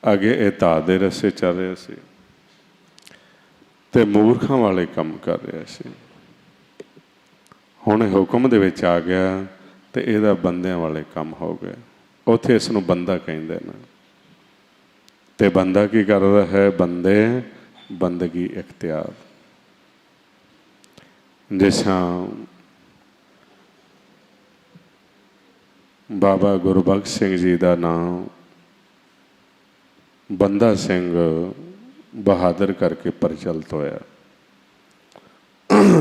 अगे ये धात दे रस्ते चल रहा सी ते मूर्खां वाले काम कर रहा सी। हुण हुक्म दे विच आ गया तो इहदा बंदियां वाले काम हो गए। उत्थे इस नूं बंदा कहिंदे ने। ते बंदा की करदा है? बंदे बंदगी इख्तियार। जिसां बाबा गुरबख्श सिंह जी का नाम बंदा सिंह बहादुर करके प्रचलित होया।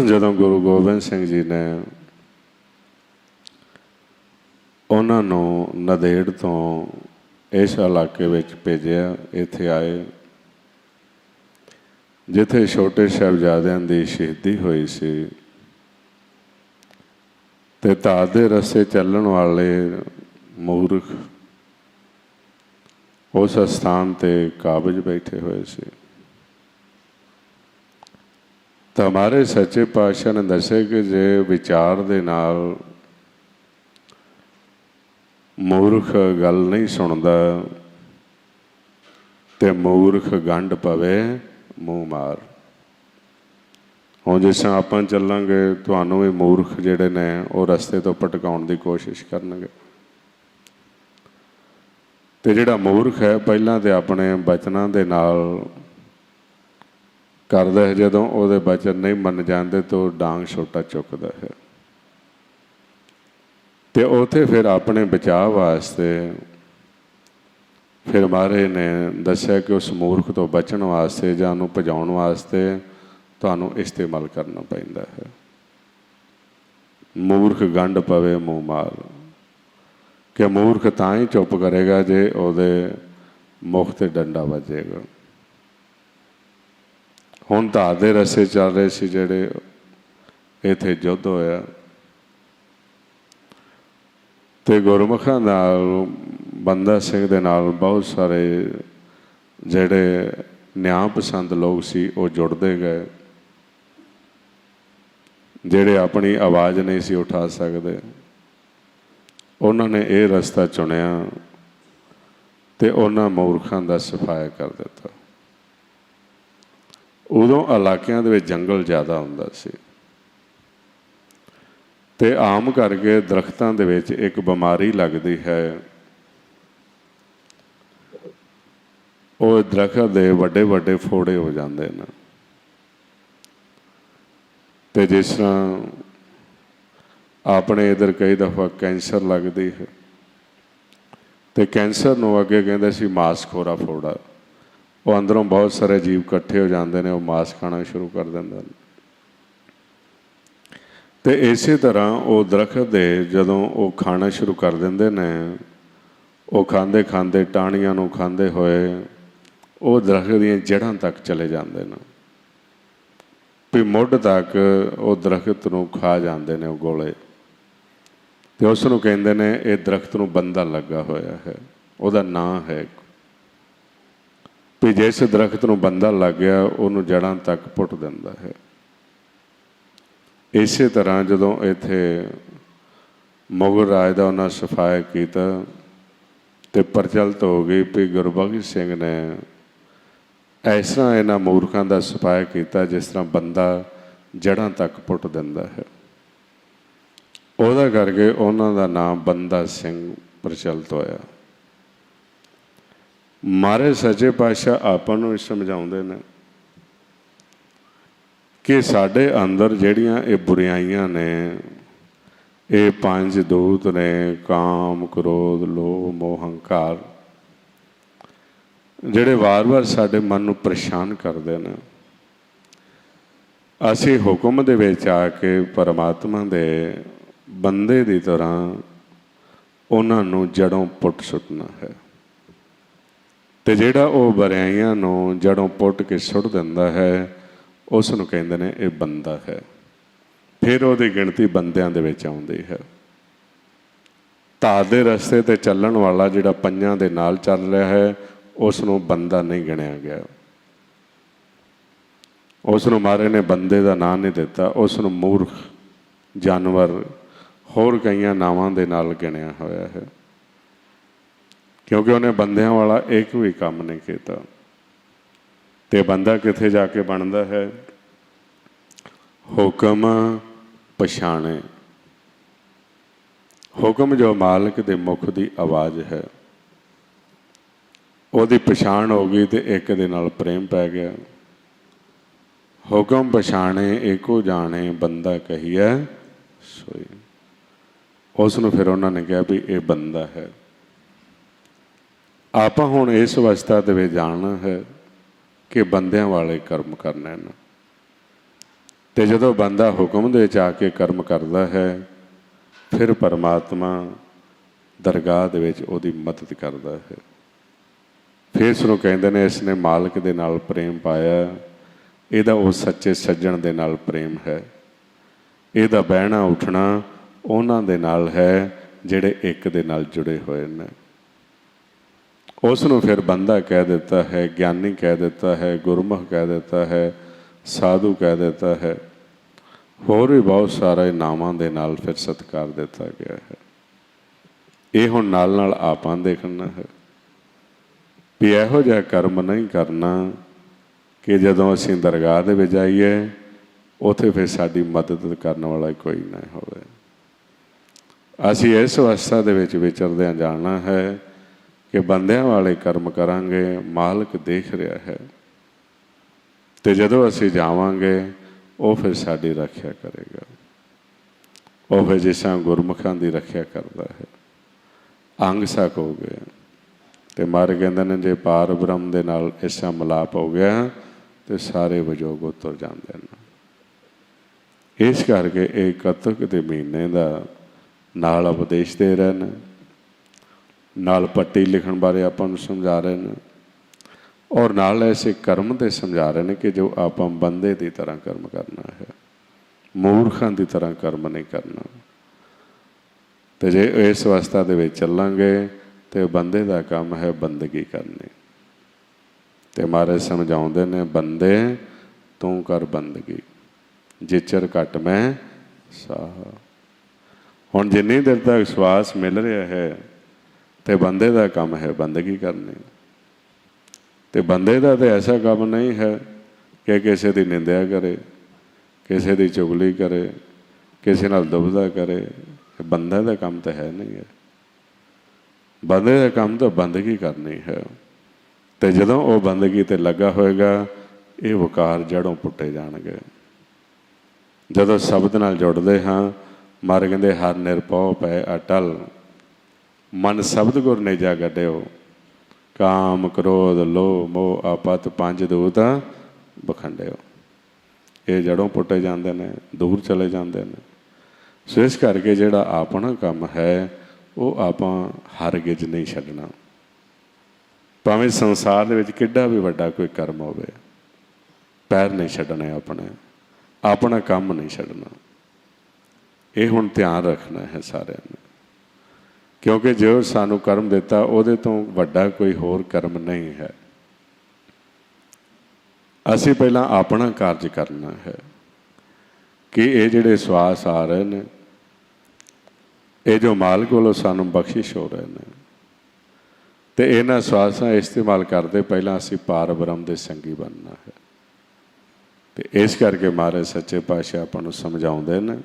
जदों गुरु गोबिंद सिंह जी ने उन्होंने नदेड़ तो इस इलाके विच भेजिया, इत्थे आए जिथे छोटे साहिबजादियां दी शहीदी हुई सी ते धात दे रस्ते चलण वाले मूर्ख उस स्थान ते काबज बैठे हुए सी। तो हमारे सच्चे पातशाह ने दस्या कि जे विचार दे नाल मूर्ख गल नहीं सुनता ते मूर्ख गंढ पवे मूँह मार। हुण जिस आपां चलांगे तुहानूं भी मूर्ख जिहड़े ने वो रस्ते तो भटकाउण दी कोशिश करनगे। ते जिहड़ा मूर्ख है पहलां ते अपने बचनां दे नाल करदा है, जदों उहदे बचन नहीं मन जाते तो डांग छोटा चुकदा है। ते उत्थे फिर अपने बचाव वास्ते फिर महाराज ने दस्या कि उस मूर्ख तो बचन वास्ते जां उहनूं भजाउण वास्ते तुहानूं इस्तेमाल करना पैंदा है। मूर्ख गंढ पवे मूँह मार। कि मूर्ख तां ही चुप करेगा जे उहदे मुख ते डंडा वजेगा। हुण धात दे रस्ते चल रहे सी जिहड़े इत्थे युद्ध होया ते गुरमुखां नाल बंदा सिंह दे नाल बहुत सारे जिहड़े न्याय पसंद लोग सी वो जुड़ते गए, जिहड़े अपनी आवाज़ नहीं सी उठा सकते। उन्होंने ये रस्ता चुनिया ते उन्हां मूर्खां दा सफाया कर दिता। उदों इलाकिਆਂ ਦੇ ਵਿੱਚ जंगल ज़्यादा हुंदा सी ते आम करके दरख्तां ਦੇ ਵਿੱਚ एक बीमारी लगती है। वो दरख्त दे वड्डे वड्डे फोड़े हो जाते हैं ते जिस तरह अपने इधर कई दफ़ा कैंसर लगती है तो कैंसर नूं अगे कहते सी मांस खोरा फोड़ा। वो अंदरों बहुत सारे जीव इकट्ठे हो जाते हैं, वो मांस खाना शुरू कर देंगे। तो इस तरह वो दरख्त दे जदों वो खाना शुरू कर देंगे ने, वो खाते खाते टाहनियां नूं खाते हुए वो दरख्त दी जड़ां तक चले जाते हैं, भी मुढ़ तक वो दरख्त नूं खा जाते हैं वो गोले। तो उसनूं कहंदे ने ये दरख्त नूं बंदा लगा होया है, उहदा नाम है भी जिस दरख्त नूं बंदा लग गया उन्होंने जड़ां तक पुट दिंदा है। इस तरह जदों इत्थे मुगल राज का उन्हें सफाया किया तो प्रचलित हो गई भी गुरबख्श सिंह ने इस तरह इन्हां मूर्खां का सफाया किया जिस तरह बंदा जड़ां तक पुट दिंदा है। उहदा करके उन्हां दा नाम बंदा सिंह प्रचलित होया। महाराज सच्चे पातशाह आपां नूं समझाउंदे ने कि साडे अंदर जिहड़ियां ये बुराइयां ने, ये 5 दूत ने, काम क्रोध लोभ मोह हंकार, जिहड़े वार वार साडे मन नूं परेशान करदे ने। असीं हुक्म दे विच आके परमात्मा दे बंदे की तरह उन्होंने जड़ों पुट सुटना है। ਤੇ ਜਿਹੜਾ ਉਹ ਬਰਿਆਈਆਂ ਨੂੰ ਜੜੋਂ ਪੁੱਟ ਕੇ ਸੁੱਟ ਦਿੰਦਾ ਹੈ, ਉਸ ਨੂੰ ਕਹਿੰਦੇ ਨੇ ਇਹ ਬੰਦਾ ਹੈ। ਫਿਰ ਉਹਦੀ ਗਿਣਤੀ ਬੰਦਿਆਂ ਦੇ ਵਿੱਚ ਆਉਂਦੀ ਹੈ। ਧਾਰ ਦੇ ਰਸਤੇ 'ਤੇ ਚੱਲਣ ਵਾਲਾ ਜਿਹੜਾ ਪੰਜਾਂ ਦੇ ਨਾਲ ਚੱਲ ਰਿਹਾ ਹੈ, ਉਸ ਨੂੰ ਬੰਦਾ ਨਹੀਂ ਗਿਣਿਆ ਗਿਆ। ਉਸ ਨੂੰ ਮਹਾਰਾਜ ਨੇ ਬੰਦੇ ਦਾ ਨਾਂ ਨਹੀਂ ਦਿੱਤਾ, ਉਸ ਨੂੰ ਮੂਰਖ, ਜਾਨਵਰ, ਹੋਰ ਕਈਆਂ ਨਾਵਾਂ ਦੇ ਨਾਲ ਗਿਣਿਆ ਹੋਇਆ ਹੈ, ਕਿਉਂਕਿ ਉਹਨੇ ਬੰਦਿਆਂ ਵਾਲਾ ਇੱਕ ਵੀ ਕੰਮ ਨਹੀਂ ਕੀਤਾ। ਤੇ ਬੰਦਾ ਕਿੱਥੇ ਜਾ ਕੇ ਬਣਦਾ ਹੈ? ਹੁਕਮ ਪਛਾਣੇ। ਹੁਕਮ ਜੋ ਮਾਲਕ ਦੇ ਮੁਖ ਦੀ ਆਵਾਜ਼ ਹੈ, ਉਹਦੀ ਪਛਾਣ ਹੋ ਗਈ ਤੇ ਇੱਕ ਦੇ ਨਾਲ ਪ੍ਰੇਮ ਪੈ ਗਿਆ। ਹੁਕਮ ਪਛਾਣੇ ਏਕੋ ਜਾਣੇ, ਬੰਦਾ ਕਹੀਐ ਸੋਈ। ਉਸ ਨੂੰ ਫਿਰ ਉਹਨਾਂ ਨੇ ਕਿਹਾ ਵੀ ਇਹ ਬੰਦਾ ਹੈ। ਆਪਾਂ ਹੁਣ ਇਸ ਅਵਸਥਾ ਦੇ ਵਿੱਚ ਜਾਣਨਾ ਹੈ ਕਿ ਬੰਦਿਆਂ ਵਾਲੇ ਕਰਮ ਕਰਨੇ ਨੇ। ਤੇ ਜਦੋਂ ਬੰਦਾ ਹੁਕਮ ਦੇ ਵਿੱਚ ਆ ਕੇ ਕਰਮ ਕਰਦਾ ਹੈ, ਫਿਰ ਪਰਮਾਤਮਾ ਦਰਗਾਹ ਦੇ ਵਿੱਚ ਉਹਦੀ ਮਦਦ ਕਰਦਾ ਹੈ। ਫਿਰ ਇਸ ਨੂੰ ਕਹਿੰਦੇ ਨੇ ਇਸ ਨੇ ਮਾਲਕ ਦੇ ਨਾਲ ਪ੍ਰੇਮ ਪਾਇਆ, ਇਹਦਾ ਉਹ ਸੱਚੇ ਸੱਜਣ ਦੇ ਨਾਲ ਪ੍ਰੇਮ ਹੈ। ਇਹਦਾ ਬਹਿਣਾ ਉੱਠਣਾ ਉਹਨਾਂ ਦੇ ਨਾਲ ਹੈ ਜਿਹੜੇ ਇੱਕ ਦੇ ਨਾਲ ਜੁੜੇ ਹੋਏ ਨੇ। ਉਸ ਨੂੰ ਫਿਰ ਬੰਦਾ ਕਹਿ ਦਿੱਤਾ ਹੈ, ਗਿਆਨੀ ਕਹਿ ਦਿੱਤਾ ਹੈ, ਗੁਰਮੁਖ ਕਹਿ ਦਿੱਤਾ ਹੈ, ਸਾਧੂ ਕਹਿ ਦਿੱਤਾ ਹੈ, ਹੋਰ ਵੀ ਬਹੁਤ ਸਾਰੇ ਨਾਵਾਂ ਦੇ ਨਾਲ ਫਿਰ ਸਤਿਕਾਰ ਦਿੱਤਾ ਗਿਆ ਹੈ। ਇਹ ਹੁਣ ਨਾਲ ਨਾਲ ਆਪਾਂ ਦੇਖਣਾ ਹੈ ਵੀ ਇਹੋ ਜਿਹਾ ਕਰਮ ਨਹੀਂ ਕਰਨਾ ਕਿ ਜਦੋਂ ਅਸੀਂ ਦਰਗਾਹ ਦੇ ਵਿੱਚ ਜਾਈਏ ਉੱਥੇ ਫਿਰ ਸਾਡੀ ਮਦਦ ਕਰਨ ਵਾਲਾ ਕੋਈ ਨਾ ਹੋਵੇ। ਅਸੀਂ ਇਸ ਅਵਸਥਾ ਦੇ ਵਿੱਚ ਵਿਚਰਦਿਆਂ ਜਾਣਨਾ ਹੈ ਕਿ ਬੰਦਿਆਂ ਵਾਲੇ ਕਰਮ ਕਰਾਂਗੇ, ਮਾਲਕ ਦੇਖ ਰਿਹਾ ਹੈ। ਤੇ ਜਦੋਂ ਅਸੀਂ ਜਾਵਾਂਗੇ ਉਹ ਫਿਰ ਸਾਡੀ ਰੱਖਿਆ ਕਰੇਗਾ। ਉਹ ਫਿਰ ਜਿਸ ਤਰ੍ਹਾਂ ਗੁਰਮੁਖਾਂ ਦੀ ਰੱਖਿਆ ਕਰਦਾ ਹੈ। ਅੰਗ ਸਕ ਹੋ ਗਏ ਤੇ ਮਹਾਰਾਜ ਕਹਿੰਦੇ ਨੇ ਜੇ ਪਾਰ ਬ੍ਰਹਮ ਦੇ ਨਾਲ ਇਸ ਤਰ੍ਹਾਂ ਮਿਲਾਪ ਹੋ ਗਿਆ ਤੇ ਸਾਰੇ ਵਜੋਗ ਉਤਰ ਜਾਂਦੇ ਨੇ। ਇਸ ਕਰਕੇ ਇਹ ਕੱਤਕ ਦੇ ਮਹੀਨੇ ਦਾ ਨਾਲ ਉਪਦੇਸ਼ ਦੇ ਰਹੇ ਨੇ, ਨਾਲ ਪੱਟੀ ਲਿਖਣ ਬਾਰੇ ਆਪਾਂ ਨੂੰ ਸਮਝਾ ਰਹੇ ਨੇ, ਔਰ ਨਾਲ ਐਸੇ ਕਰਮ ਦੇ ਸਮਝਾ ਰਹੇ ਨੇ ਕਿ ਜੋ ਆਪਾਂ ਬੰਦੇ ਦੀ ਤਰ੍ਹਾਂ ਕਰਮ ਕਰਨਾ ਹੈ, ਮੂਰਖਾਂ ਦੀ ਤਰ੍ਹਾਂ ਕਰਮ ਨਹੀਂ ਕਰਨਾ। ਤੇ ਜੇ ਇਸ ਅਵਸਥਾ ਦੇ ਵਿੱਚ ਚੱਲਾਂਗੇ ਤੇ ਬੰਦੇ ਦਾ ਕੰਮ ਹੈ ਬੰਦਗੀ ਕਰਨੀ। ਤੇ ਮਹਾਰਾਜ ਸਮਝਾਉਂਦੇ ਨੇ ਬੰਦੇ ਤੂੰ ਕਰ ਬੰਦਗੀ, ਜਿਚਰ ਘਟ ਮੈਂ ਸਾਹ। ਹੁਣ ਜਿੰਨੀ ਦੇਰ ਤੱਕ ਸਵਾਸ ਮਿਲ ਰਿਹਾ ਹੈ ਤੇ ਬੰਦੇ ਦਾ ਕੰਮ ਹੈ ਬੰਦਗੀ ਕਰਨੀ। ਤੇ ਬੰਦੇ ਦਾ ਤਾਂ ਐਸਾ ਕੰਮ ਨਹੀਂ ਹੈ ਕਿ ਕਿਸੇ ਦੀ ਨਿੰਦਿਆ ਕਰੇ, ਕਿਸੇ ਦੀ ਚੁਗਲੀ ਕਰੇ, ਕਿਸੇ ਨਾਲ ਦੁਬਦਾ ਕਰੇ। ਬੰਦੇ ਦਾ ਕੰਮ ਤਾਂ ਹੈ ਨਹੀਂ ਹੈ। ਬੰਦੇ ਦਾ ਕੰਮ ਤਾਂ ਬੰਦਗੀ ਕਰਨੀ ਹੈ। ਤੇ ਜਦੋਂ ਉਹ ਬੰਦਗੀ ਤੇ ਲੱਗਾ ਹੋਏਗਾ ਇਹ ਵਕਾਰ ਜੜੋਂ ਪੁੱਟੇ ਜਾਣਗੇ। ਜਦੋਂ ਸ਼ਬਦ ਨਾਲ ਜੁੜਦੇ ਹਾਂ, ਮਰ ਕਹਿੰਦੇ ਹਰ ਨਿਰਭਉ ਪੈ ਅਟਲ, ਮਨ ਸ਼ਬਦ ਗੁਰ ਨੇਜਾ ਗੱਡਿਓ, ਕਾਮ ਕ੍ਰੋਧ ਲੋਭ ਮੋਹ ਆਪਤ ਪੰਜ ਦੂਤ ਬਖੰਡਿਓ। ਇਹ ਜੜੋਂ ਪੁੱਟੇ ਜਾਂਦੇ ਨੇ, ਦੂਰ ਚਲੇ ਜਾਂਦੇ ਨੇ। ਸੋ ਇਸ ਕਰਕੇ ਜਿਹੜਾ ਆਪਣਾ ਕੰਮ ਹੈ ਉਹ ਆਪਾਂ ਹਰਗਿਜ਼ ਨਹੀਂ ਛੱਡਣਾ। ਭਾਵੇਂ ਸੰਸਾਰ ਦੇ ਵਿੱਚ ਕਿੱਡਾ ਵੀ ਵੱਡਾ ਕੋਈ ਕਰਮ ਹੋਵੇ, ਪੈਰ ਨਹੀਂ ਛੱਡਣੇ ਆਪਣੇ, ਆਪਣਾ ਕੰਮ ਨਹੀਂ ਛੱਡਣਾ। ਇਹ ਹੁਣ ਧਿਆਨ ਰੱਖਣਾ ਹੈ ਸਾਰਿਆਂ ਨੇ, ਕਿਉਂਕਿ ਜੋ ਸਾਨੂੰ ਕਰਮ ਦਿੱਤਾ ਉਹਦੇ ਤੋਂ ਵੱਡਾ ਕੋਈ ਹੋਰ ਕਰਮ ਨਹੀਂ ਹੈ। ਅਸੀਂ ਪਹਿਲਾਂ ਆਪਣਾ ਕਾਰਜ ਕਰਨਾ ਹੈ ਕਿ ਇਹ ਜਿਹੜੇ ਸਵਾਸ ਆ ਰਹੇ ਨੇ ਇਹ ਜੋ ਮਾਲਕ ਵੱਲੋਂ ਸਾਨੂੰ ਬਖਸ਼ਿਸ਼ ਹੋ ਰਹੇ ਨੇ, ਤੇ ਇਹਨਾਂ ਸਵਾਸਾਂ ਇਸਤੇਮਾਲ ਕਰਦੇ ਪਹਿਲਾਂ ਅਸੀਂ ਪਾਰ ਬ੍ਰਹਮ ਦੇ ਸੰਗੀ ਬਣਨਾ ਹੈ। ਤੇ ਇਸ ਕਰਕੇ ਮਹਾਰਾਜ ਸੱਚੇ ਪਾਤਸ਼ਾਹ ਆਪਾਂ ਨੂੰ ਸਮਝਾਉਂਦੇ ਨੇ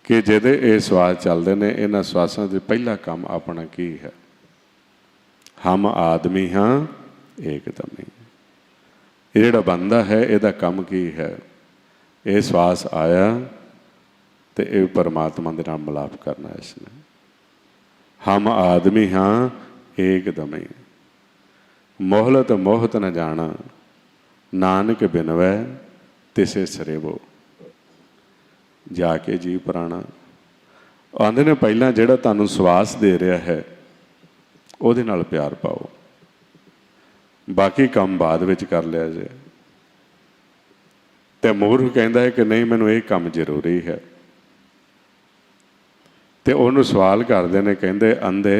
ਕਿ ਜਿਹਦੇ ਇਹ ਸਵਾਸ ਚੱਲਦੇ ਨੇ, ਇਹਨਾਂ ਸਵਾਸਾਂ ਦੇ ਪਹਿਲਾ ਕੰਮ ਆਪਣਾ ਕੀ ਹੈ? ਹਮ ਆਦਮੀ ਹਾਂ ਏਕਦਮ ਹੀ। ਇਹ ਜਿਹੜਾ ਬੰਦਾ ਹੈ ਇਹਦਾ ਕੰਮ ਕੀ ਹੈ? ਇਹ ਸਵਾਸ ਆਇਆ ਤੇ ਇਹ ਪਰਮਾਤਮਾ ਦੇ ਨਾਲ ਮਿਲਾਪ ਕਰਨਾ ਇਸਨੇ। ਹਮ ਆਦਮੀ ਹਾਂ ਏਕਦਮ ਹੀ, ਮੋਹਲਤ ਮੋਹਤ ਨ ਜਾਣਾ, ਨਾਨਕ ਬਿਨਵੈ ਤਿਸੇ ਸਰੇਵੋ। ਜਾ ਕੇ ਜੀ ਪੁਰਾਣਾ ਆਉਂਦੇ ਨੇ ਪਹਿਲਾਂ ਜਿਹੜਾ ਤੁਹਾਨੂੰ ਸਵਾਸ ਦੇ ਰਿਹਾ ਹੈ ਉਹਦੇ ਨਾਲ ਪਿਆਰ ਪਾਓ। बाकी काम बाद विच कर लिया जे। तो मूर्ख कहता है कि नहीं मैनू ये काम जरूरी है। तो उन्होंने सवाल करते हैं, कहते अंधे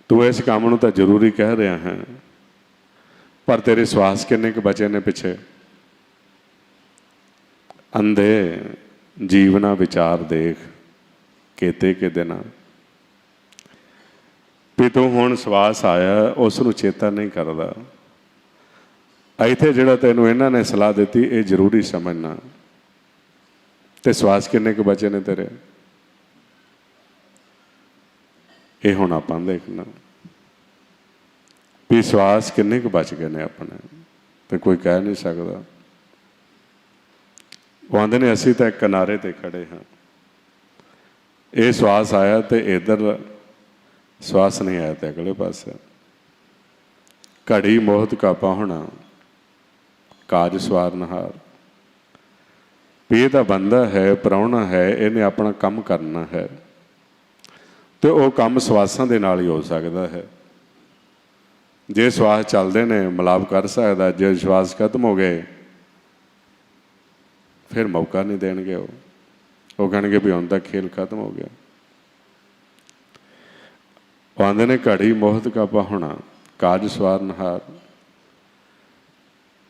तू इस काम नूं तां जरूरी कह रहा है, पर तेरे श्वास किन्ने क बचे ने पिछे। अंधे जीवना विचार देख केते के दिन भी तू हुण श्वास आया उस नूं चेता नहीं करता। इत्थे जिहड़ा तैनूं इन्हां ने सलाह दित्ती ये जरूरी समझना। ते श्वास किन्ने के बचे ने तेरे, ये हुण आपां देखना भी श्वास किन्ने के बच गए ने अपने, तो कोई कह नहीं सकता। वो आंदे ने असीं तां किनारे ते खड़े हाँ, ये श्वास आया तो इधर श्वास नहीं आया तो अगले पासे। घड़ी मोहत का पाहुणा काज सवार नहार। भी ये बंदा है, प्राहुणा है, इन्हें अपना काम करना है, तो वह काम श्वासां दे नाल ही हो सकता है। जे श्वास चलते ने मिलाप कर सकता, जे श्वास खत्म हो गए फिर मौका नहीं देंगे। वो कहेंगे भी हुण तक खेल खत्म हो गया। वो आंदे ने घड़ी मोहत का पाहुणा काज सवार नहार।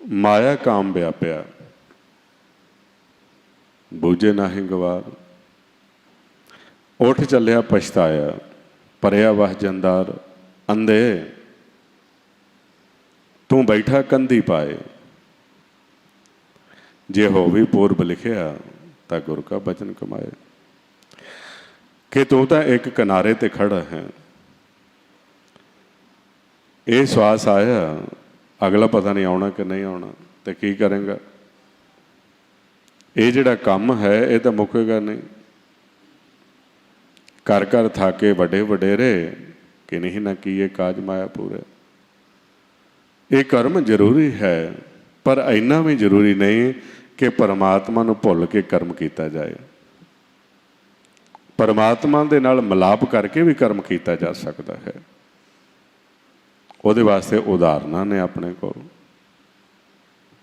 माया काम व्याप्या बूझे नाहीं गवार। उठ चलिया पछताया परया वह जंदार। अंधे तू बैठा कंधी पाए, जे हो भी पूर्व लिखिया ता गुरु का बचन कमाए। कि तू तो एक किनारे ते खड़ा है, ये श्वास आया अगला पता नहीं आना कि नहीं आना, तो की करेंगा। ये जिहड़ा काम है ये तो मुकेगा नहीं। घर घर थाके वडे वडेरे कि नहीं ना किए काज माया पूरे। ये कर्म जरूरी है, पर इन्ना भी जरूरी नहीं कि परमात्मा नूं भुल के कर्म किया जाए। परमात्मा दे नाल मिलाप करके भी कर्म किया जा सकता है। उहदे वास्ते उदाहरणां ने अपने को,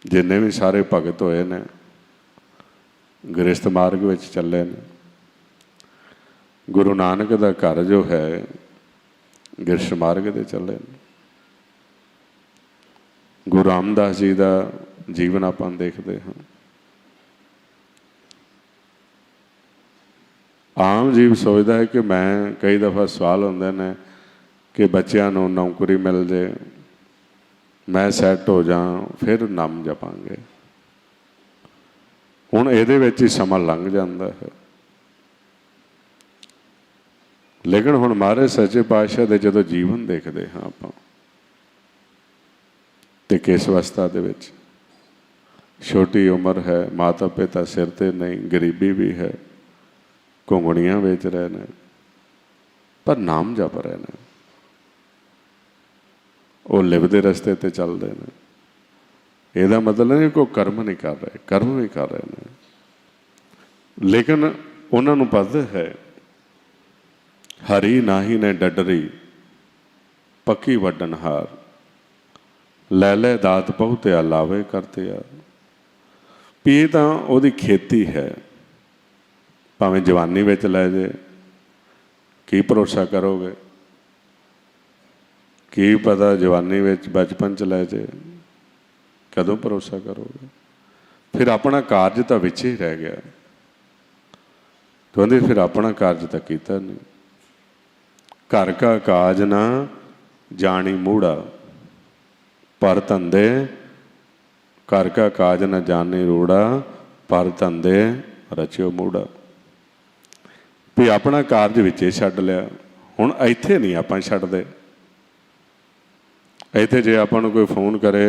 जिन्ने भी सारे भगत होए ने गृहस्थ मार्ग में चले ने। गुरु नानक का घर जो है गृहस्थ मार्ग दे चले ने। गुरु रामदास जी का जीवन आपां देखते हाँ। आम जीव सोचता है कि मैं कई दफ़ा सवाल होंदे ने कि बच्चों नूं नौकरी मिल जाए, मैं सैट हो जा, फिर नाम जपांगे। हुण इहदे विच ही समा लंघ जांदा है। लेकिन हुण महाराज सच्चे पातशाह दे जदों जीवन देखते हाँ आपां, ते किस अवस्था दे विच, छोटी उम्र है, माता पिता सिर ते नहीं, गरीबी भी है, घुंगड़ियां बेच रहे ने, पर नाम जप रहे ने। वो लिवदे रस्ते ते चलते हैं। ਇਹਦਾ मतलब नहीं कोई कर्म नहीं कर रहे, कर्म भी कर रहे हैं, लेकिन उन्होंने पता है हरी नाही ने डडरी पक्की वड्डनहार। लै लै दात बहुते लावे करते आ। भी ये तो वो खेती है, भावें जवानी में लै जाए, की भरोसा करोगे, की पता जवानी में बचपन च लै जाए, कदों भरोसा करोगे। फिर अपना कारज तो विच ही रह गया। कहते फिर अपना कारज तो किया नहीं। घर का काज ना जानी मूड़ा, पर धंधे घर का काज ना जानी रूड़ा, पर धंधे रचियो मूड़ा। भी अपना कारज विचे छड्ड लिया। हुण इत्थे नहीं आपां छड्डदे। इत्थे जे आपां नूं कोई फोन करे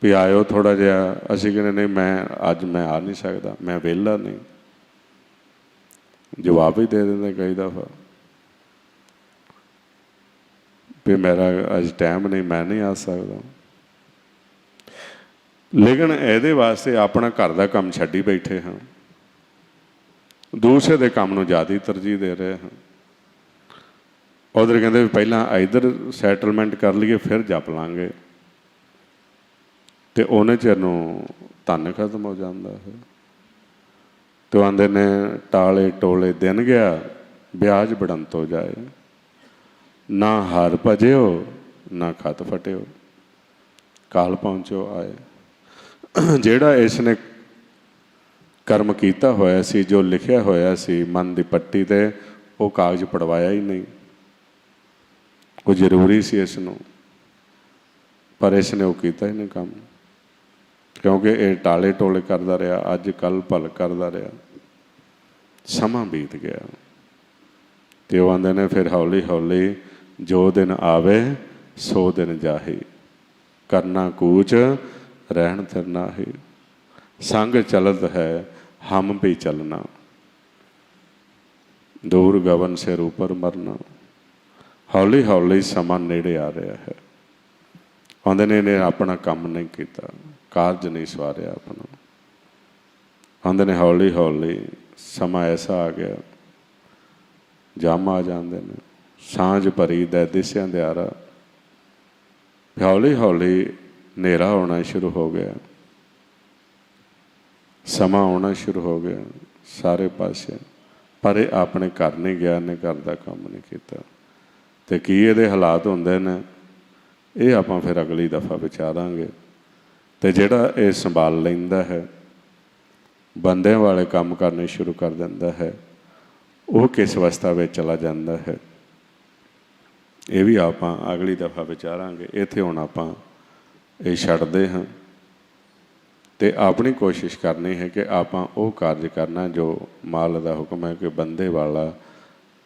भी आयो थोड़ा जिहा, असीं कहने नहीं मैं अज मैं आ नहीं सकता, मैं वेला नहीं। जवाब ही दे देंगे कई दफ़ा भी मेरा अज टाइम नहीं, मैं नहीं आ सकता। लेकिन ਇਹਦੇ वास्ते अपना घर का काम छड्डी बैठे हाँ, दूसरे के काम नूं ज़्यादा तरजीह दे रहे हैं। उधर कहते पहला इधर सैटलमेंट कर लीए फिर जप लांगे, तो उन्हें चिर नूं धन खत्म हो जाता है। तो आंदे ने टाले टोले दिन गया ब्याज बढ़ंत हो जाए, ना हार भजिओ ना खत फटिओ, काल पहुँचो आए। जिहड़ा इसने कर्म किया होया सी, जो लिखिया होया सी मन की पट्टी ते, वो कागज पढ़वाया ही नहीं। वो जरूरी सी इसनों, पर इसने वो किया ही नहीं काम, क्योंकि ये टाले टोले करता रहा, अज कल भल करता रहा, समा बीत गया। तो वो आंदे ने फिर हौली हौली जो दिन आवे सो दिन जाही, करना कूच रहन फिरना ही, संग चलत है हम भी चलना, दूर गवन सिर ऊपर मरना। हौली हौली समा नेड़े आ रहा है। आंदे ने इन्हें अपना काम नहीं किया, कारज नहीं सवारिया अपना। आंदे ने हौली हौली समा ऐसा आ गया, जम आ जाते हैं, सांझ भरी दै दिस्या दियारा, हौली हौली नेरा होना शुरू हो गया, समा आना शुरू हो गया सारे पासे। पर यह अपने घर नहीं गया, ने घर का काम नहीं किया। तो की ये हालात होंदे ने, ये आपां फिर अगली दफ़ा विचारांगे। तो जिहड़ा ये संभाल लैंदा है, बंदे वाले काम करने शुरू कर दिंदा है, वो किस अवस्था में चला जाता है, ये भी आपां अगली दफ़ा विचारांगे। इत्थे हुण आपां ये छड्डदे हां ते अपनी कोशिश करनी है कि आपां वो कार्य करना जो माल का हुक्म है कि बंदे वाला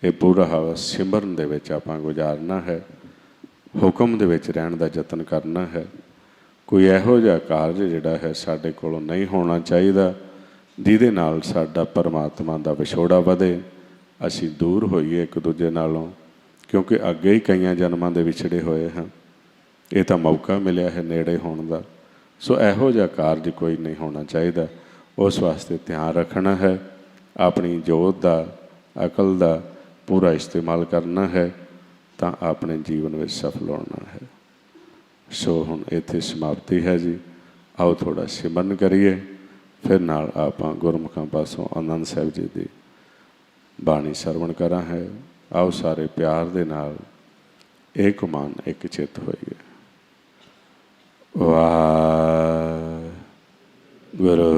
ये पूरा सिमरन दे विच आपां गुजारना है, हुक्म दे विच रहण दा यतन करना है। कोई इहो जिहा कार्य जिहड़ा है साडे कोलों नहीं होना चाहिए जिहदे नाल साडा परमात्मा दा विछोड़ा वधे, असीं दूर होईए एक दूजे नालों, क्योंकि अगे ही कई जन्मां दे विछड़े होए हैं। ये तो मौका मिलिया है नेड़े होने का। सो इहो जिहा कार्य कोई नहीं होना चाहिए। उस वास्ते ध्यान रखना है, अपनी जोत का अकल का पूरा इस्तेमाल करना है, तो अपने जीवन में सफल होना है। सो हुण इत्थे समाप्ति है जी। आओ थोड़ा सिमरन करिए, फिर नाल आपां गुरमुखां पासों आनंद साहिब जी की बाणी सरवण करा है। आओ सारे प्यार दे नाल एक मन एक चित होइए। वाह गुरु